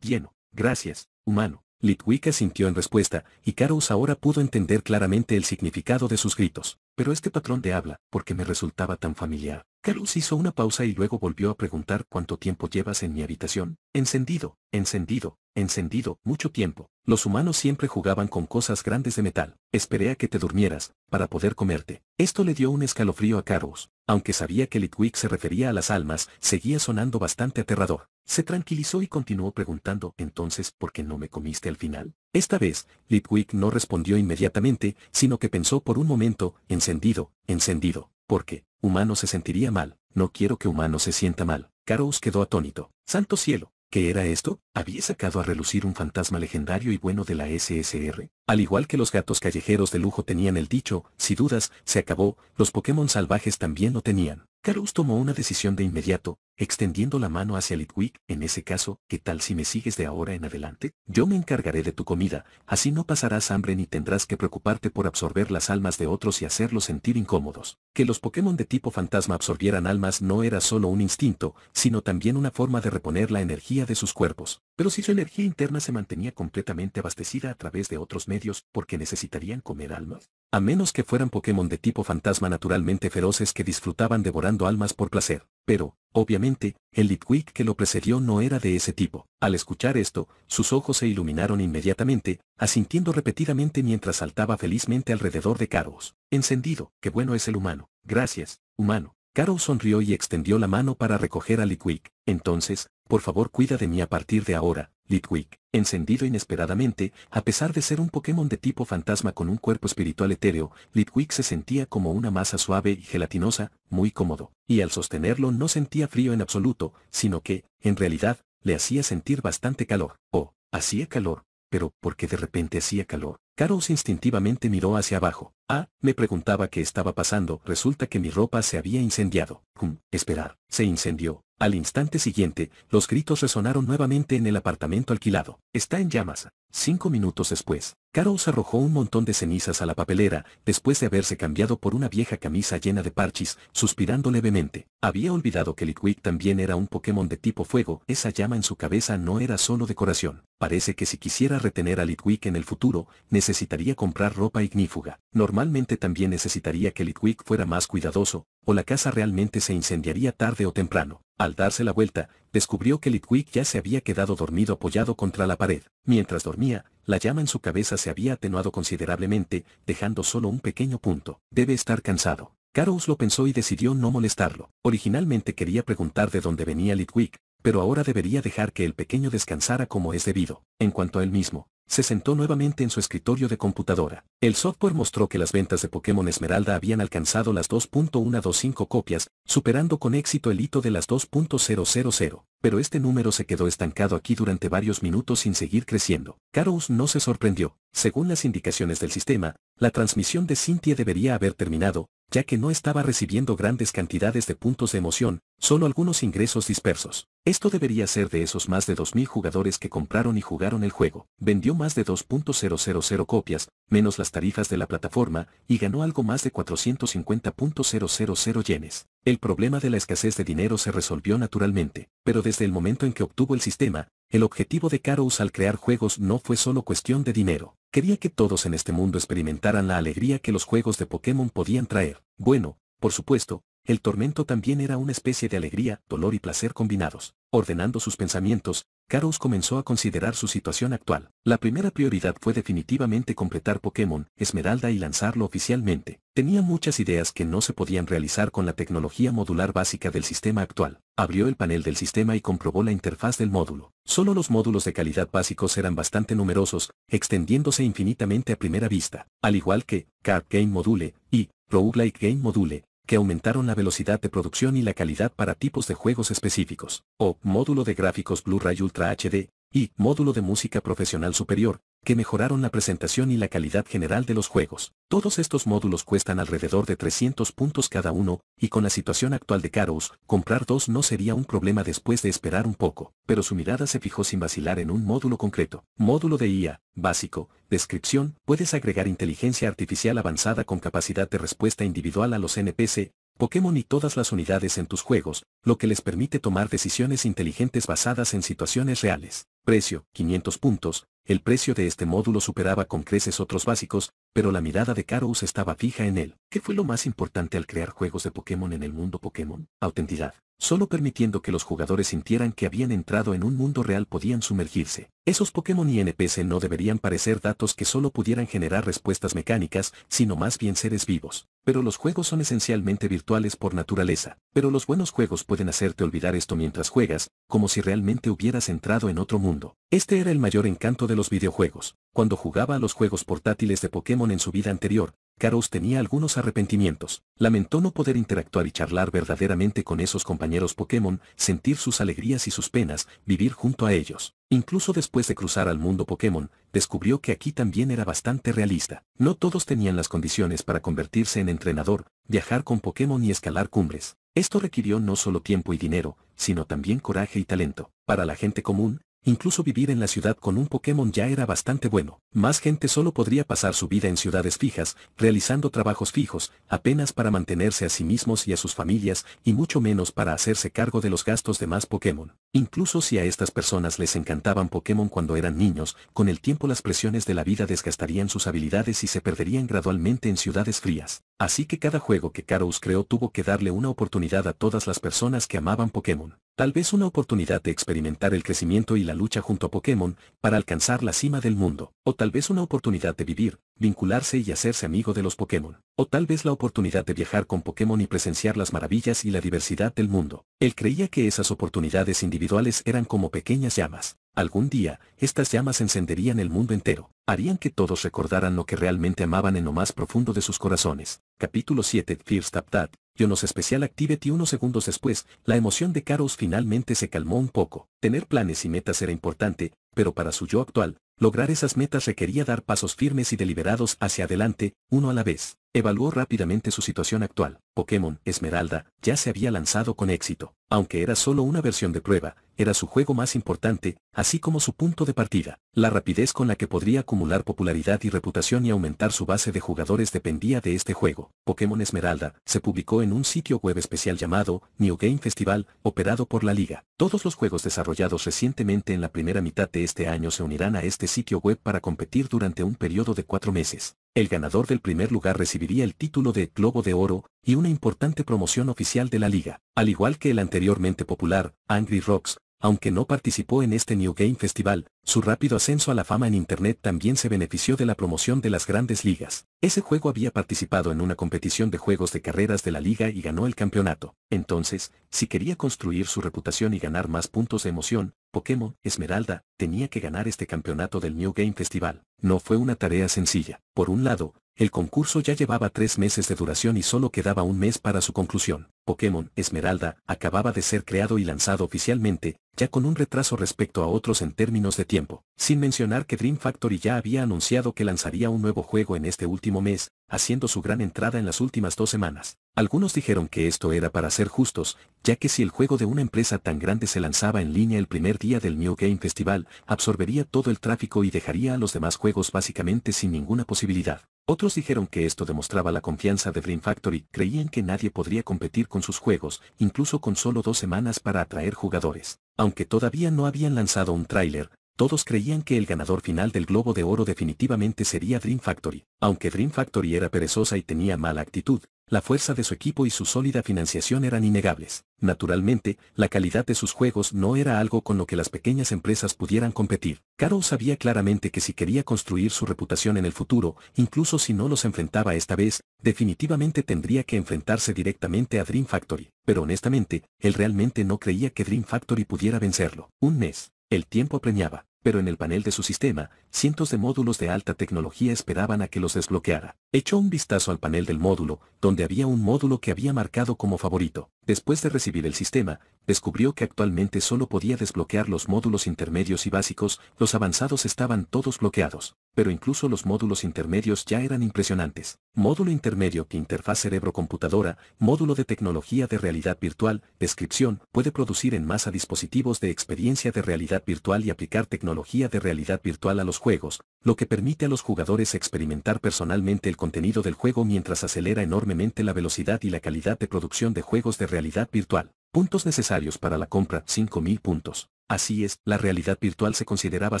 lleno. Gracias, humano. Litwick asintió en respuesta, y Karous ahora pudo entender claramente el significado de sus gritos. Pero este patrón de habla, ¿por qué me resultaba tan familiar? Carlos hizo una pausa y luego volvió a preguntar ¿cuánto tiempo llevas en mi habitación? Encendido, encendido, encendido, mucho tiempo. Los humanos siempre jugaban con cosas grandes de metal. Esperé a que te durmieras, para poder comerte. Esto le dio un escalofrío a Carlos. Aunque sabía que Litwick se refería a las almas, seguía sonando bastante aterrador. Se tranquilizó y continuó preguntando, entonces, ¿por qué no me comiste al final? Esta vez, Litwick no respondió inmediatamente, sino que pensó por un momento, encendido, encendido. ¿Por qué? Humano se sentiría mal. No quiero que humano se sienta mal. Carlos quedó atónito. ¡Santo cielo! ¿Qué era esto? ¿Había sacado a relucir un fantasma legendario y bueno de la SSR? Al igual que los gatos callejeros de lujo tenían el dicho, si dudas, se acabó, los Pokémon salvajes también lo tenían. Carlos tomó una decisión de inmediato, extendiendo la mano hacia Litwick. En ese caso, ¿qué tal si me sigues de ahora en adelante? Yo me encargaré de tu comida, así no pasarás hambre ni tendrás que preocuparte por absorber las almas de otros y hacerlos sentir incómodos. Que los Pokémon de tipo fantasma absorbieran almas no era solo un instinto, sino también una forma de reponer la energía de sus cuerpos. Pero si su energía interna se mantenía completamente abastecida a través de otros medios, ¿por qué necesitarían comer almas? A menos que fueran Pokémon de tipo fantasma naturalmente feroces que disfrutaban devorando almas por placer. Pero, obviamente, el Litwick que lo precedió no era de ese tipo. Al escuchar esto, sus ojos se iluminaron inmediatamente, asintiendo repetidamente mientras saltaba felizmente alrededor de Carlos. Encendido, qué bueno es el humano. Gracias, humano. Carlos sonrió y extendió la mano para recoger a Litwick. Entonces, por favor cuida de mí a partir de ahora, Litwick. Encendido inesperadamente, a pesar de ser un Pokémon de tipo fantasma con un cuerpo espiritual etéreo, Litwick se sentía como una masa suave y gelatinosa, muy cómodo. Y al sostenerlo no sentía frío en absoluto, sino que, en realidad, le hacía sentir bastante calor. Oh, hacía calor. Pero, ¿por qué de repente hacía calor? Carlos instintivamente miró hacia abajo. Me preguntaba qué estaba pasando. Resulta que mi ropa se había incendiado. Esperar. Se incendió. Al instante siguiente, los gritos resonaron nuevamente en el apartamento alquilado. Está en llamas. 5 minutos después, Carlos arrojó un montón de cenizas a la papelera, después de haberse cambiado por una vieja camisa llena de parchis, suspirando levemente. Había olvidado que Litwick también era un Pokémon de tipo fuego. Esa llama en su cabeza no era solo decoración. Parece que si quisiera retener a Litwick en el futuro, necesitaría comprar ropa ignífuga. Normalmente también necesitaría que Litwick fuera más cuidadoso, o la casa realmente se incendiaría tarde o temprano. Al darse la vuelta, descubrió que Litwick ya se había quedado dormido apoyado contra la pared. Mientras dormía, la llama en su cabeza se había atenuado considerablemente, dejando solo un pequeño punto. Debe estar cansado. Carlos lo pensó y decidió no molestarlo. Originalmente quería preguntar de dónde venía Litwick, pero ahora debería dejar que el pequeño descansara como es debido. En cuanto a él mismo, se sentó nuevamente en su escritorio de computadora. El software mostró que las ventas de Pokémon Esmeralda habían alcanzado las 2.125 copias, superando con éxito el hito de las 2.000. Pero este número se quedó estancado aquí durante varios minutos sin seguir creciendo. Carlos no se sorprendió. Según las indicaciones del sistema, la transmisión de Cynthia debería haber terminado, ya que no estaba recibiendo grandes cantidades de puntos de emoción, solo algunos ingresos dispersos. Esto debería ser de esos más de 2.000 jugadores que compraron y jugaron el juego. Vendió más de 2.000 copias, menos las tarifas de la plataforma, y ganó algo más de 450.000 yenes. El problema de la escasez de dinero se resolvió naturalmente, pero desde el momento en que obtuvo el sistema, el objetivo de Carlos al crear juegos no fue solo cuestión de dinero. Quería que todos en este mundo experimentaran la alegría que los juegos de Pokémon podían traer. Bueno, por supuesto, el tormento también era una especie de alegría, dolor y placer combinados. Ordenando sus pensamientos, Carlos comenzó a considerar su situación actual. La primera prioridad fue definitivamente completar Pokémon Esmeralda y lanzarlo oficialmente. Tenía muchas ideas que no se podían realizar con la tecnología modular básica del sistema actual. Abrió el panel del sistema y comprobó la interfaz del módulo. Solo los módulos de calidad básicos eran bastante numerosos, extendiéndose infinitamente a primera vista, al igual que Card Game Module y Roguelike Game Module, que aumentaron la velocidad de producción y la calidad para tipos de juegos específicos, o módulo de gráficos Blu-ray Ultra HD, y módulo de música profesional superior, que mejoraron la presentación y la calidad general de los juegos. Todos estos módulos cuestan alrededor de 300 puntos cada uno, y con la situación actual de Carlos, comprar dos no sería un problema después de esperar un poco, pero su mirada se fijó sin vacilar en un módulo concreto. Módulo de IA, básico, descripción, puedes agregar inteligencia artificial avanzada con capacidad de respuesta individual a los NPC, Pokémon y todas las unidades en tus juegos, lo que les permite tomar decisiones inteligentes basadas en situaciones reales. Precio, 500 puntos. El precio de este módulo superaba con creces otros básicos, pero la mirada de Karous estaba fija en él. ¿Qué fue lo más importante al crear juegos de Pokémon en el mundo Pokémon? Autenticidad. Solo permitiendo que los jugadores sintieran que habían entrado en un mundo real podían sumergirse. Esos Pokémon y NPC no deberían parecer datos que solo pudieran generar respuestas mecánicas, sino más bien seres vivos. Pero los juegos son esencialmente virtuales por naturaleza. Pero los buenos juegos pueden hacerte olvidar esto mientras juegas, como si realmente hubieras entrado en otro mundo. Este era el mayor encanto de los videojuegos. Cuando jugaba a los juegos portátiles de Pokémon en su vida anterior, Karous tenía algunos arrepentimientos. Lamentó no poder interactuar y charlar verdaderamente con esos compañeros Pokémon, sentir sus alegrías y sus penas, vivir junto a ellos. Incluso después de cruzar al mundo Pokémon, descubrió que aquí también era bastante realista. No todos tenían las condiciones para convertirse en entrenador, viajar con Pokémon y escalar cumbres. Esto requirió no solo tiempo y dinero, sino también coraje y talento. Para la gente común, incluso vivir en la ciudad con un Pokémon ya era bastante bueno. Más gente solo podría pasar su vida en ciudades fijas, realizando trabajos fijos, apenas para mantenerse a sí mismos y a sus familias, y mucho menos para hacerse cargo de los gastos de más Pokémon. Incluso si a estas personas les encantaban Pokémon cuando eran niños, con el tiempo las presiones de la vida desgastarían sus habilidades y se perderían gradualmente en ciudades frías. Así que cada juego que Karous creó tuvo que darle una oportunidad a todas las personas que amaban Pokémon. Tal vez una oportunidad de experimentar el crecimiento y la lucha junto a Pokémon para alcanzar la cima del mundo. O tal vez una oportunidad de vivir, vincularse y hacerse amigo de los Pokémon. O tal vez la oportunidad de viajar con Pokémon y presenciar las maravillas y la diversidad del mundo. Él creía que esas oportunidades individuales eran como pequeñas llamas. Algún día, estas llamas encenderían el mundo entero. Harían que todos recordaran lo que realmente amaban en lo más profundo de sus corazones. Capítulo 7. First Update. Jonos Special Activity. Unos segundos después, la emoción de Karous finalmente se calmó un poco. Tener planes y metas era importante, pero para su yo actual, lograr esas metas requería dar pasos firmes y deliberados hacia adelante, uno a la vez. Evaluó rápidamente su situación actual. Pokémon Esmeralda ya se había lanzado con éxito. Aunque era solo una versión de prueba, era su juego más importante, así como su punto de partida. La rapidez con la que podría acumular popularidad y reputación y aumentar su base de jugadores dependía de este juego. Pokémon Esmeralda se publicó en un sitio web especial llamado New Game Festival, operado por la Liga. Todos los juegos desarrollados recientemente en la primera mitad de este año se unirán a este sitio web para competir durante un periodo de 4 meses. El ganador del primer lugar recibiría el título de Globo de Oro y una importante promoción oficial de la liga. Al igual que el anteriormente popular Angry Rocks, aunque no participó en este New Game Festival, su rápido ascenso a la fama en Internet también se benefició de la promoción de las grandes ligas. Ese juego había participado en una competición de juegos de carreras de la liga y ganó el campeonato. Entonces, si quería construir su reputación y ganar más puntos de emoción, Pokémon Esmeralda tenía que ganar este campeonato del New Game Festival. No fue una tarea sencilla. Por un lado, el concurso ya llevaba 3 meses de duración y solo quedaba un mes para su conclusión. Pokémon Esmeralda acababa de ser creado y lanzado oficialmente, ya con un retraso respecto a otros en términos de tiempo. Sin mencionar que Dream Factory ya había anunciado que lanzaría un nuevo juego en este último mes, haciendo su gran entrada en las últimas 2 semanas. Algunos dijeron que esto era para ser justos, ya que si el juego de una empresa tan grande se lanzaba en línea el primer día del New Game Festival, absorbería todo el tráfico y dejaría a los demás juegos básicamente sin ninguna posibilidad. Otros dijeron que esto demostraba la confianza de Dream Factory, creían que nadie podría competir con sus juegos, incluso con solo 2 semanas para atraer jugadores. Aunque todavía no habían lanzado un tráiler, todos creían que el ganador final del Globo de Oro definitivamente sería Dream Factory. Aunque Dream Factory era perezosa y tenía mala actitud, la fuerza de su equipo y su sólida financiación eran innegables. Naturalmente, la calidad de sus juegos no era algo con lo que las pequeñas empresas pudieran competir. Karous sabía claramente que si quería construir su reputación en el futuro, incluso si no los enfrentaba esta vez, definitivamente tendría que enfrentarse directamente a Dream Factory. Pero honestamente, él realmente no creía que Dream Factory pudiera vencerlo. Un mes. El tiempo apremiaba, pero en el panel de su sistema, cientos de módulos de alta tecnología esperaban a que los desbloqueara. Echó un vistazo al panel del módulo, donde había un módulo que había marcado como favorito. Después de recibir el sistema, descubrió que actualmente solo podía desbloquear los módulos intermedios y básicos, los avanzados estaban todos bloqueados. Pero incluso los módulos intermedios ya eran impresionantes. Módulo intermedio que interfaz cerebro-computadora, módulo de tecnología de realidad virtual, descripción, puede producir en masa dispositivos de experiencia de realidad virtual y aplicar tecnología de realidad virtual a los juegos, lo que permite a los jugadores experimentar personalmente el contenido del juego mientras acelera enormemente la velocidad y la calidad de producción de juegos de realidad virtual. Puntos necesarios para la compra: 5000 puntos. Así es, la realidad virtual se consideraba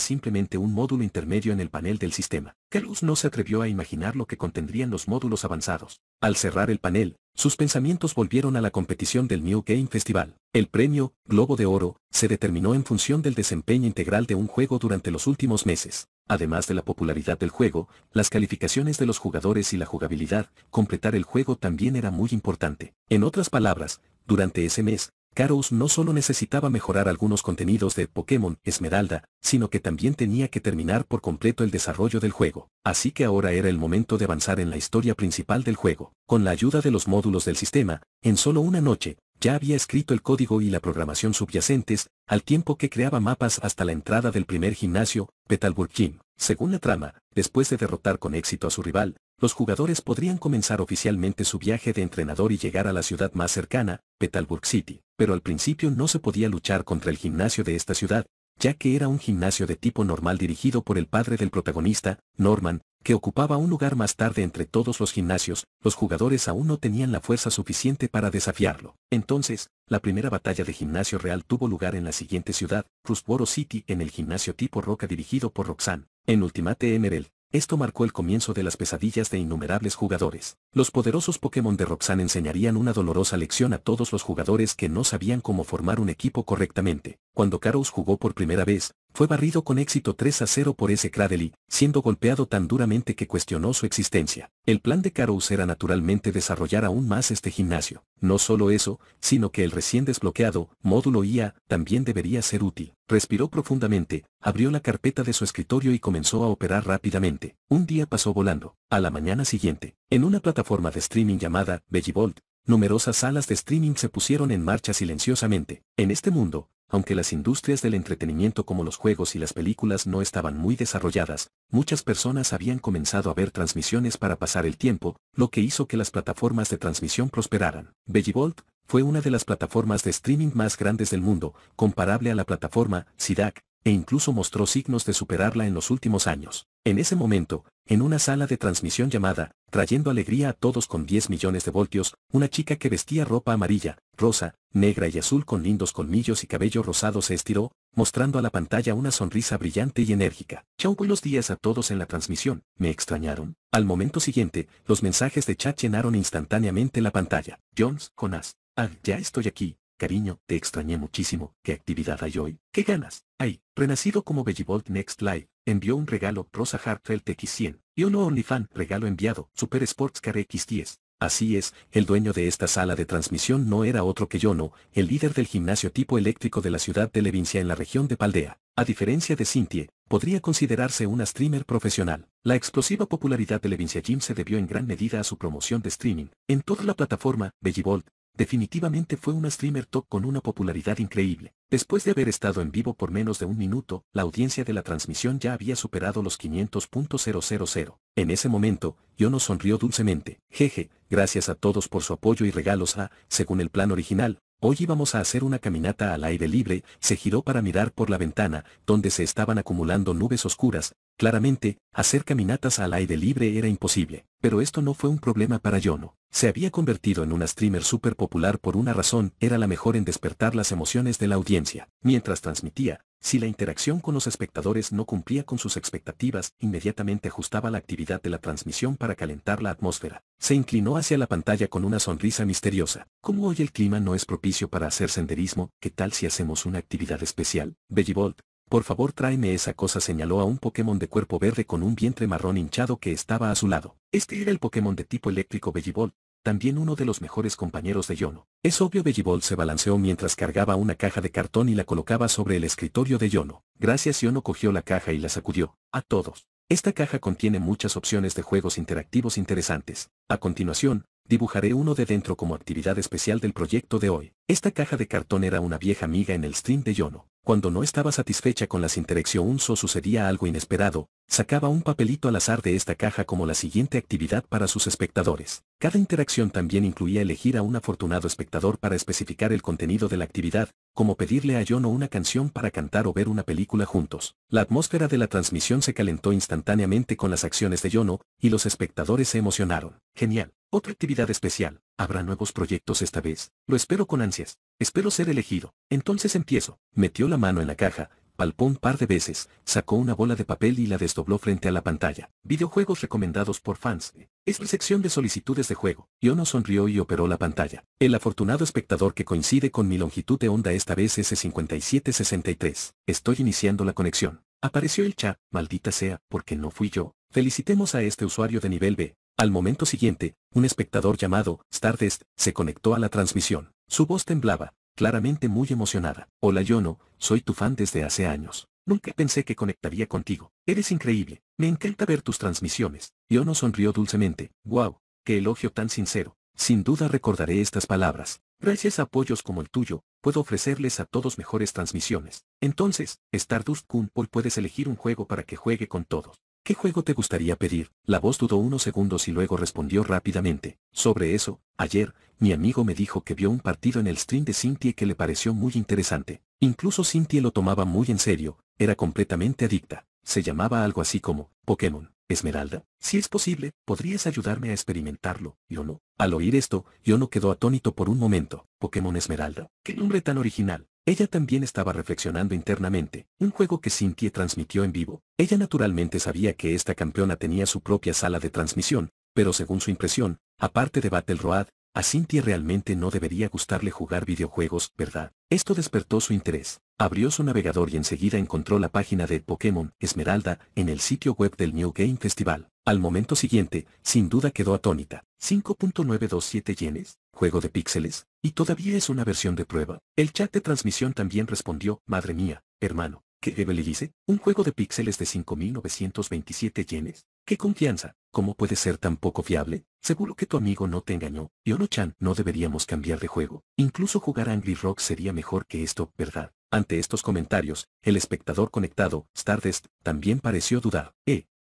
simplemente un módulo intermedio en el panel del sistema. Carlos no se atrevió a imaginar lo que contendrían los módulos avanzados. Al cerrar el panel, sus pensamientos volvieron a la competición del New Game Festival. El premio, Globo de Oro, se determinó en función del desempeño integral de un juego durante los últimos meses. Además de la popularidad del juego, las calificaciones de los jugadores y la jugabilidad, completar el juego también era muy importante. En otras palabras, durante ese mes, Karous no solo necesitaba mejorar algunos contenidos de Pokémon Esmeralda, sino que también tenía que terminar por completo el desarrollo del juego. Así que ahora era el momento de avanzar en la historia principal del juego. Con la ayuda de los módulos del sistema, en solo una noche, ya había escrito el código y la programación subyacentes, al tiempo que creaba mapas hasta la entrada del primer gimnasio, Petalburg Gym. Según la trama, después de derrotar con éxito a su rival, los jugadores podrían comenzar oficialmente su viaje de entrenador y llegar a la ciudad más cercana, Petalburg City. Pero al principio no se podía luchar contra el gimnasio de esta ciudad, ya que era un gimnasio de tipo normal dirigido por el padre del protagonista, Norman, que ocupaba un lugar más tarde entre todos los gimnasios. Los jugadores aún no tenían la fuerza suficiente para desafiarlo. Entonces, la primera batalla de gimnasio real tuvo lugar en la siguiente ciudad, Rustboro City, en el gimnasio tipo roca dirigido por Roxanne. En Ultimate Emerald, esto marcó el comienzo de las pesadillas de innumerables jugadores. Los poderosos Pokémon de Roxanne enseñarían una dolorosa lección a todos los jugadores que no sabían cómo formar un equipo correctamente. Cuando Karous jugó por primera vez, fue barrido con éxito 3-0 por ese Cradily, siendo golpeado tan duramente que cuestionó su existencia. El plan de Karous era naturalmente desarrollar aún más este gimnasio. No solo eso, sino que el recién desbloqueado módulo IA también debería ser útil. Respiró profundamente, abrió la carpeta de su escritorio y comenzó a operar rápidamente. Un día pasó volando. A la mañana siguiente, en una plataforma de streaming llamada Vegivolt, numerosas salas de streaming se pusieron en marcha silenciosamente. En este mundo, aunque las industrias del entretenimiento como los juegos y las películas no estaban muy desarrolladas, muchas personas habían comenzado a ver transmisiones para pasar el tiempo, lo que hizo que las plataformas de transmisión prosperaran. Vegivolt fue una de las plataformas de streaming más grandes del mundo, comparable a la plataforma Sidac, e incluso mostró signos de superarla en los últimos años. En ese momento, en una sala de transmisión llamada Trayendo Alegría a Todos con 10 millones de voltios, una chica que vestía ropa amarilla, rosa, negra y azul con lindos colmillos y cabello rosado se estiró, mostrando a la pantalla una sonrisa brillante y enérgica. Chau, buenos días a todos en la transmisión, ¿me extrañaron? Al momento siguiente, los mensajes de chat llenaron instantáneamente la pantalla. Jones, Jonas, ya estoy aquí. Cariño, te extrañé muchísimo. ¿Qué actividad hay hoy? ¿Qué ganas? Ay, renacido como Vegivolt Next Live, envió un regalo Rosa Heartfelt X100. Y uno OnlyFan, regalo enviado, Super Sports Car X10. Así es, el dueño de esta sala de transmisión no era otro que Yono, el líder del gimnasio tipo eléctrico de la ciudad de Levincia en la región de Paldea. A diferencia de Cynthia, podría considerarse una streamer profesional. La explosiva popularidad de Levincia Gym se debió en gran medida a su promoción de streaming. En toda la plataforma, Vegivolt definitivamente fue una streamer top con una popularidad increíble. Después de haber estado en vivo por menos de un minuto, la audiencia de la transmisión ya había superado los 500.000. En ese momento, Yono sonrió dulcemente. Jeje, gracias a todos por su apoyo y regalos. Según el plan original, hoy íbamos a hacer una caminata al aire libre. Se giró para mirar por la ventana, donde se estaban acumulando nubes oscuras. Claramente, hacer caminatas al aire libre era imposible. Pero esto no fue un problema para Yono. Se había convertido en una streamer súper popular por una razón, era la mejor en despertar las emociones de la audiencia. Mientras transmitía, si la interacción con los espectadores no cumplía con sus expectativas, inmediatamente ajustaba la actividad de la transmisión para calentar la atmósfera. Se inclinó hacia la pantalla con una sonrisa misteriosa. ¿Cómo hoy el clima no es propicio para hacer senderismo? ¿Qué tal si hacemos una actividad especial? Vegivolt, por favor tráeme esa cosa, señaló a un Pokémon de cuerpo verde con un vientre marrón hinchado que estaba a su lado. Este era el Pokémon de tipo eléctrico Vegivolt, también uno de los mejores compañeros de Yono. Es obvio, Vegivolt se balanceó mientras cargaba una caja de cartón y la colocaba sobre el escritorio de Yono. Gracias. Yono cogió la caja y la sacudió. A todos. Esta caja contiene muchas opciones de juegos interactivos interesantes. A continuación, dibujaré uno de dentro como actividad especial del proyecto de hoy. Esta caja de cartón era una vieja amiga en el stream de Yono. Cuando no estaba satisfecha con las interacciones o sucedía algo inesperado, sacaba un papelito al azar de esta caja como la siguiente actividad para sus espectadores. Cada interacción también incluía elegir a un afortunado espectador para especificar el contenido de la actividad, como pedirle a Yono una canción para cantar o ver una película juntos. La atmósfera de la transmisión se calentó instantáneamente con las acciones de Yono, y los espectadores se emocionaron. Genial. Otra actividad especial. ¿Habrá nuevos proyectos esta vez? Lo espero con ansias. Espero ser elegido. Entonces empiezo. Metió la mano en la caja, palpó un par de veces, sacó una bola de papel y la desdobló frente a la pantalla. Videojuegos recomendados por fans. Es la sección de solicitudes de juego. Yono sonrió y operó la pantalla. El afortunado espectador que coincide con mi longitud de onda esta vez es 5763. Estoy iniciando la conexión. Apareció el chat, maldita sea, porque no fui yo. Felicitemos a este usuario de nivel B. Al momento siguiente, un espectador llamado Stardust se conectó a la transmisión. Su voz temblaba, claramente muy emocionada. Hola Yono, soy tu fan desde hace años. Nunca pensé que conectaría contigo. Eres increíble. Me encanta ver tus transmisiones. Yono sonrió dulcemente. Wow, qué elogio tan sincero. Sin duda recordaré estas palabras. Gracias a apoyos como el tuyo, puedo ofrecerles a todos mejores transmisiones. Entonces, Stardust-kun, puedes elegir un juego para que juegue con todos. ¿Qué juego te gustaría pedir? La voz dudó unos segundos y luego respondió rápidamente. Sobre eso, ayer, mi amigo me dijo que vio un partido en el stream de Cynthia que le pareció muy interesante. Incluso Cynthia lo tomaba muy en serio, era completamente adicta. Se llamaba algo así como Pokémon Esmeralda. Si es posible, ¿podrías ayudarme a experimentarlo, Yono? Al oír esto, Yono quedó atónito por un momento. ¿Pokémon Esmeralda? ¡Qué nombre tan original! Ella también estaba reflexionando internamente. Un juego que Cynthia transmitió en vivo. Ella naturalmente sabía que esta campeona tenía su propia sala de transmisión, pero según su impresión, aparte de Battle Road, a Cynthia realmente no debería gustarle jugar videojuegos, ¿verdad? Esto despertó su interés. Abrió su navegador y enseguida encontró la página de Pokémon Esmeralda en el sitio web del New Game Festival. Al momento siguiente, sin duda quedó atónita. 5.927 yenes, juego de píxeles, y todavía es una versión de prueba. El chat de transmisión también respondió, madre mía, hermano, ¿qué Evelyn dice? ¿Un juego de píxeles de 5.927 yenes? ¡Qué confianza! ¿Cómo puede ser tan poco fiable? Seguro que tu amigo no te engañó. Yono-chan, no deberíamos cambiar de juego. Incluso jugar Angry Rock sería mejor que esto, ¿verdad? Ante estos comentarios, el espectador conectado, Stardust, también pareció dudar.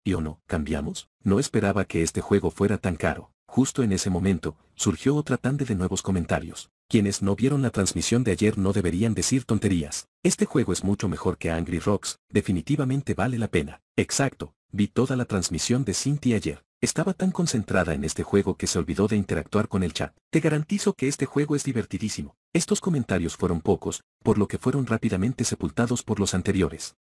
Yono, ¿cambiamos? No esperaba que este juego fuera tan caro. Justo en ese momento, surgió otra tanda de nuevos comentarios. Quienes no vieron la transmisión de ayer no deberían decir tonterías. Este juego es mucho mejor que Angry Rocks, definitivamente vale la pena. Exacto, vi toda la transmisión de Cynthia ayer. Estaba tan concentrada en este juego que se olvidó de interactuar con el chat. Te garantizo que este juego es divertidísimo. Estos comentarios fueron pocos, por lo que fueron rápidamente sepultados por los anteriores.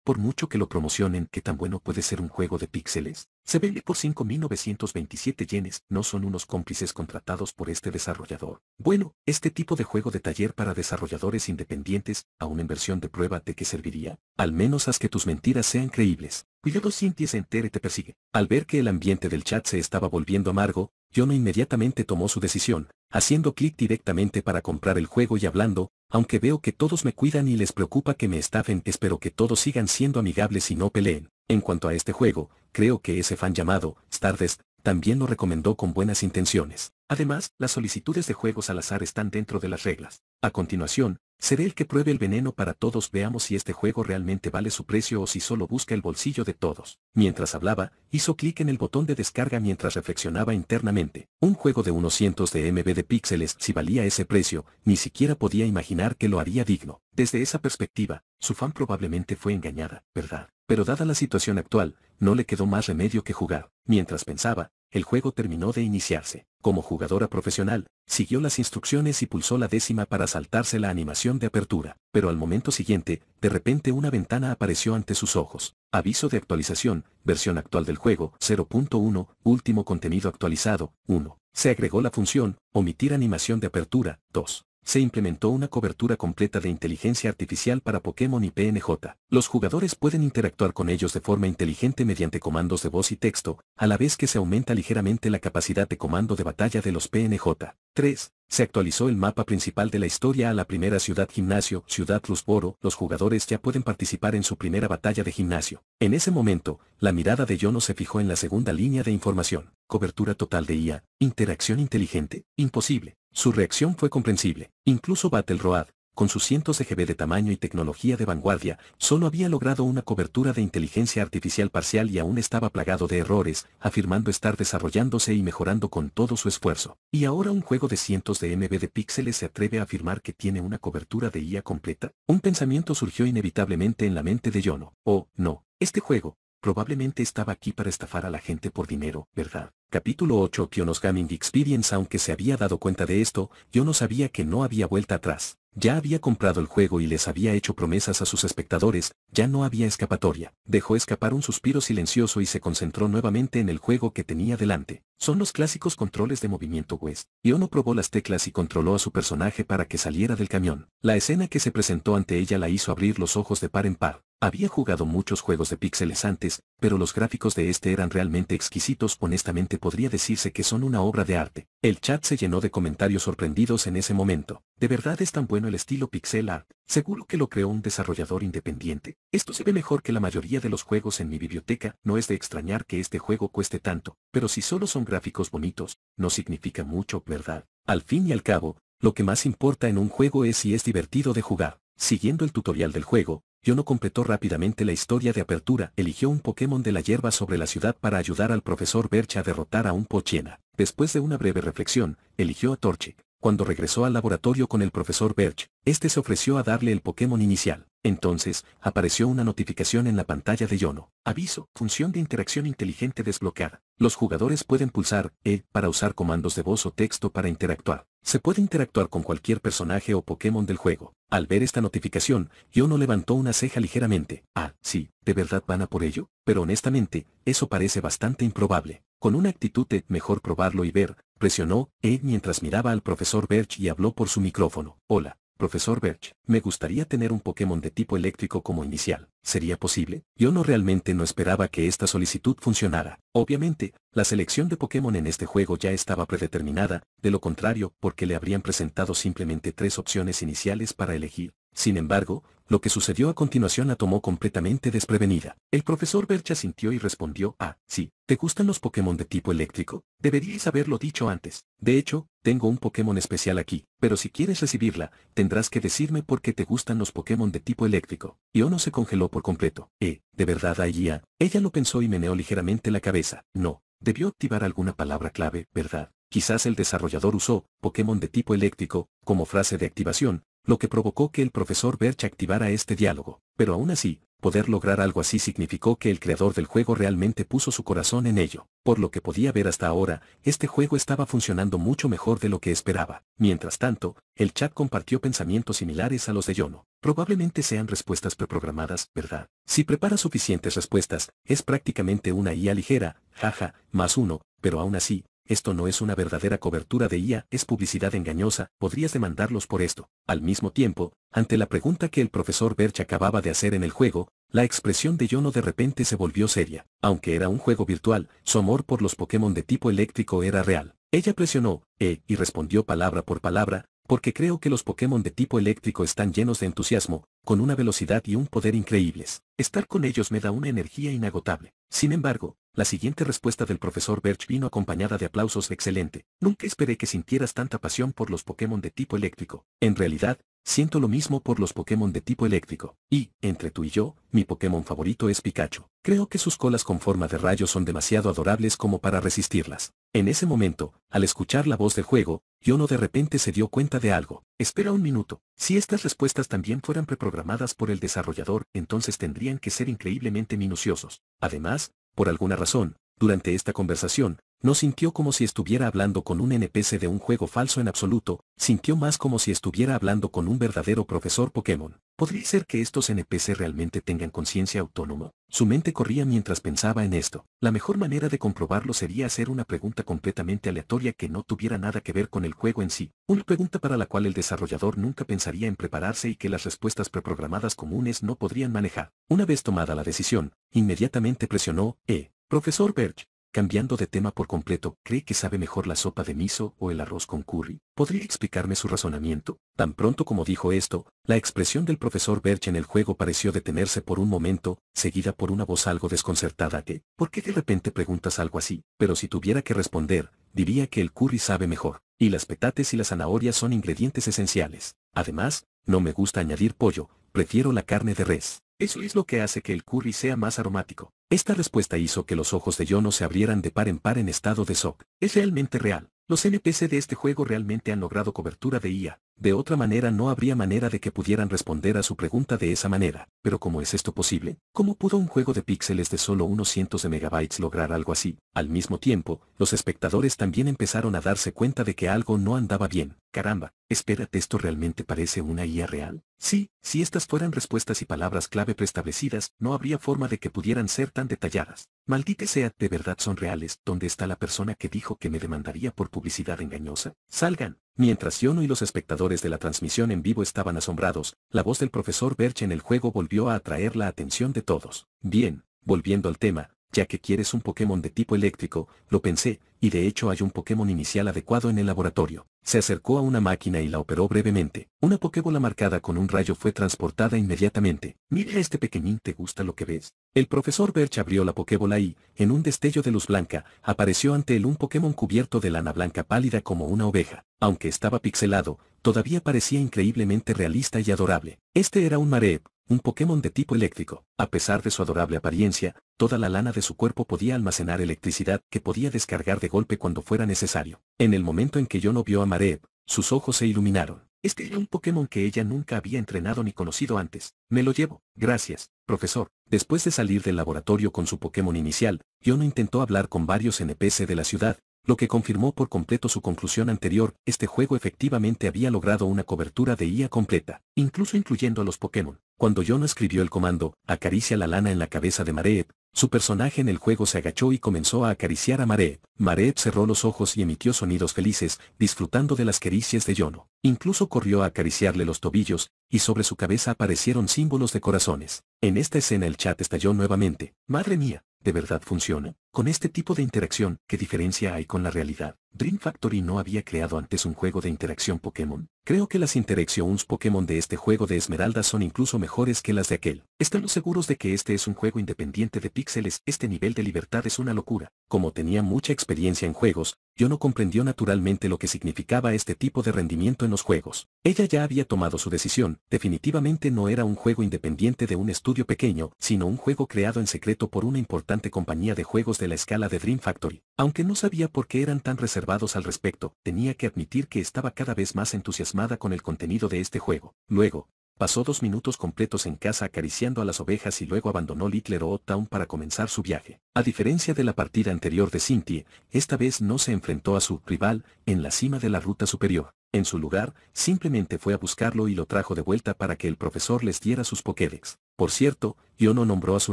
Por mucho que lo promocionen, ¿qué tan bueno puede ser un juego de píxeles? Se vende por 5.927 yenes, ¿no son unos cómplices contratados por este desarrollador? Bueno, este tipo de juego de taller para desarrolladores independientes, aún en versión de prueba, ¿de qué serviría? Al menos haz que tus mentiras sean creíbles. Cuidado, Cynthia se entere y te persigue. Al ver que el ambiente del chat se estaba volviendo amargo, Yono inmediatamente tomó su decisión, haciendo clic directamente para comprar el juego y hablando, aunque veo que todos me cuidan y les preocupa que me estafen, espero que todos sigan siendo amigables y no peleen. En cuanto a este juego, creo que ese fan llamado Stardust también lo recomendó con buenas intenciones. Además, las solicitudes de juegos al azar están dentro de las reglas. A continuación, seré el que pruebe el veneno para todos, veamos si este juego realmente vale su precio o si solo busca el bolsillo de todos. Mientras hablaba, hizo clic en el botón de descarga mientras reflexionaba internamente. Un juego de unos cientos de MB de píxeles, si valía ese precio, ni siquiera podía imaginar que lo haría digno. Desde esa perspectiva, su fan probablemente fue engañada, ¿verdad? Pero dada la situación actual, no le quedó más remedio que jugar. Mientras pensaba, el juego terminó de iniciarse. Como jugadora profesional, siguió las instrucciones y pulsó la décima para saltarse la animación de apertura. Pero al momento siguiente, de repente una ventana apareció ante sus ojos. Aviso de actualización, versión actual del juego, 0.1, último contenido actualizado, 1. Se agregó la función, omitir animación de apertura, 2. Se implementó una cobertura completa de inteligencia artificial para Pokémon y PNJ. Los jugadores pueden interactuar con ellos de forma inteligente mediante comandos de voz y texto, a la vez que se aumenta ligeramente la capacidad de comando de batalla de los PNJ. 3. Se actualizó el mapa principal de la historia a la primera ciudad gimnasio, Ciudad Lusboro. Los jugadores ya pueden participar en su primera batalla de gimnasio. En ese momento, la mirada de Yono se fijó en la segunda línea de información. Cobertura total de IA. Interacción inteligente. Imposible. Su reacción fue comprensible. Incluso Battle Road, con sus cientos de GB de tamaño y tecnología de vanguardia, solo había logrado una cobertura de inteligencia artificial parcial y aún estaba plagado de errores, afirmando estar desarrollándose y mejorando con todo su esfuerzo. Y ahora un juego de cientos de MB de píxeles se atreve a afirmar que tiene una cobertura de IA completa. Un pensamiento surgió inevitablemente en la mente de Yono. Oh, no, este juego, Probablemente estaba aquí para estafar a la gente por dinero, ¿verdad? Capítulo 8 Kionos Gaming Experience. Aunque se había dado cuenta de esto, Yono sabía que no había vuelta atrás. Ya había comprado el juego y les había hecho promesas a sus espectadores, ya no había escapatoria. Dejó escapar un suspiro silencioso y se concentró nuevamente en el juego que tenía delante. Son los clásicos controles de movimiento West. Yono probó las teclas y controló a su personaje para que saliera del camión. La escena que se presentó ante ella la hizo abrir los ojos de par en par. Había jugado muchos juegos de píxeles antes, pero los gráficos de este eran realmente exquisitos. Honestamente podría decirse que son una obra de arte. El chat se llenó de comentarios sorprendidos en ese momento. ¿De verdad es tan bueno el estilo pixel art? ¿Seguro que lo creó un desarrollador independiente? Esto se ve mejor que la mayoría de los juegos en mi biblioteca. No es de extrañar que este juego cueste tanto, pero si solo son gráficos bonitos, no significa mucho, ¿verdad? Al fin y al cabo, lo que más importa en un juego es si es divertido de jugar. Siguiendo el tutorial del juego, Yono completó rápidamente la historia de apertura. Eligió un Pokémon de la hierba sobre la ciudad para ayudar al profesor Birch a derrotar a un Poochyena. Después de una breve reflexión, eligió a Torchic. Cuando regresó al laboratorio con el profesor Birch, este se ofreció a darle el Pokémon inicial. Entonces, apareció una notificación en la pantalla de Yono. Aviso, función de interacción inteligente desbloqueada. Los jugadores pueden pulsar E para usar comandos de voz o texto para interactuar. Se puede interactuar con cualquier personaje o Pokémon del juego. Al ver esta notificación, Yono levantó una ceja ligeramente. Ah, sí, ¿de verdad van a por ello? Pero honestamente, eso parece bastante improbable. Con una actitud de mejor probarlo y ver, presionó E mientras miraba al profesor Birch y habló por su micrófono. Hola, profesor Birch, me gustaría tener un Pokémon de tipo eléctrico como inicial. ¿Sería posible? Yono realmente no esperaba que esta solicitud funcionara. Obviamente, la selección de Pokémon en este juego ya estaba predeterminada, de lo contrario, porque le habrían presentado simplemente 3 opciones iniciales para elegir. Sin embargo, lo que sucedió a continuación la tomó completamente desprevenida. El profesor Birch asintió y respondió: ah, sí, ¿te gustan los Pokémon de tipo eléctrico? Deberíais haberlo dicho antes. De hecho, tengo un Pokémon especial aquí, pero si quieres recibirla, tendrás que decirme por qué te gustan los Pokémon de tipo eléctrico. Yono se congeló por completo. ¿De verdad hay IA? Ella lo pensó y meneó ligeramente la cabeza. No, debió activar alguna palabra clave, ¿verdad? Quizás el desarrollador usó Pokémon de tipo eléctrico como frase de activación, lo que provocó que el profesor Birch activara este diálogo. Pero aún así, poder lograr algo así significó que el creador del juego realmente puso su corazón en ello. Por lo que podía ver hasta ahora, este juego estaba funcionando mucho mejor de lo que esperaba. Mientras tanto, el chat compartió pensamientos similares a los de Yono. Probablemente sean respuestas preprogramadas, ¿verdad? Si prepara suficientes respuestas, es prácticamente una IA ligera, jaja, +1, pero aún así, esto no es una verdadera cobertura de IA, es publicidad engañosa, podrías demandarlos por esto. Al mismo tiempo, ante la pregunta que el profesor Birch acababa de hacer en el juego, la expresión de Yono de repente se volvió seria. Aunque era un juego virtual, su amor por los Pokémon de tipo eléctrico era real. Ella presionó y respondió palabra por palabra: porque creo que los Pokémon de tipo eléctrico están llenos de entusiasmo, con una velocidad y un poder increíbles. Estar con ellos me da una energía inagotable. Sin embargo, la siguiente respuesta del profesor Birch vino acompañada de aplausos. Excelente. Nunca esperé que sintieras tanta pasión por los Pokémon de tipo eléctrico. En realidad, siento lo mismo por los Pokémon de tipo eléctrico. Y, entre tú y yo, mi Pokémon favorito es Pikachu. Creo que sus colas con forma de rayo son demasiado adorables como para resistirlas. En ese momento, al escuchar la voz del juego, Yono de repente se dio cuenta de algo. Espera un minuto. Si estas respuestas también fueran preprogramadas por el desarrollador, entonces tendrían que ser increíblemente minuciosos. Además, por alguna razón, durante esta conversación, no sintió como si estuviera hablando con un NPC de un juego falso en absoluto, sintió más como si estuviera hablando con un verdadero profesor Pokémon. ¿Podría ser que estos NPC realmente tengan conciencia autónoma? Su mente corría mientras pensaba en esto. La mejor manera de comprobarlo sería hacer una pregunta completamente aleatoria que no tuviera nada que ver con el juego en sí. Una pregunta para la cual el desarrollador nunca pensaría en prepararse y que las respuestas preprogramadas comunes no podrían manejar. Una vez tomada la decisión, inmediatamente presionó Profesor Birch. Cambiando de tema por completo, ¿cree que sabe mejor la sopa de miso o el arroz con curry? ¿Podría explicarme su razonamiento? Tan pronto como dijo esto, la expresión del profesor Birch en el juego pareció detenerse por un momento, seguida por una voz algo desconcertada que, ¿por qué de repente preguntas algo así? Pero si tuviera que responder, diría que el curry sabe mejor, y las petates y las zanahorias son ingredientes esenciales. Además, no me gusta añadir pollo, prefiero la carne de res. Eso es lo que hace que el curry sea más aromático. Esta respuesta hizo que los ojos de Yono se abrieran de par en par en estado de shock. Es realmente real. Los NPC de este juego realmente han logrado cobertura de IA. De otra manera no habría manera de que pudieran responder a su pregunta de esa manera. Pero ¿cómo es esto posible? ¿Cómo pudo un juego de píxeles de solo unos cientos de megabytes lograr algo así? Al mismo tiempo, los espectadores también empezaron a darse cuenta de que algo no andaba bien. Caramba, espérate, ¿esto realmente parece una IA real? Sí, si estas fueran respuestas y palabras clave preestablecidas, no habría forma de que pudieran ser tan detalladas. Maldita sea, ¿de verdad son reales? ¿Dónde está la persona que dijo que me demandaría por publicidad engañosa? ¡Salgan! Mientras Yono y los espectadores de la transmisión en vivo estaban asombrados, la voz del profesor Birch en el juego volvió a atraer la atención de todos. Bien, volviendo al tema, ya que quieres un Pokémon de tipo eléctrico, lo pensé, y de hecho hay un Pokémon inicial adecuado en el laboratorio. Se acercó a una máquina y la operó brevemente. Una Pokébola marcada con un rayo fue transportada inmediatamente. Mira este pequeñín, ¿te gusta lo que ves? El profesor Birch abrió la Pokébola y, en un destello de luz blanca, apareció ante él un Pokémon cubierto de lana blanca pálida como una oveja. Aunque estaba pixelado, todavía parecía increíblemente realista y adorable. Este era un Mareep, un Pokémon de tipo eléctrico. A pesar de su adorable apariencia, toda la lana de su cuerpo podía almacenar electricidad que podía descargar de golpe cuando fuera necesario. En el momento en que Yono vio a Mareep, sus ojos se iluminaron. Este era un Pokémon que ella nunca había entrenado ni conocido antes. Me lo llevo. Gracias, profesor. Después de salir del laboratorio con su Pokémon inicial, Yono intentó hablar con varios NPC de la ciudad, lo que confirmó por completo su conclusión anterior. Este juego efectivamente había logrado una cobertura de IA completa, incluso incluyendo a los Pokémon. Cuando Yono escribió el comando, acaricia la lana en la cabeza de Mareep, su personaje en el juego se agachó y comenzó a acariciar a Mareep. Mareep cerró los ojos y emitió sonidos felices, disfrutando de las caricias de Yono. Incluso corrió a acariciarle los tobillos, y sobre su cabeza aparecieron símbolos de corazones. En esta escena el chat estalló nuevamente. ¡Madre mía! ¿De verdad funciona? Con este tipo de interacción, ¿qué diferencia hay con la realidad? ¿Dream Factory no había creado antes un juego de interacción Pokémon? Creo que las interacciones Pokémon de este juego de Esmeralda son incluso mejores que las de aquel. ¿Estamos seguros de que este es un juego independiente de píxeles? Este nivel de libertad es una locura. Como tenía mucha experiencia en juegos, Yono comprendió naturalmente lo que significaba este tipo de rendimiento en los juegos. Ella ya había tomado su decisión. Definitivamente no era un juego independiente de un estudio pequeño, sino un juego creado en secreto por una importante compañía de juegos de la escala de Dream Factory. Aunque no sabía por qué eran tan reservados al respecto, tenía que admitir que estaba cada vez más entusiasmada con el contenido de este juego. Luego, pasó 2 minutos completos en casa acariciando a las ovejas y luego abandonó Littler Oak Town para comenzar su viaje. A diferencia de la partida anterior de Cynthia, esta vez no se enfrentó a su rival en la cima de la ruta superior. En su lugar, simplemente fue a buscarlo y lo trajo de vuelta para que el profesor les diera sus Pokédex. Por cierto, Yono nombró a su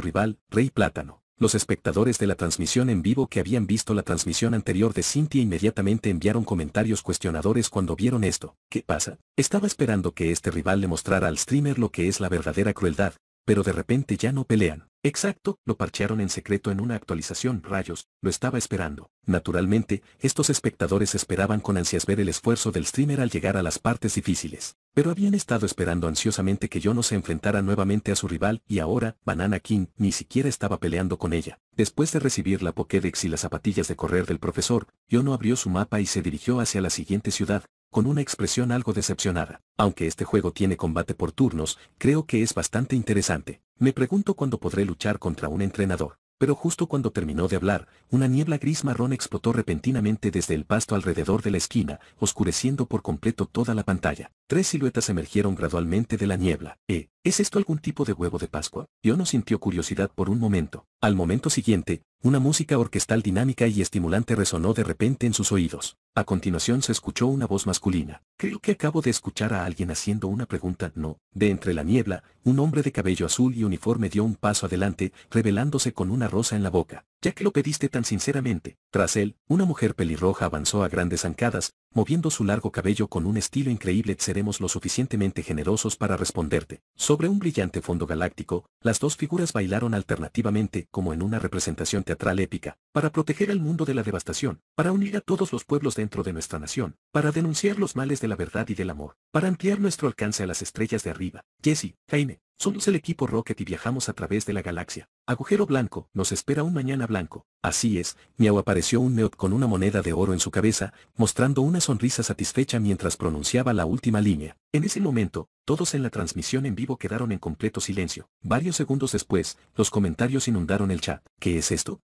rival, Rey Plátano. Los espectadores de la transmisión en vivo que habían visto la transmisión anterior de Cynthia inmediatamente enviaron comentarios cuestionadores cuando vieron esto. ¿Qué pasa? Estaba esperando que este rival le mostrara al streamer lo que es la verdadera crueldad, pero de repente ya no pelean. Exacto, lo parchearon en secreto en una actualización. Rayos, lo estaba esperando. Naturalmente, estos espectadores esperaban con ansias ver el esfuerzo del streamer al llegar a las partes difíciles. Pero habían estado esperando ansiosamente que Yono se enfrentara nuevamente a su rival y ahora, Banana King ni siquiera estaba peleando con ella. Después de recibir la Pokédex y las zapatillas de correr del profesor, Yono abrió su mapa y se dirigió hacia la siguiente ciudad, con una expresión algo decepcionada. Aunque este juego tiene combate por turnos, creo que es bastante interesante. Me pregunto cuándo podré luchar contra un entrenador. Pero justo cuando terminó de hablar, una niebla gris marrón explotó repentinamente desde el pasto alrededor de la esquina, oscureciendo por completo toda la pantalla. 3 siluetas emergieron gradualmente de la niebla. ¿Es esto algún tipo de huevo de Pascua? Yono sintió curiosidad por un momento. Al momento siguiente, una música orquestal dinámica y estimulante resonó de repente en sus oídos. A continuación se escuchó una voz masculina. Creo que acabo de escuchar a alguien haciendo una pregunta. No. De entre la niebla, un hombre de cabello azul y uniforme dio un paso adelante, revelándose con una rosa en la boca. Ya que lo pediste tan sinceramente. Tras él, una mujer pelirroja avanzó a grandes zancadas, moviendo su largo cabello con un estilo increíble. Seremos lo suficientemente generosos para responderte. Sobre un brillante fondo galáctico, las dos figuras bailaron alternativamente como en una representación teatral épica, para proteger al mundo de la devastación, para unir a todos los pueblos dentro de nuestra nación, para denunciar los males de la verdad y del amor, para ampliar nuestro alcance a las estrellas de arriba. Jesse, Jaime, somos el equipo Rocket y viajamos a través de la galaxia. Agujero blanco, nos espera un mañana blanco. Así es, Miau apareció un Meowth con una moneda de oro en su cabeza, mostrando una sonrisa satisfecha mientras pronunciaba la última línea. En ese momento, todos en la transmisión en vivo quedaron en completo silencio. Varios segundos después, los comentarios inundaron el chat. ¿Qué es esto?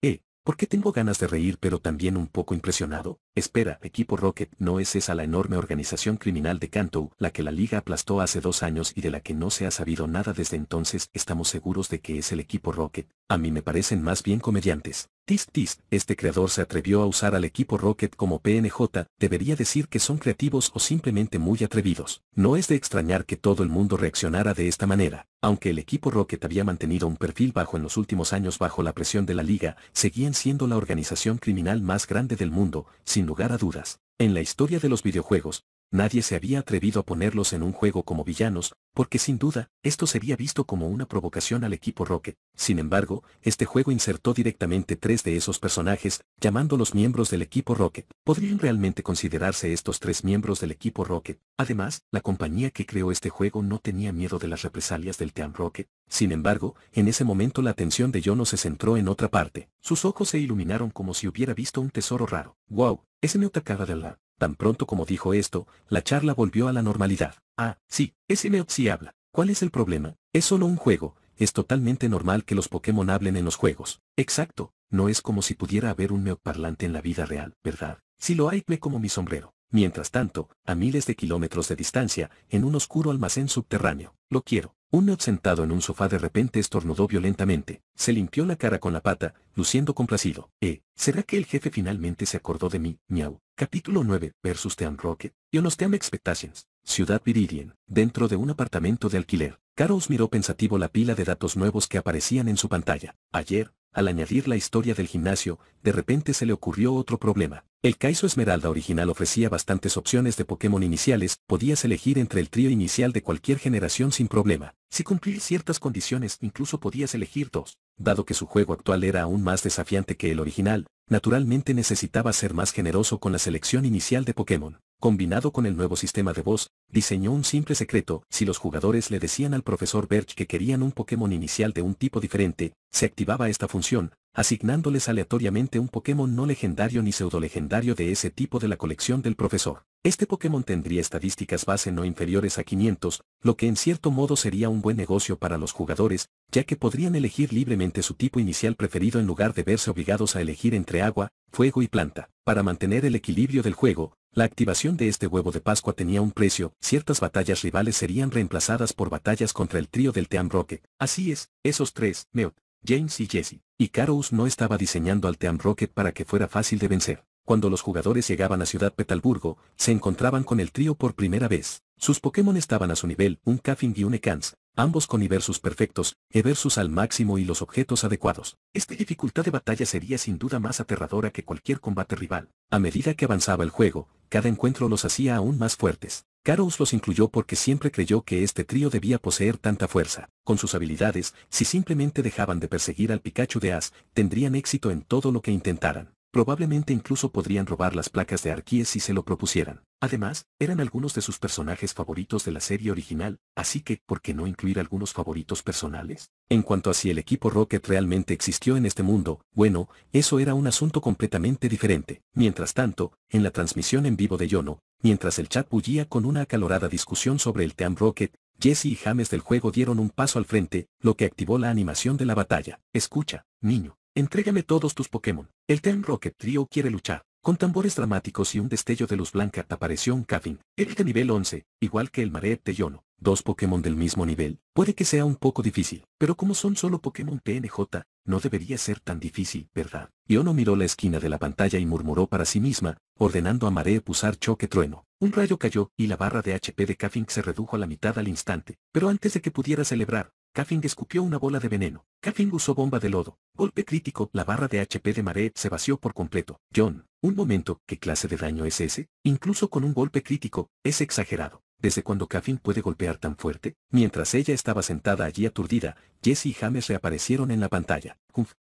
¿Por qué tengo ganas de reír pero también un poco impresionado? Espera, Equipo Rocket, ¿no es esa la enorme organización criminal de Kanto, la que la liga aplastó hace 2 años y de la que no se ha sabido nada desde entonces? ¿Estamos seguros de que es el Equipo Rocket? A mí me parecen más bien comediantes. Tis, este creador se atrevió a usar al Equipo Rocket como PNJ, debería decir que son creativos o simplemente muy atrevidos. No es de extrañar que todo el mundo reaccionara de esta manera. Aunque el Equipo Rocket había mantenido un perfil bajo en los últimos años bajo la presión de la liga, seguían siendo la organización criminal más grande del mundo, sin lugar a dudas. En la historia de los videojuegos, nadie se había atrevido a ponerlos en un juego como villanos, porque sin duda, esto sería visto como una provocación al Equipo Rocket. Sin embargo, este juego insertó directamente 3 de esos personajes, llamándolos miembros del Equipo Rocket. ¿Podrían realmente considerarse estos 3 miembros del Equipo Rocket? Además, la compañía que creó este juego no tenía miedo de las represalias del Team Rocket. Sin embargo, en ese momento la atención de Yono se centró en otra parte. Sus ojos se iluminaron como si hubiera visto un tesoro raro. ¡Wow! Ese me acaba de hablar. Tan pronto como dijo esto, la charla volvió a la normalidad. Ah, sí, ese Meowth sí habla. ¿Cuál es el problema? Es solo un juego. Es totalmente normal que los Pokémon hablen en los juegos. Exacto, no es como si pudiera haber un Meowth parlante en la vida real, ¿verdad? Si lo hay, me como mi sombrero. Mientras tanto, a miles de kilómetros de distancia, en un oscuro almacén subterráneo. Lo quiero. Un Meowth sentado en un sofá de repente estornudó violentamente. Se limpió la cara con la pata, luciendo complacido. ¿Será que el jefe finalmente se acordó de mí? Miau. Capítulo 9, versus Team Rocket. Ionos Team Expectations. Ciudad Viridian. Dentro de un apartamento de alquiler. Carlos miró pensativo la pila de datos nuevos que aparecían en su pantalla. Ayer, al añadir la historia del gimnasio, de repente se le ocurrió otro problema. El Kaizo Esmeralda original ofrecía bastantes opciones de Pokémon iniciales, podías elegir entre el trío inicial de cualquier generación sin problema. Si cumplías ciertas condiciones, incluso podías elegir 2. Dado que su juego actual era aún más desafiante que el original, naturalmente necesitaba ser más generoso con la selección inicial de Pokémon. Combinado con el nuevo sistema de voz, diseñó un simple secreto: si los jugadores le decían al profesor Birch que querían un Pokémon inicial de un tipo diferente, se activaba esta función, asignándoles aleatoriamente un Pokémon no legendario ni pseudo-legendario de ese tipo de la colección del profesor. Este Pokémon tendría estadísticas base no inferiores a 500, lo que en cierto modo sería un buen negocio para los jugadores, ya que podrían elegir libremente su tipo inicial preferido en lugar de verse obligados a elegir entre agua, fuego y planta. Para mantener el equilibrio del juego, la activación de este huevo de Pascua tenía un precio: ciertas batallas rivales serían reemplazadas por batallas contra el trío del Team Rocket. Así es, esos 3, Meowth, James y Jesse. Y Carlos no estaba diseñando al Team Rocket para que fuera fácil de vencer. Cuando los jugadores llegaban a Ciudad Petalburgo, se encontraban con el trío por primera vez. Sus Pokémon estaban a su nivel, un Caffing y un Ekans, ambos con I-versus perfectos, E-versus al máximo y los objetos adecuados. Esta dificultad de batalla sería sin duda más aterradora que cualquier combate rival. A medida que avanzaba el juego, cada encuentro los hacía aún más fuertes. Carlos los incluyó porque siempre creyó que este trío debía poseer tanta fuerza. Con sus habilidades, si simplemente dejaban de perseguir al Pikachu de Ash, tendrían éxito en todo lo que intentaran. Probablemente incluso podrían robar las placas de Arceus si se lo propusieran. Además, eran algunos de sus personajes favoritos de la serie original, así que, ¿por qué no incluir algunos favoritos personales? En cuanto a si el Equipo Rocket realmente existió en este mundo, bueno, eso era un asunto completamente diferente. Mientras tanto, en la transmisión en vivo de Yono, mientras el chat bullía con una acalorada discusión sobre el Team Rocket, Jesse y James del juego dieron un paso al frente, lo que activó la animación de la batalla. Escucha, niño. Entrégame todos tus Pokémon. El Team Rocket Trio quiere luchar. Con tambores dramáticos y un destello de luz blanca apareció un Caffing. El de nivel 11, igual que el Mareep de Yono. 2 Pokémon del mismo nivel. Puede que sea un poco difícil, pero como son solo Pokémon PNJ, no debería ser tan difícil, ¿verdad? Yono miró la esquina de la pantalla y murmuró para sí misma, ordenando a Mareep usar choque trueno. Un rayo cayó y la barra de HP de Caffing se redujo a la mitad al instante. Pero antes de que pudiera celebrar, Caffing escupió una bola de veneno. Caffing usó bomba de lodo. Golpe crítico, la barra de HP de Mareep se vació por completo. John, un momento, ¿qué clase de daño es ese? Incluso con un golpe crítico, es exagerado. ¿Desde cuándo Caffing puede golpear tan fuerte? Mientras ella estaba sentada allí aturdida, Jesse y James reaparecieron en la pantalla.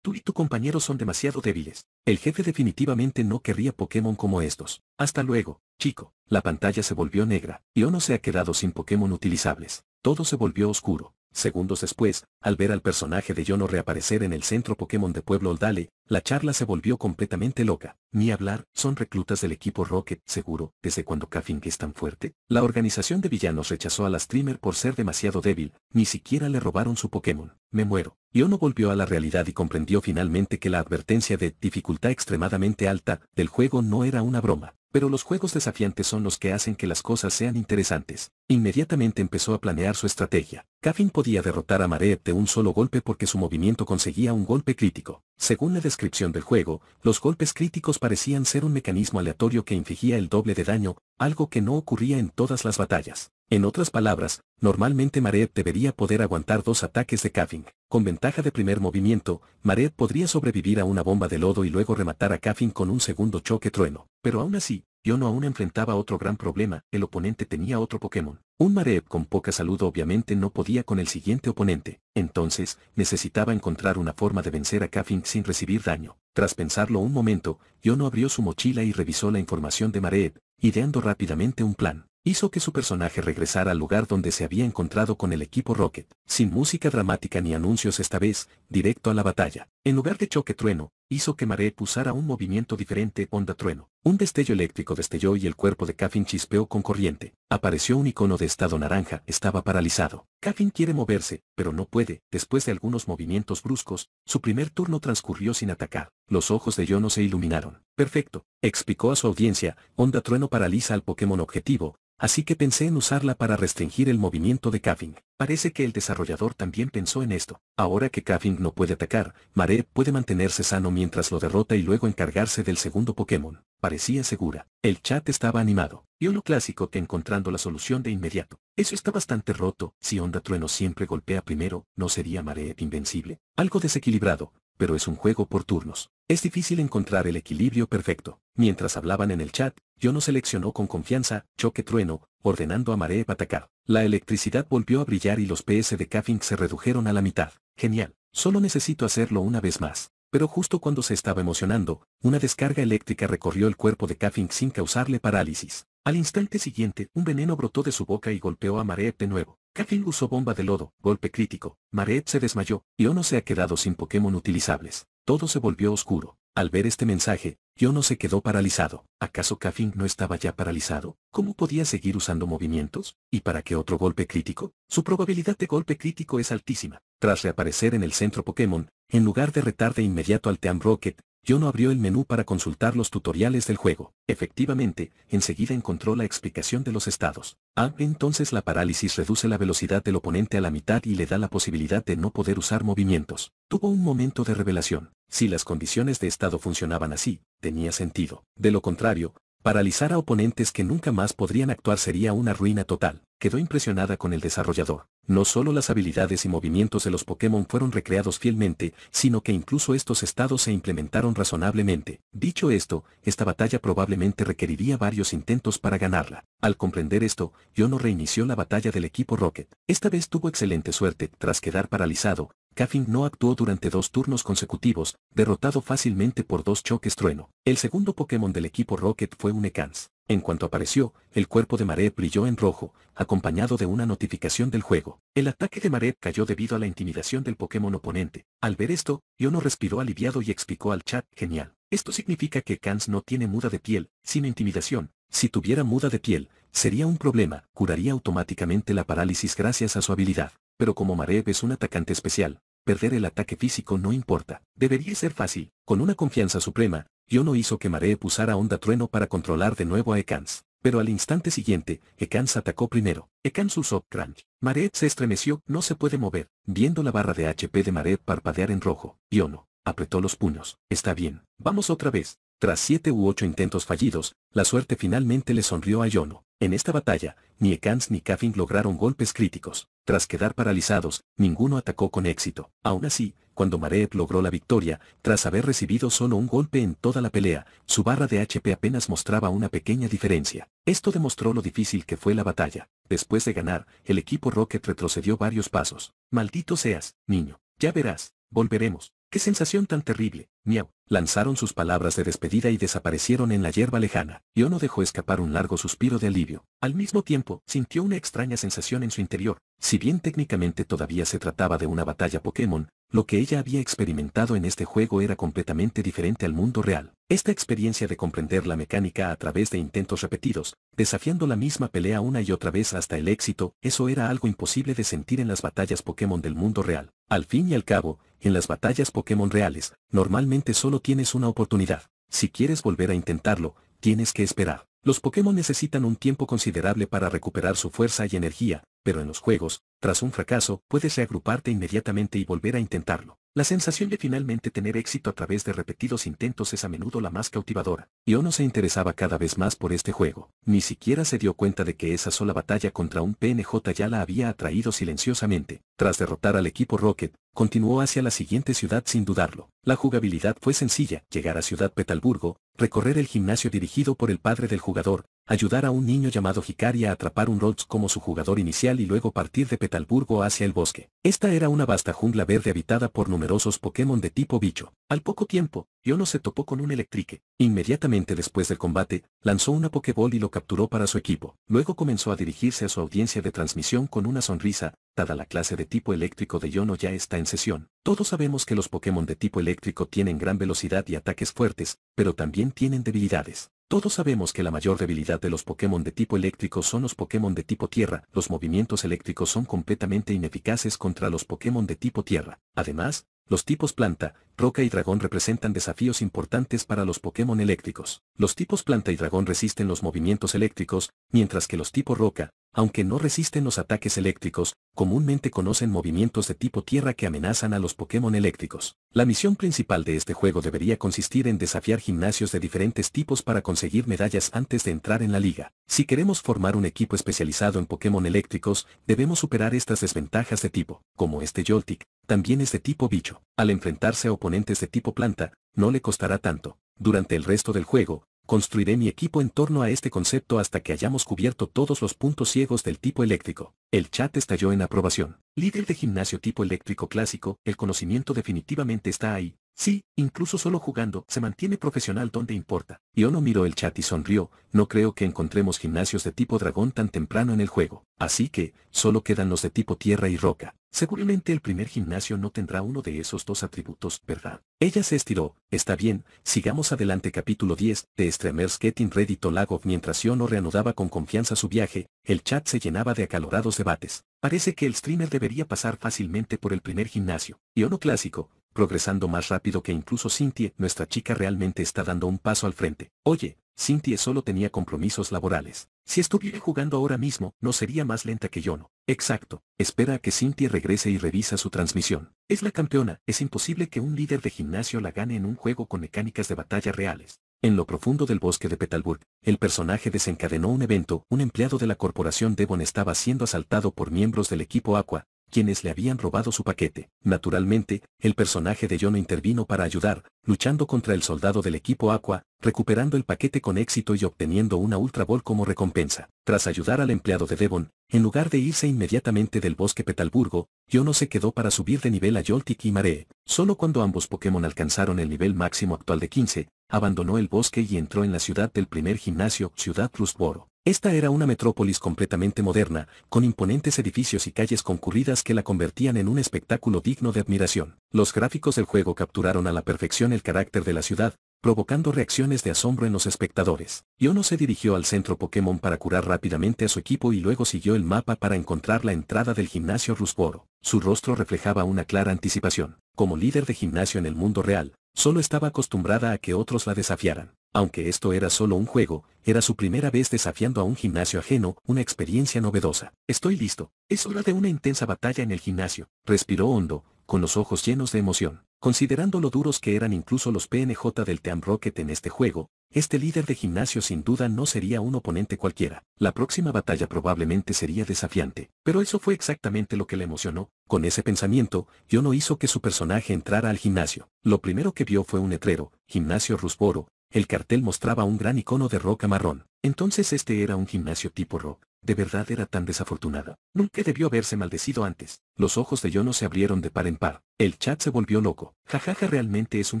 Tú y tu compañero son demasiado débiles. El jefe definitivamente no querría Pokémon como estos. Hasta luego, chico. La pantalla se volvió negra. Yono se ha quedado sin Pokémon utilizables. Todo se volvió oscuro. Segundos después, al ver al personaje de Yono reaparecer en el centro Pokémon de Pueblo Oldale, la charla se volvió completamente loca. Ni hablar, son reclutas del equipo Rocket, seguro, ¿desde cuando Caffing es tan fuerte? La organización de villanos rechazó a la streamer por ser demasiado débil, ni siquiera le robaron su Pokémon. Me muero. Yono volvió a la realidad y comprendió finalmente que la advertencia de dificultad extremadamente alta del juego no era una broma. Pero los juegos desafiantes son los que hacen que las cosas sean interesantes. Inmediatamente empezó a planear su estrategia. Caffing podía derrotar a Mareep de un solo golpe porque su movimiento conseguía un golpe crítico. Según la descripción del juego, los golpes críticos parecían ser un mecanismo aleatorio que infligía el doble de daño, algo que no ocurría en todas las batallas. En otras palabras, normalmente Mareep debería poder aguantar 2 ataques de Caffing. Con ventaja de primer movimiento, Mareep podría sobrevivir a una bomba de lodo y luego rematar a Caffing con un segundo choque trueno. Pero aún así, Yono aún enfrentaba otro gran problema, el oponente tenía otro Pokémon. Un Mareep con poca salud obviamente no podía con el siguiente oponente, entonces, necesitaba encontrar una forma de vencer a Caffing sin recibir daño. Tras pensarlo un momento, Yono abrió su mochila y revisó la información de Mareep, ideando rápidamente un plan. Hizo que su personaje regresara al lugar donde se había encontrado con el equipo Rocket, sin música dramática ni anuncios esta vez, directo a la batalla. En lugar de choque trueno, hizo que Mareep usara un movimiento diferente, onda trueno. Un destello eléctrico destelló y el cuerpo de Caffing chispeó con corriente. Apareció un icono de estado naranja, estaba paralizado. Caffing quiere moverse, pero no puede. Después de algunos movimientos bruscos, su primer turno transcurrió sin atacar. Los ojos de Yono se iluminaron. Perfecto, explicó a su audiencia, onda trueno paraliza al Pokémon objetivo, así que pensé en usarla para restringir el movimiento de Caffing. Parece que el desarrollador también pensó en esto. Ahora que Caffing no puede atacar, Mareep puede mantenerse sano mientras lo derrota y luego encargarse del segundo Pokémon. Parecía segura. El chat estaba animado. Vio lo clásico que encontrando la solución de inmediato. Eso está bastante roto. Si onda trueno siempre golpea primero, ¿no sería Mareep invencible? Algo desequilibrado, pero es un juego por turnos. Es difícil encontrar el equilibrio perfecto. Mientras hablaban en el chat, Yono seleccionó con confianza, choque trueno, ordenando a Mareep atacar. La electricidad volvió a brillar y los PS de Caffing se redujeron a la mitad. Genial, solo necesito hacerlo una vez más. Pero justo cuando se estaba emocionando, una descarga eléctrica recorrió el cuerpo de Caffing sin causarle parálisis. Al instante siguiente, un veneno brotó de su boca y golpeó a Mareep de nuevo. Caffing usó bomba de lodo, golpe crítico. Mareep se desmayó, y Yono se ha quedado sin Pokémon utilizables. Todo se volvió oscuro. Al ver este mensaje, Yono se quedó paralizado. ¿Acaso Caffing no estaba ya paralizado? ¿Cómo podía seguir usando movimientos? ¿Y para qué otro golpe crítico? Su probabilidad de golpe crítico es altísima. Tras reaparecer en el centro Pokémon, en lugar de retar de inmediato al Team Rocket, Yono abrió el menú para consultar los tutoriales del juego. Efectivamente, enseguida encontró la explicación de los estados. Entonces la parálisis reduce la velocidad del oponente a la mitad y le da la posibilidad de no poder usar movimientos. Tuvo un momento de revelación. Si las condiciones de estado funcionaban así, tenía sentido. De lo contrario, paralizar a oponentes que nunca más podrían actuar sería una ruina total. Quedó impresionada con el desarrollador. No solo las habilidades y movimientos de los Pokémon fueron recreados fielmente, sino que incluso estos estados se implementaron razonablemente. Dicho esto, esta batalla probablemente requeriría varios intentos para ganarla. Al comprender esto, Yono reinició la batalla del equipo Rocket. Esta vez tuvo excelente suerte. Tras quedar paralizado, Caffing no actuó durante 2 turnos consecutivos, derrotado fácilmente por 2 choques trueno. El segundo Pokémon del equipo Rocket fue un Ekans. En cuanto apareció, el cuerpo de Mareep brilló en rojo, acompañado de una notificación del juego. El ataque de Mareep cayó debido a la intimidación del Pokémon oponente. Al ver esto, Yono respiró aliviado y explicó al chat, genial. Esto significa que Ekans no tiene muda de piel, sino intimidación. Si tuviera muda de piel, sería un problema, curaría automáticamente la parálisis gracias a su habilidad. Pero como Mareep es un atacante especial, perder el ataque físico no importa. Debería ser fácil. Con una confianza suprema, Yono hizo que Mareep usara onda trueno para controlar de nuevo a Ekans. Pero al instante siguiente, Ekans atacó primero. Ekans usó Crunch. Mareep se estremeció, no se puede mover. Viendo la barra de HP de Mareep parpadear en rojo, Yono apretó los puños. Está bien, vamos otra vez. Tras 7 u 8 intentos fallidos, la suerte finalmente le sonrió a Yono. En esta batalla, ni Ekans ni Caffing lograron golpes críticos. Tras quedar paralizados, ninguno atacó con éxito. Aún así, cuando Mareep logró la victoria, tras haber recibido solo un golpe en toda la pelea, su barra de HP apenas mostraba una pequeña diferencia. Esto demostró lo difícil que fue la batalla. Después de ganar, el equipo Rocket retrocedió varios pasos. Maldito seas, niño. Ya verás, volveremos. ¡Qué sensación tan terrible! Miau. Lanzaron sus palabras de despedida y desaparecieron en la hierba lejana. Yono dejó escapar un largo suspiro de alivio. Al mismo tiempo, sintió una extraña sensación en su interior. Si bien técnicamente todavía se trataba de una batalla Pokémon, lo que ella había experimentado en este juego era completamente diferente al mundo real. Esta experiencia de comprender la mecánica a través de intentos repetidos, desafiando la misma pelea una y otra vez hasta el éxito, eso era algo imposible de sentir en las batallas Pokémon del mundo real. Al fin y al cabo, en las batallas Pokémon reales, normalmente solo tienes una oportunidad. Si quieres volver a intentarlo, tienes que esperar. Los Pokémon necesitan un tiempo considerable para recuperar su fuerza y energía, pero en los juegos, tras un fracaso, puedes reagruparte inmediatamente y volver a intentarlo. La sensación de finalmente tener éxito a través de repetidos intentos es a menudo la más cautivadora. Yono se interesaba cada vez más por este juego. Ni siquiera se dio cuenta de que esa sola batalla contra un PNJ ya la había atraído silenciosamente. Tras derrotar al equipo Rocket, continuó hacia la siguiente ciudad sin dudarlo. La jugabilidad fue sencilla: llegar a Ciudad Petalburgo, recorrer el gimnasio dirigido por el padre del jugador, ayudar a un niño llamado Hikari a atrapar un Rhodes como su jugador inicial y luego partir de Petalburgo hacia el bosque. Esta era una vasta jungla verde habitada por numerosos Pokémon de tipo bicho. Al poco tiempo, Yono se topó con un Electrique. Inmediatamente después del combate, lanzó una Pokéball y lo capturó para su equipo. Luego comenzó a dirigirse a su audiencia de transmisión con una sonrisa. Dada la clase de tipo eléctrico de Yono ya está en sesión. Todos sabemos que los Pokémon de tipo eléctrico tienen gran velocidad y ataques fuertes, pero también tienen debilidades. Todos sabemos que la mayor debilidad de los Pokémon de tipo eléctrico son los Pokémon de tipo tierra. Los movimientos eléctricos son completamente ineficaces contra los Pokémon de tipo tierra. Además, los tipos planta, roca y dragón representan desafíos importantes para los Pokémon eléctricos. Los tipos planta y dragón resisten los movimientos eléctricos, mientras que los tipos roca, aunque no resisten los ataques eléctricos, comúnmente conocen movimientos de tipo tierra que amenazan a los Pokémon eléctricos. La misión principal de este juego debería consistir en desafiar gimnasios de diferentes tipos para conseguir medallas antes de entrar en la liga. Si queremos formar un equipo especializado en Pokémon eléctricos, debemos superar estas desventajas de tipo. Como este Joltik, también es de tipo bicho. Al enfrentarse a oponentes de tipo planta, no le costará tanto. Durante el resto del juego, construiré mi equipo en torno a este concepto hasta que hayamos cubierto todos los puntos ciegos del tipo eléctrico. El chat estalló en aprobación. Líder de gimnasio tipo eléctrico clásico, el conocimiento definitivamente está ahí. Sí, incluso solo jugando, se mantiene profesional donde importa. Yono miró el chat y sonrió. No creo que encontremos gimnasios de tipo dragón tan temprano en el juego. Así que, solo quedan los de tipo tierra y roca. Seguramente el primer gimnasio no tendrá uno de esos dos atributos, ¿verdad? Ella se estiró. Está bien, sigamos adelante. Capítulo 10, de Streamers Getting Ready to Lag Off. Mientras Yono reanudaba con confianza su viaje, el chat se llenaba de acalorados debates. Parece que el streamer debería pasar fácilmente por el primer gimnasio. Yono clásico, progresando más rápido que incluso Cynthia. Nuestra chica realmente está dando un paso al frente. Oye, Cynthia solo tenía compromisos laborales. Si estuviera jugando ahora mismo, no sería más lenta que Yono. Exacto. Espera a que Cynthia regrese y revisa su transmisión. Es la campeona. Es imposible que un líder de gimnasio la gane en un juego con mecánicas de batalla reales. En lo profundo del bosque de Petalburg, el personaje desencadenó un evento. Un empleado de la corporación Devon estaba siendo asaltado por miembros del equipo Aqua, quienes le habían robado su paquete. Naturalmente, el personaje de Yono intervino para ayudar, luchando contra el soldado del equipo Aqua, recuperando el paquete con éxito y obteniendo una Ultra Ball como recompensa. Tras ayudar al empleado de Devon, en lugar de irse inmediatamente del bosque Petalburgo, Yono se quedó para subir de nivel a Joltik y Maree. Solo cuando ambos Pokémon alcanzaron el nivel máximo actual de 15, abandonó el bosque y entró en la ciudad del primer gimnasio, Ciudad Rustboro. Esta era una metrópolis completamente moderna, con imponentes edificios y calles concurridas que la convertían en un espectáculo digno de admiración. Los gráficos del juego capturaron a la perfección el carácter de la ciudad, provocando reacciones de asombro en los espectadores. Yono se dirigió al centro Pokémon para curar rápidamente a su equipo y luego siguió el mapa para encontrar la entrada del gimnasio Rustboro. Su rostro reflejaba una clara anticipación. Como líder de gimnasio en el mundo real, solo estaba acostumbrada a que otros la desafiaran. Aunque esto era solo un juego, era su primera vez desafiando a un gimnasio ajeno, una experiencia novedosa. Estoy listo. Es hora de una intensa batalla en el gimnasio. Respiró hondo, con los ojos llenos de emoción. Considerando lo duros que eran incluso los PNJ del Team Rocket en este juego, este líder de gimnasio sin duda no sería un oponente cualquiera. La próxima batalla probablemente sería desafiante. Pero eso fue exactamente lo que le emocionó. Con ese pensamiento, Yono hizo que su personaje entrara al gimnasio. Lo primero que vio fue un letrero, Gimnasio Rustboro. El cartel mostraba un gran icono de roca marrón. Entonces este era un gimnasio tipo rock. ¿De verdad era tan desafortunada? Nunca debió haberse maldecido antes. Los ojos de Yono se abrieron de par en par. El chat se volvió loco. Jajaja, realmente es un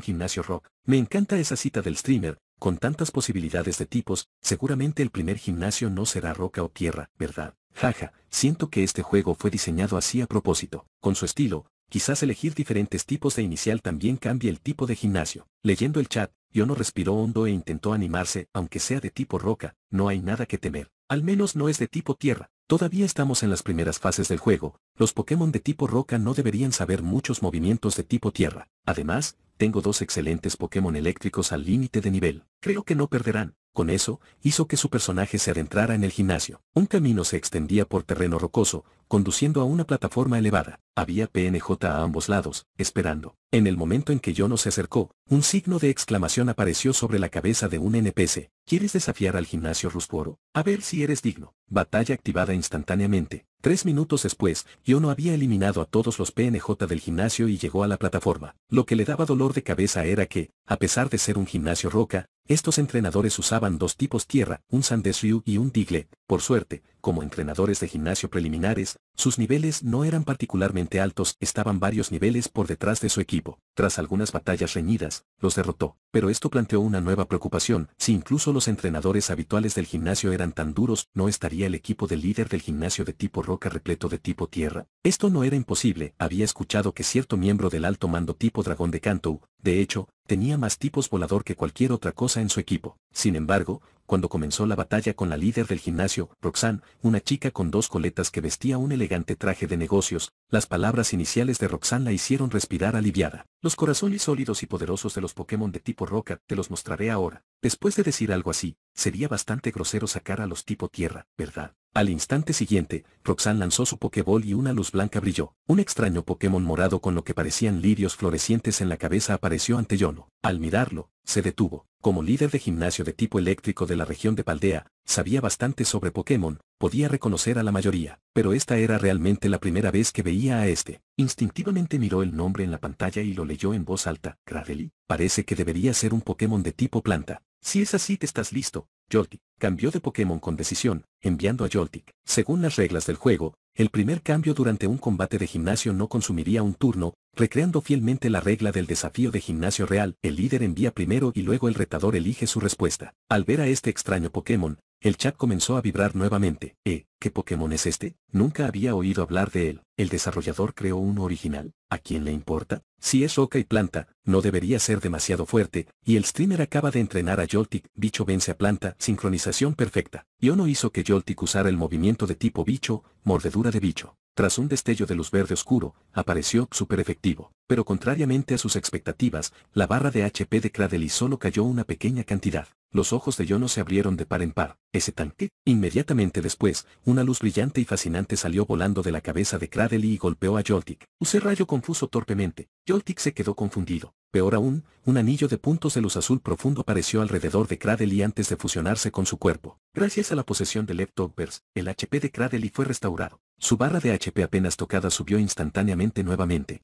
gimnasio rock. Me encanta esa cita del streamer. Con tantas posibilidades de tipos, seguramente el primer gimnasio no será roca o tierra, ¿verdad? Jaja, siento que este juego fue diseñado así a propósito. Con su estilo, quizás elegir diferentes tipos de inicial también cambie el tipo de gimnasio. Leyendo el chat, Yono respiró hondo e intentó animarse, aunque sea de tipo roca, no hay nada que temer. Al menos no es de tipo tierra. Todavía estamos en las primeras fases del juego, los Pokémon de tipo roca no deberían saber muchos movimientos de tipo tierra. Además, tengo dos excelentes Pokémon eléctricos al límite de nivel. Creo que no perderán. Con eso, hizo que su personaje se adentrara en el gimnasio. Un camino se extendía por terreno rocoso, conduciendo a una plataforma elevada. Había PNJ a ambos lados, esperando. En el momento en que Yono se acercó, un signo de exclamación apareció sobre la cabeza de un NPC. ¿Quieres desafiar al gimnasio Ruspuoro? A ver si eres digno. Batalla activada instantáneamente. 3 minutos después, Yono había eliminado a todos los PNJ del gimnasio y llegó a la plataforma. Lo que le daba dolor de cabeza era que, a pesar de ser un gimnasio roca, estos entrenadores usaban dos tipos tierra, un Sandshrew y un Diglett. Por suerte, como entrenadores de gimnasio preliminares, sus niveles no eran particularmente altos, estaban varios niveles por detrás de su equipo. Tras algunas batallas reñidas, los derrotó. Pero esto planteó una nueva preocupación: si incluso los entrenadores habituales del gimnasio eran tan duros, ¿no estaría el equipo del líder del gimnasio de tipo roca repleto de tipo tierra? Esto no era imposible. Había escuchado que cierto miembro del alto mando tipo dragón de Kanto, de hecho, tenía más tipos volador que cualquier otra cosa en su equipo. Sin embargo, cuando comenzó la batalla con la líder del gimnasio, Roxanne, una chica con dos coletas que vestía un elegante traje de negocios, las palabras iniciales de Roxanne la hicieron respirar aliviada. Los corazones sólidos y poderosos de los Pokémon de tipo roca, te los mostraré ahora. Después de decir algo así, sería bastante grosero sacar a los tipo tierra, ¿verdad? Al instante siguiente, Roxanne lanzó su Pokéball y una luz blanca brilló. Un extraño Pokémon morado con lo que parecían lirios florecientes en la cabeza apareció ante Yono. Al mirarlo, se detuvo. Como líder de gimnasio de tipo eléctrico de la región de Paldea, sabía bastante sobre Pokémon, podía reconocer a la mayoría, pero esta era realmente la primera vez que veía a este. Instintivamente miró el nombre en la pantalla y lo leyó en voz alta. Cradily. Parece que debería ser un Pokémon de tipo planta. Si es así, te estás listo. Joltik cambió de Pokémon con decisión, enviando a Joltik. Según las reglas del juego, el primer cambio durante un combate de gimnasio no consumiría un turno, recreando fielmente la regla del desafío de gimnasio real. El líder envía primero y luego el retador elige su respuesta. Al ver a este extraño Pokémon, el chat comenzó a vibrar nuevamente. ¿Qué Pokémon es este? Nunca había oído hablar de él. ¿El desarrollador creó uno original? ¿A quién le importa? Si es roca y planta, no debería ser demasiado fuerte, y el streamer acaba de entrenar a Joltik. Bicho vence a planta, sincronización perfecta. Yono hizo que Joltik usara el movimiento de tipo bicho, mordedura de bicho. Tras un destello de luz verde oscuro, apareció súper efectivo. Pero contrariamente a sus expectativas, la barra de HP de Cradily solo cayó una pequeña cantidad. Los ojos de Yono se abrieron de par en par. ¿Ese tanque? Inmediatamente después, una luz brillante y fascinante salió volando de la cabeza de Cradily y golpeó a Joltik. Usé rayo confuso torpemente. Joltik se quedó confundido. Peor aún, un anillo de puntos de luz azul profundo apareció alrededor de Cradily antes de fusionarse con su cuerpo. Gracias a la posesión de Leftovers, el HP de Cradily fue restaurado. Su barra de HP apenas tocada subió instantáneamente nuevamente.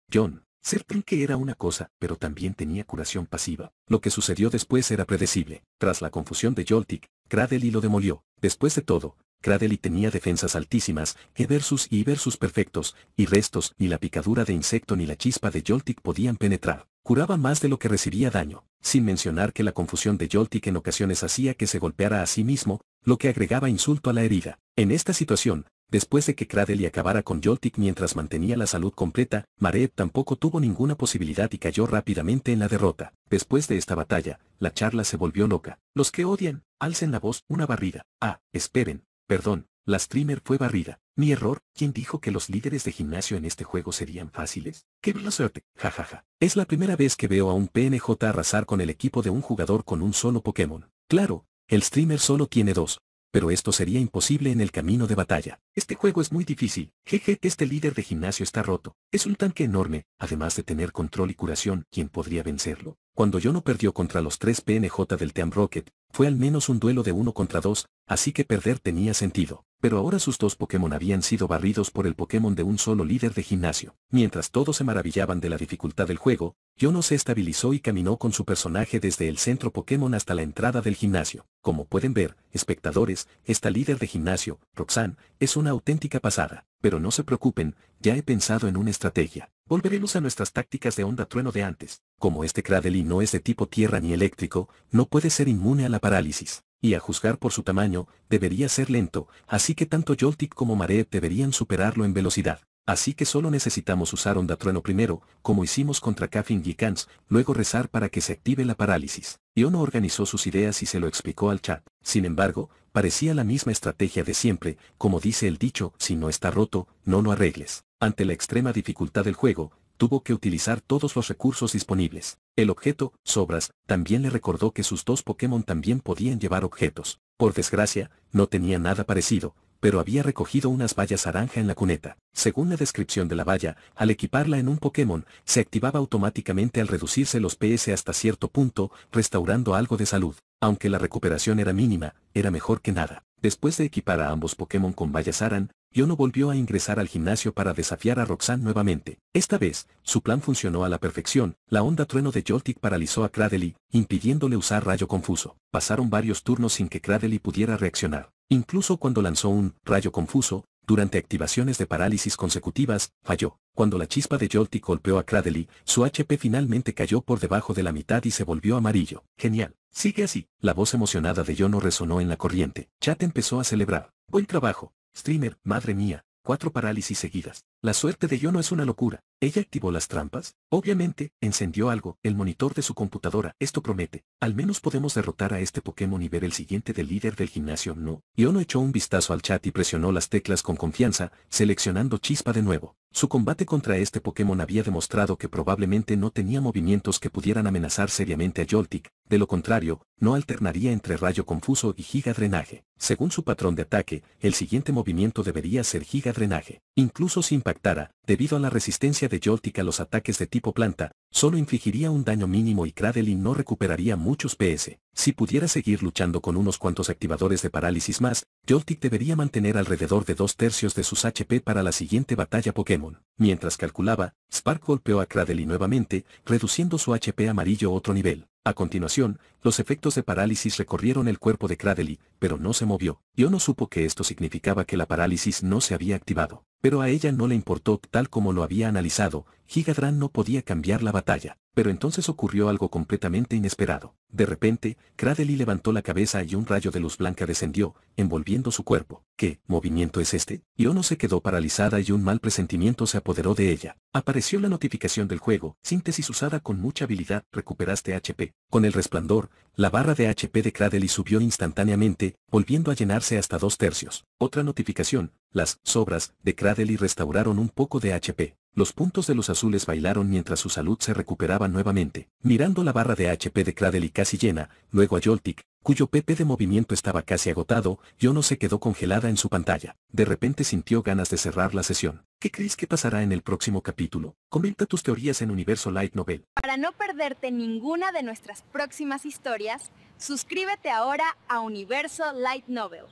Ser trinque era una cosa, pero también tenía curación pasiva. Lo que sucedió después era predecible. Tras la confusión de Joltik, Cradily lo demolió. Después de todo, Cradily tenía defensas altísimas, E versus y versus perfectos, y restos, ni la picadura de insecto ni la chispa de Joltik podían penetrar. Curaba más de lo que recibía daño, sin mencionar que la confusión de Joltik en ocasiones hacía que se golpeara a sí mismo, lo que agregaba insulto a la herida. En esta situación, después de que Cradily acabara con Joltik mientras mantenía la salud completa, Mareep tampoco tuvo ninguna posibilidad y cayó rápidamente en la derrota. Después de esta batalla, la charla se volvió loca. Los que odian, alcen la voz. Una barrida. Esperen. Perdón, la streamer fue barrida. Mi error. ¿Quién dijo que los líderes de gimnasio en este juego serían fáciles? ¡Qué mala suerte! Jajaja. Es la primera vez que veo a un PNJ arrasar con el equipo de un jugador con un solo Pokémon. Claro, el streamer solo tiene dos. Pero esto sería imposible en el camino de batalla. Este juego es muy difícil. Jeje, este líder de gimnasio está roto. Es un tanque enorme, además de tener control y curación. ¿Quién podría vencerlo? Cuando Yono perdió contra los 3 PNJ del Team Rocket, Fue al menos un duelo de 1 contra 2, así que perder tenía sentido. Pero ahora sus 2 Pokémon habían sido barridos por el Pokémon de un solo líder de gimnasio. Mientras todos se maravillaban de la dificultad del juego, Yono se estabilizó y caminó con su personaje desde el centro Pokémon hasta la entrada del gimnasio. Como pueden ver, espectadores, esta líder de gimnasio, Roxanne, es una auténtica pasada. Pero no se preocupen, ya he pensado en una estrategia. Volveremos a nuestras tácticas de onda trueno de antes. Como este Cradily no es de tipo tierra ni eléctrico, no puede ser inmune a la parálisis. Y a juzgar por su tamaño, debería ser lento, así que tanto Joltik como Mareep deberían superarlo en velocidad. Así que solo necesitamos usar onda trueno primero, como hicimos contra Caffing y Kans, luego rezar para que se active la parálisis. Yono organizó sus ideas y se lo explicó al chat. Sin embargo, parecía la misma estrategia de siempre, como dice el dicho, si no está roto, no lo arregles. Ante la extrema dificultad del juego, tuvo que utilizar todos los recursos disponibles. El objeto, Sobras, también le recordó que sus 2 Pokémon también podían llevar objetos. Por desgracia, no tenía nada parecido, pero había recogido unas bayas naranja en la cuneta. Según la descripción de la baya, al equiparla en un Pokémon, se activaba automáticamente al reducirse los PS hasta cierto punto, restaurando algo de salud. Aunque la recuperación era mínima, era mejor que nada. Después de equipar a ambos Pokémon con bayas Aran, Yono volvió a ingresar al gimnasio para desafiar a Roxanne nuevamente. Esta vez, su plan funcionó a la perfección. La onda trueno de Joltik paralizó a Cradily, impidiéndole usar rayo confuso. Pasaron varios turnos sin que Cradily pudiera reaccionar. Incluso cuando lanzó un rayo confuso, durante activaciones de parálisis consecutivas, falló. Cuando la chispa de Joltik golpeó a Cradily, su HP finalmente cayó por debajo de la mitad y se volvió amarillo. Genial. Sigue así. La voz emocionada de Yono resonó en la corriente. Chat empezó a celebrar. Buen trabajo. Streamer, madre mía. 4 parálisis seguidas. La suerte de Yono es una locura. ¿Ella activó las trampas? Obviamente, encendió algo, el monitor de su computadora. Esto promete. Al menos podemos derrotar a este Pokémon y ver el siguiente del líder del gimnasio, ¿no? Yono echó un vistazo al chat y presionó las teclas con confianza, seleccionando chispa de nuevo. Su combate contra este Pokémon había demostrado que probablemente no tenía movimientos que pudieran amenazar seriamente a Joltik. De lo contrario, no alternaría entre rayo confuso y giga drenaje. Según su patrón de ataque, el siguiente movimiento debería ser giga drenaje. Incluso si impactara, debido a la resistencia de Joltik a los ataques de tipo planta, solo infligiría un daño mínimo y Cradily no recuperaría muchos PS. Si pudiera seguir luchando con unos cuantos activadores de parálisis más, Joltik debería mantener alrededor de 2/3 de sus HP para la siguiente batalla Pokémon. Mientras calculaba, Spark golpeó a Cradily nuevamente, reduciendo su HP amarillo a otro nivel. A continuación, los efectos de parálisis recorrieron el cuerpo de Cradily, pero no se movió. Yono supo que esto significaba que la parálisis no se había activado. Pero a ella no le importó tal como lo había analizado, Gigadran no podía cambiar la batalla. Pero entonces ocurrió algo completamente inesperado. De repente, Cradily levantó la cabeza y un rayo de luz blanca descendió, envolviendo su cuerpo. ¿Qué movimiento es este? Yono se quedó paralizada y un mal presentimiento se apoderó de ella. Apareció la notificación del juego, síntesis usada con mucha habilidad, recuperaste HP. Con el resplandor, la barra de HP de Cradily subió instantáneamente, volviendo a llenarse hasta 2/3. Otra notificación, las sobras de Cradily restauraron un poco de HP. Los puntos de luz azules bailaron mientras su salud se recuperaba nuevamente. Mirando la barra de HP de Cradily casi llena, luego a Joltik, cuyo PP de movimiento estaba casi agotado, Yono se quedó congelada en su pantalla. De repente sintió ganas de cerrar la sesión. ¿Qué crees que pasará en el próximo capítulo? Comenta tus teorías en Universo Light Novel. Para no perderte ninguna de nuestras próximas historias, suscríbete ahora a Universo Light Novel.